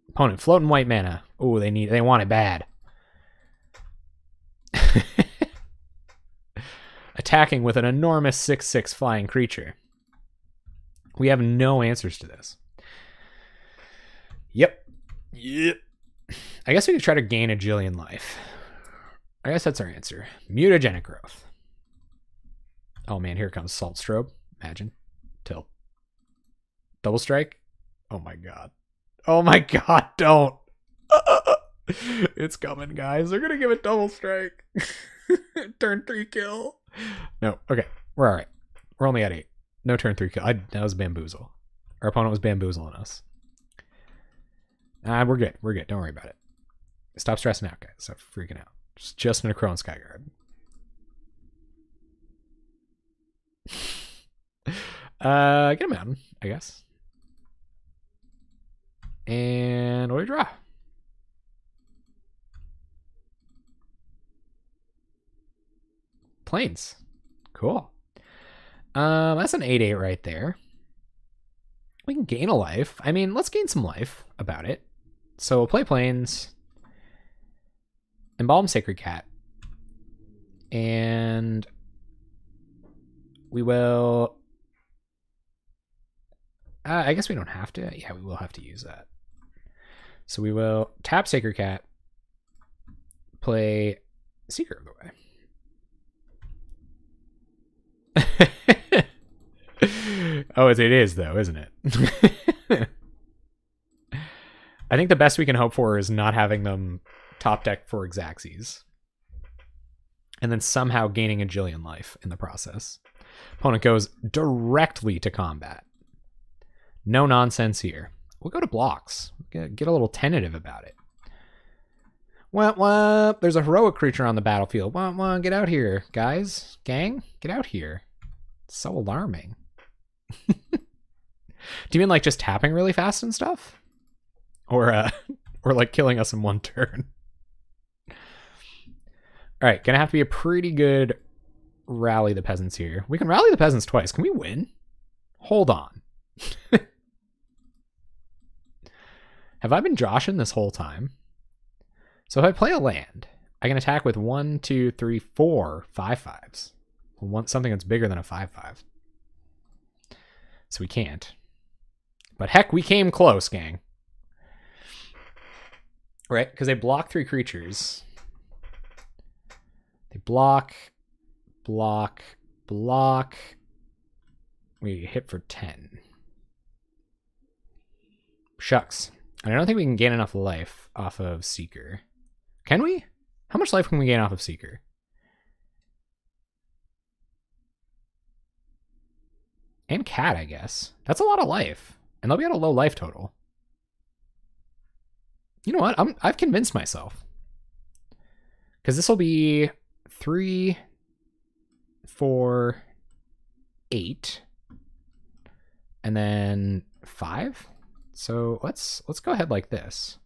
Opponent floating white mana. Oh, they want it bad. Attacking with an enormous 6/6 flying creature. We have no answers to this. Yep. I guess we could try to gain a Jillian life. I guess that's our answer. Mutagenic Growth. Oh man, here comes Salt Strobe. Imagine. Tilt. Double Strike. Oh my god. Oh my god, don't. It's coming, guys. They're gonna give it Double Strike. Turn 3 kill. No, okay. We're alright. We're only at 8. No turn 3 kill. That was bamboozle. Our opponent was bamboozling us. We're good. We're good. Don't worry about it. Stop stressing out, guys. Stop freaking out. Just an Acro and Skyguard. Get a mountain, I guess. And what do we draw? Plains. Cool. That's an 8/8 right there. We can gain a life. I mean, let's gain some life about it. So we'll play Plains. Embalm Sacred Cat. And we will... I guess we don't have to. Yeah, we will have to use that. So we will tap Sacred Cat. Play Seeker of the Way. Oh, it is though, isn't it? I think the best we can hope for is not having them top deck for Xaxes. And then somehow gaining a Jillion life in the process. Opponent goes directly to combat. No nonsense here. We'll go to blocks. Get a little tentative about it. Wah, wah. There's a heroic creature on the battlefield. Wah, wah. Get out here, guys. Gang, get out here. It's so alarming. Do you mean like just tapping really fast and stuff? Or like killing us in one turn? Alright, gonna have to be a pretty good Rally the Peasants here. We can Rally the Peasants twice. Can we win? Hold on. Have I been joshing this whole time? So if I play a land, I can attack with 1, 2, 3, 4 5/5s. I want something that's bigger than a 5/5. So we can't. But heck, we came close, gang. Right? Because they block 3 creatures. They block, block, block. We hit for 10. Shucks. And I don't think we can gain enough life off of Seeker. Can we? How much life can we gain off of Seeker? And Cat, I guess. That's a lot of life. And they'll be at a low life total. You know what? I've convinced myself. Because this will be 3, 4, 8. And then 5. So let's go ahead like this.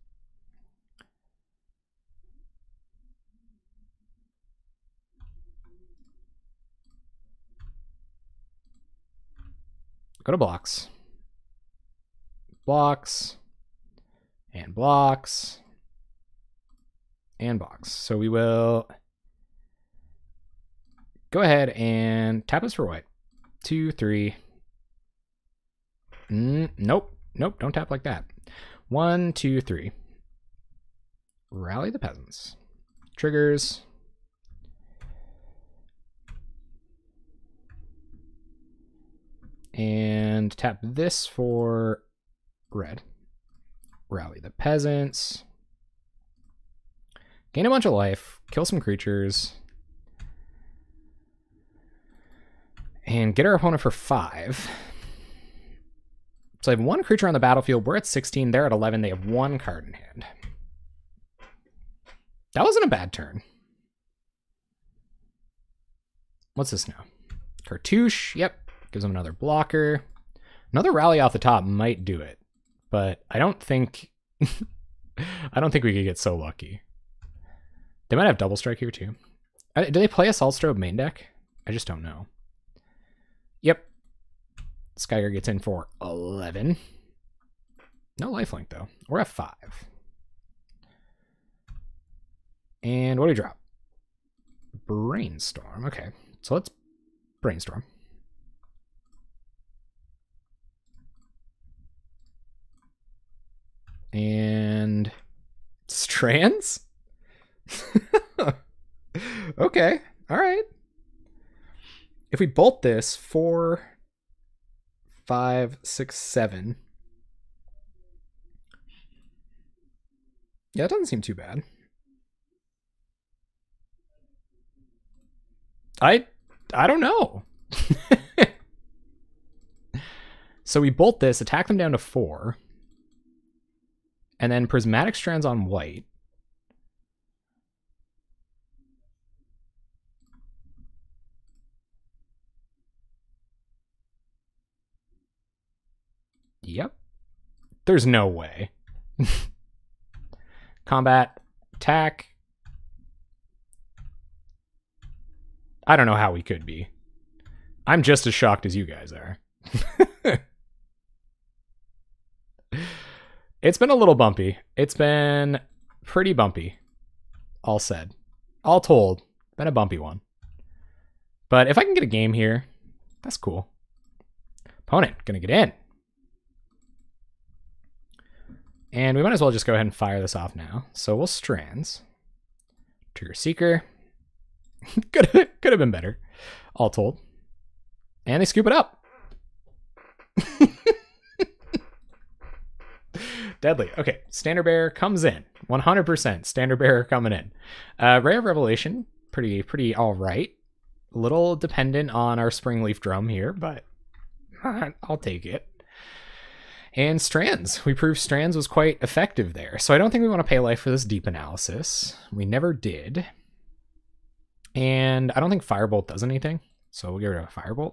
Go to blocks. Blocks. And blocks. And box. So we will go ahead and tap us for white. 2, 3. Nope. Nope, don't tap like that. 1, 2, 3. Rally the Peasants. Triggers. And tap this for red. Rally the Peasants. Gain a bunch of life. Kill some creatures. And get our opponent for 5. So I have 1 creature on the battlefield. We're at 16. They're at 11. They have 1 card in hand. That wasn't a bad turn. What's this now? Cartouche. Yep. Gives them another blocker. Another rally off the top might do it. But I don't think... I don't think we could get so lucky. They might have double strike here too. Do they play Assault Strobe main deck? I just don't know. Yep. Skyguard gets in for 11. No lifelink though. We're at 5. And what do we drop? Brainstorm. Okay. So let's brainstorm. And strands? Okay. All right. If we bolt this 4, 5, 6, 7. Yeah, it doesn't seem too bad. I don't know. So we bolt this, attack them down to 4. And then Prismatic Strands on white. Yep. There's no way. Combat, attack. I don't know how we could be. I'm just as shocked as you guys are. It's been a little bumpy. It's been pretty bumpy. All said. All told. Been a bumpy one. But if I can get a game here, that's cool. Opponent, gonna get in. And we might as well just go ahead and fire this off now. So we'll Strands. Trigger Seeker. could have been better. All told. And they scoop it up. Deadly. Okay, Standard Bearer comes in. 100% Standard Bearer coming in. Ray of Revelation, pretty all right. A little dependent on our Springleaf Drum here, but I'll take it. And Strands. We proved Strands was quite effective there. So I don't think we want to pay life for this deep analysis. We never did. And I don't think Firebolt does anything. So we'll get rid of Firebolt.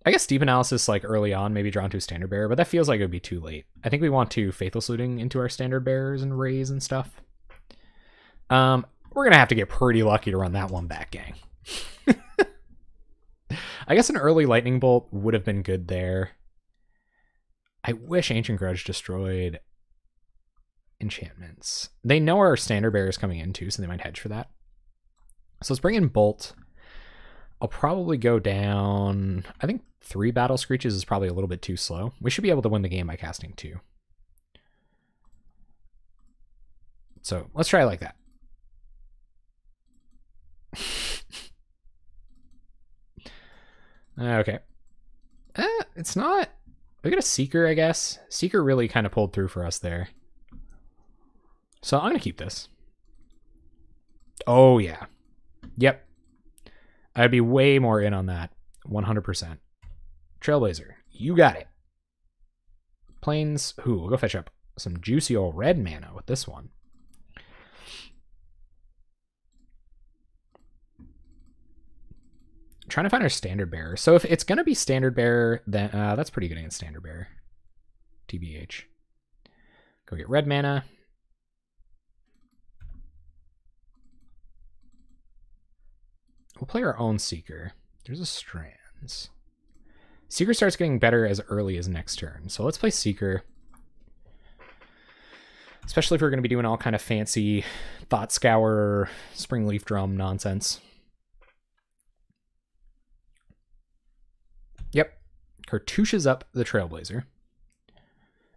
I guess deep analysis, like early on, maybe drawn to a Standard Bearer, but that feels like it would be too late. I think we want to Faithless Looting into our Standard Bearers and Rays and stuff. We're going to have to get pretty lucky to run that one back, gang. I guess an early Lightning Bolt would have been good there. I wish Ancient Grudge destroyed enchantments. They know our Standard Bearer is coming in too, so they might hedge for that. So let's bring in Bolt. I'll probably go down... I think 3 Battle Screeches is probably a little bit too slow. We should be able to win the game by casting 2. So let's try it like that. Okay. It's not... We got a Seeker, I guess. Seeker really kind of pulled through for us there. So I'm going to keep this. Oh, yeah. Yep. I'd be way more in on that. 100%. Trailblazer. You got it. Plains. Ooh, we'll go fetch up some juicy old red mana with this one. Trying to find our Standard Bearer. So if it's going to be Standard Bearer, then that's pretty good against Standard Bearer. TBH. Go get red mana. We'll play our own Seeker. There's a Strands. Seeker starts getting better as early as next turn. So let's play Seeker. Especially if we're going to be doing all kind of fancy Thought Scour, Springleaf Drum nonsense. Yep. Cartouches up the Trailblazer.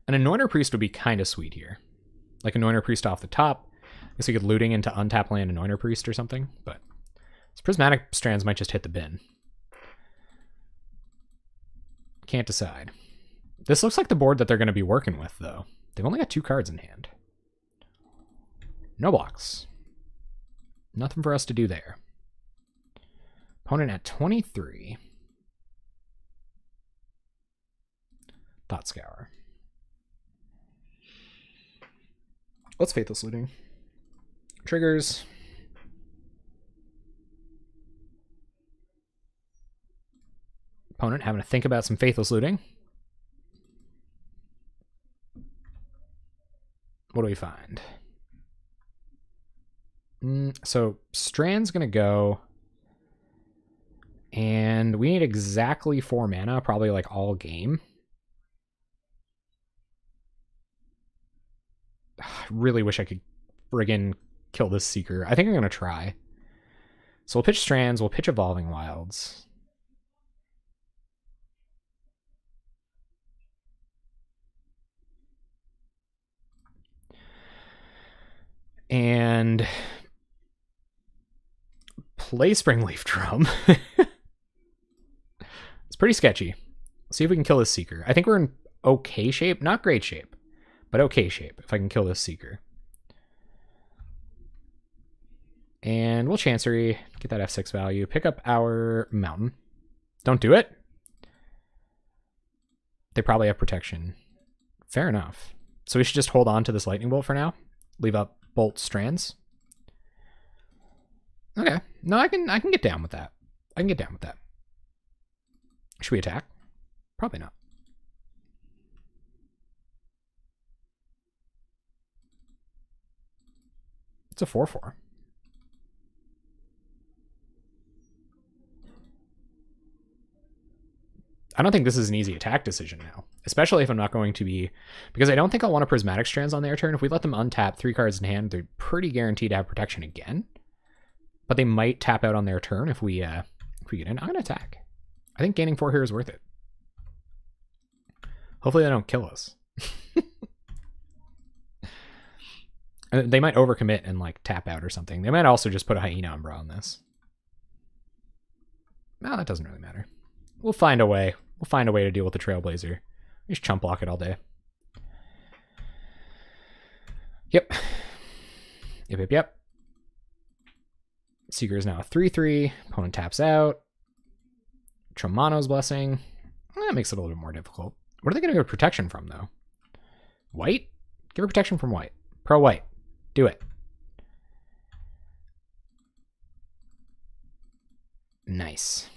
An Anointer Priest would be kind of sweet here. Like Anointer Priest off the top. I guess we could looting into untap land Anointer Priest or something, but this Prismatic Strands might just hit the bin. Can't decide. This looks like the board that they're going to be working with, though. They've only got 2 cards in hand. No blocks. Nothing for us to do there. Opponent at 23. Thought Scour. Let's Faithless Looting. Triggers. Opponent having to think about some Faithless Looting. What do we find? So Strand's going to go. And we need exactly 4 mana, probably like all game. I really wish I could friggin' kill this Seeker. I think I'm going to try. So we'll pitch Strands, we'll pitch Evolving Wilds. And play Springleaf Drum. It's pretty sketchy. Let's see if we can kill this Seeker. I think we're in okay shape. Not great shape, but okay shape if I can kill this Seeker. And we'll Chancery, get that F6 value, pick up our Mountain. Don't do it. They probably have protection. Fair enough. So we should just hold on to this Lightning Bolt for now. Leave up Bolt Strands. Okay. No, I can get down with that. I can get down with that. Should we attack? Probably not. It's a 4/4. I don't think this is an easy attack decision now, especially if I'm not going to be, because I don't think I'll want a Prismatic Strands on their turn. If we let them untap 3 cards in hand, they're pretty guaranteed to have protection again, but they might tap out on their turn if we get in. I'm going to attack. I think gaining 4 here is worth it. Hopefully they don't kill us. They might overcommit and like tap out or something. They might also just put a Hyena Umbra on this. No, that doesn't really matter. We'll find a way. We'll find a way to deal with the Trailblazer. We just chump block it all day. Yep. Yep. Seeker is now a 3/3. Opponent taps out. Tromano's Blessing. That makes it a little bit more difficult. What are they going to get protection from, though? White? Give her protection from white. Pro-white. Do it. Nice.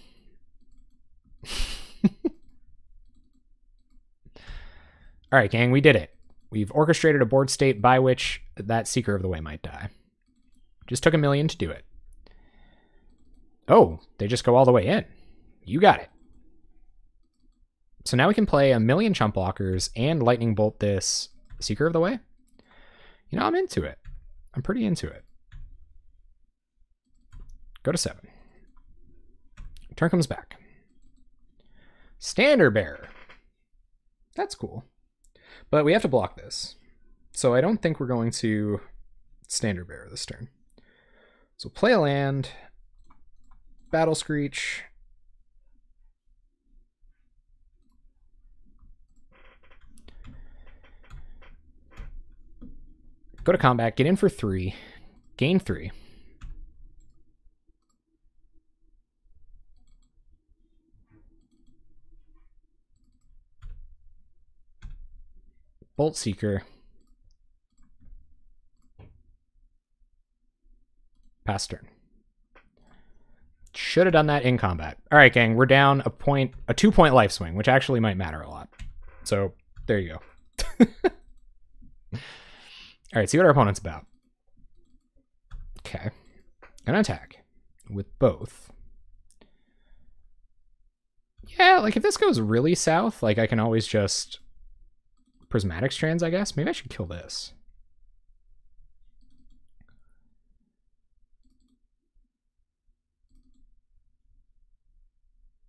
All right, gang, we did it. We've orchestrated a board state by which that Seeker of the Way might die. Just took 1 million to do it. Oh, they just go all the way in. You got it. So now we can play 1 million chump blockers and lightning bolt this Seeker of the Way. You know, I'm into it. I'm pretty into it. Go to 7. Turn comes back. Standard Bearer. That's cool. But we have to block this. So I don't think we're going to Standard Bearer this turn. So play a land. Battle Screech. Go to combat, get in for 3, gain 3. Bolt Seeker. Pass turn. Should have done that in combat. All right, gang, we're down a 2-point life swing, which actually might matter a lot. So there you go. All right, see what our opponent's about. Okay. Gonna attack with both. Yeah, like if this goes really south, like I can always just Prismatic Strands, I guess. Maybe I should kill this.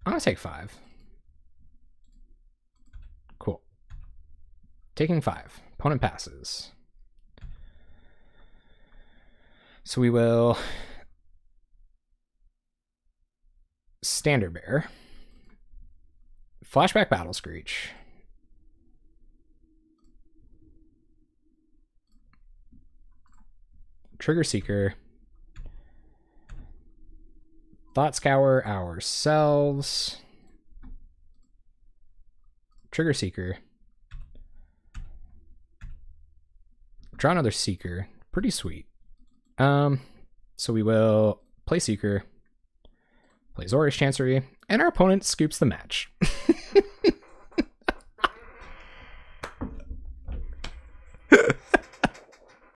I'm gonna take 5. Cool. Taking 5. Opponent passes. So we will Standard Bearer, Flashback Battle Screech, Trigger Seeker, Thought Scour ourselves, Trigger Seeker, draw another Seeker. Pretty sweet. So we will play Seeker, play Zorish Chancery, and our opponent scoops the match.